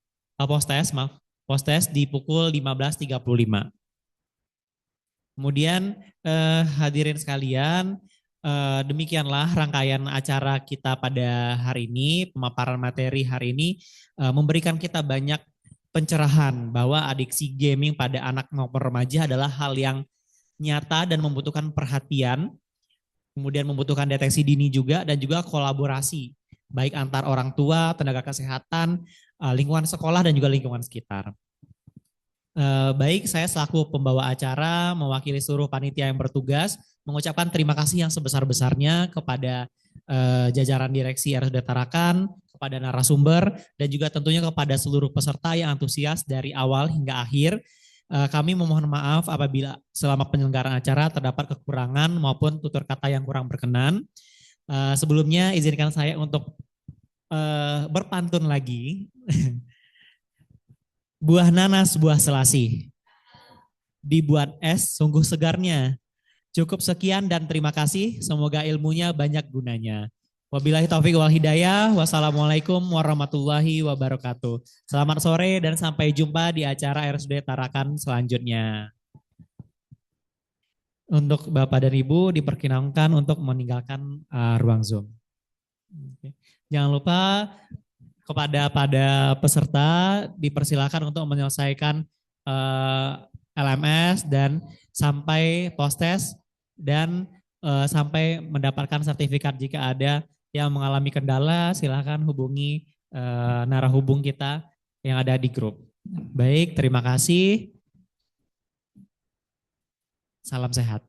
post-test di pukul 15.35. Kemudian hadirin sekalian, demikianlah rangkaian acara kita pada hari ini, pemaparan materi hari ini memberikan kita banyak pencerahan bahwa adiksi gaming pada anak maupun remaja adalah hal yang nyata dan membutuhkan perhatian, kemudian membutuhkan deteksi dini juga dan juga kolaborasi baik antar orang tua, tenaga kesehatan, lingkungan sekolah dan juga lingkungan sekitar. Baik, saya selaku pembawa acara mewakili seluruh panitia yang bertugas mengucapkan terima kasih yang sebesar-besarnya kepada jajaran direksi RSUD Tarakan, kepada narasumber, dan juga tentunya kepada seluruh peserta yang antusias dari awal hingga akhir. Kami memohon maaf apabila selama penyelenggaraan acara terdapat kekurangan maupun tutur kata yang kurang berkenan. Sebelumnya izinkan saya untuk berpantun lagi. Buah nanas, buah selasih. Dibuat es, sungguh segarnya. Cukup sekian dan terima kasih. Semoga ilmunya banyak gunanya. Wabillahi taufiq wal hidayah. Wassalamualaikum warahmatullahi wabarakatuh. Selamat sore dan sampai jumpa di acara RSUD Tarakan selanjutnya. Untuk Bapak dan Ibu diperkenankan untuk meninggalkan ruang Zoom. Jangan lupa kepada peserta dipersilakan untuk menyelesaikan LMS dan sampai post-test dan sampai mendapatkan sertifikat. Jika ada yang mengalami kendala silakan hubungi narahubung kita yang ada di grup. Baik, terima kasih. Salam sehat.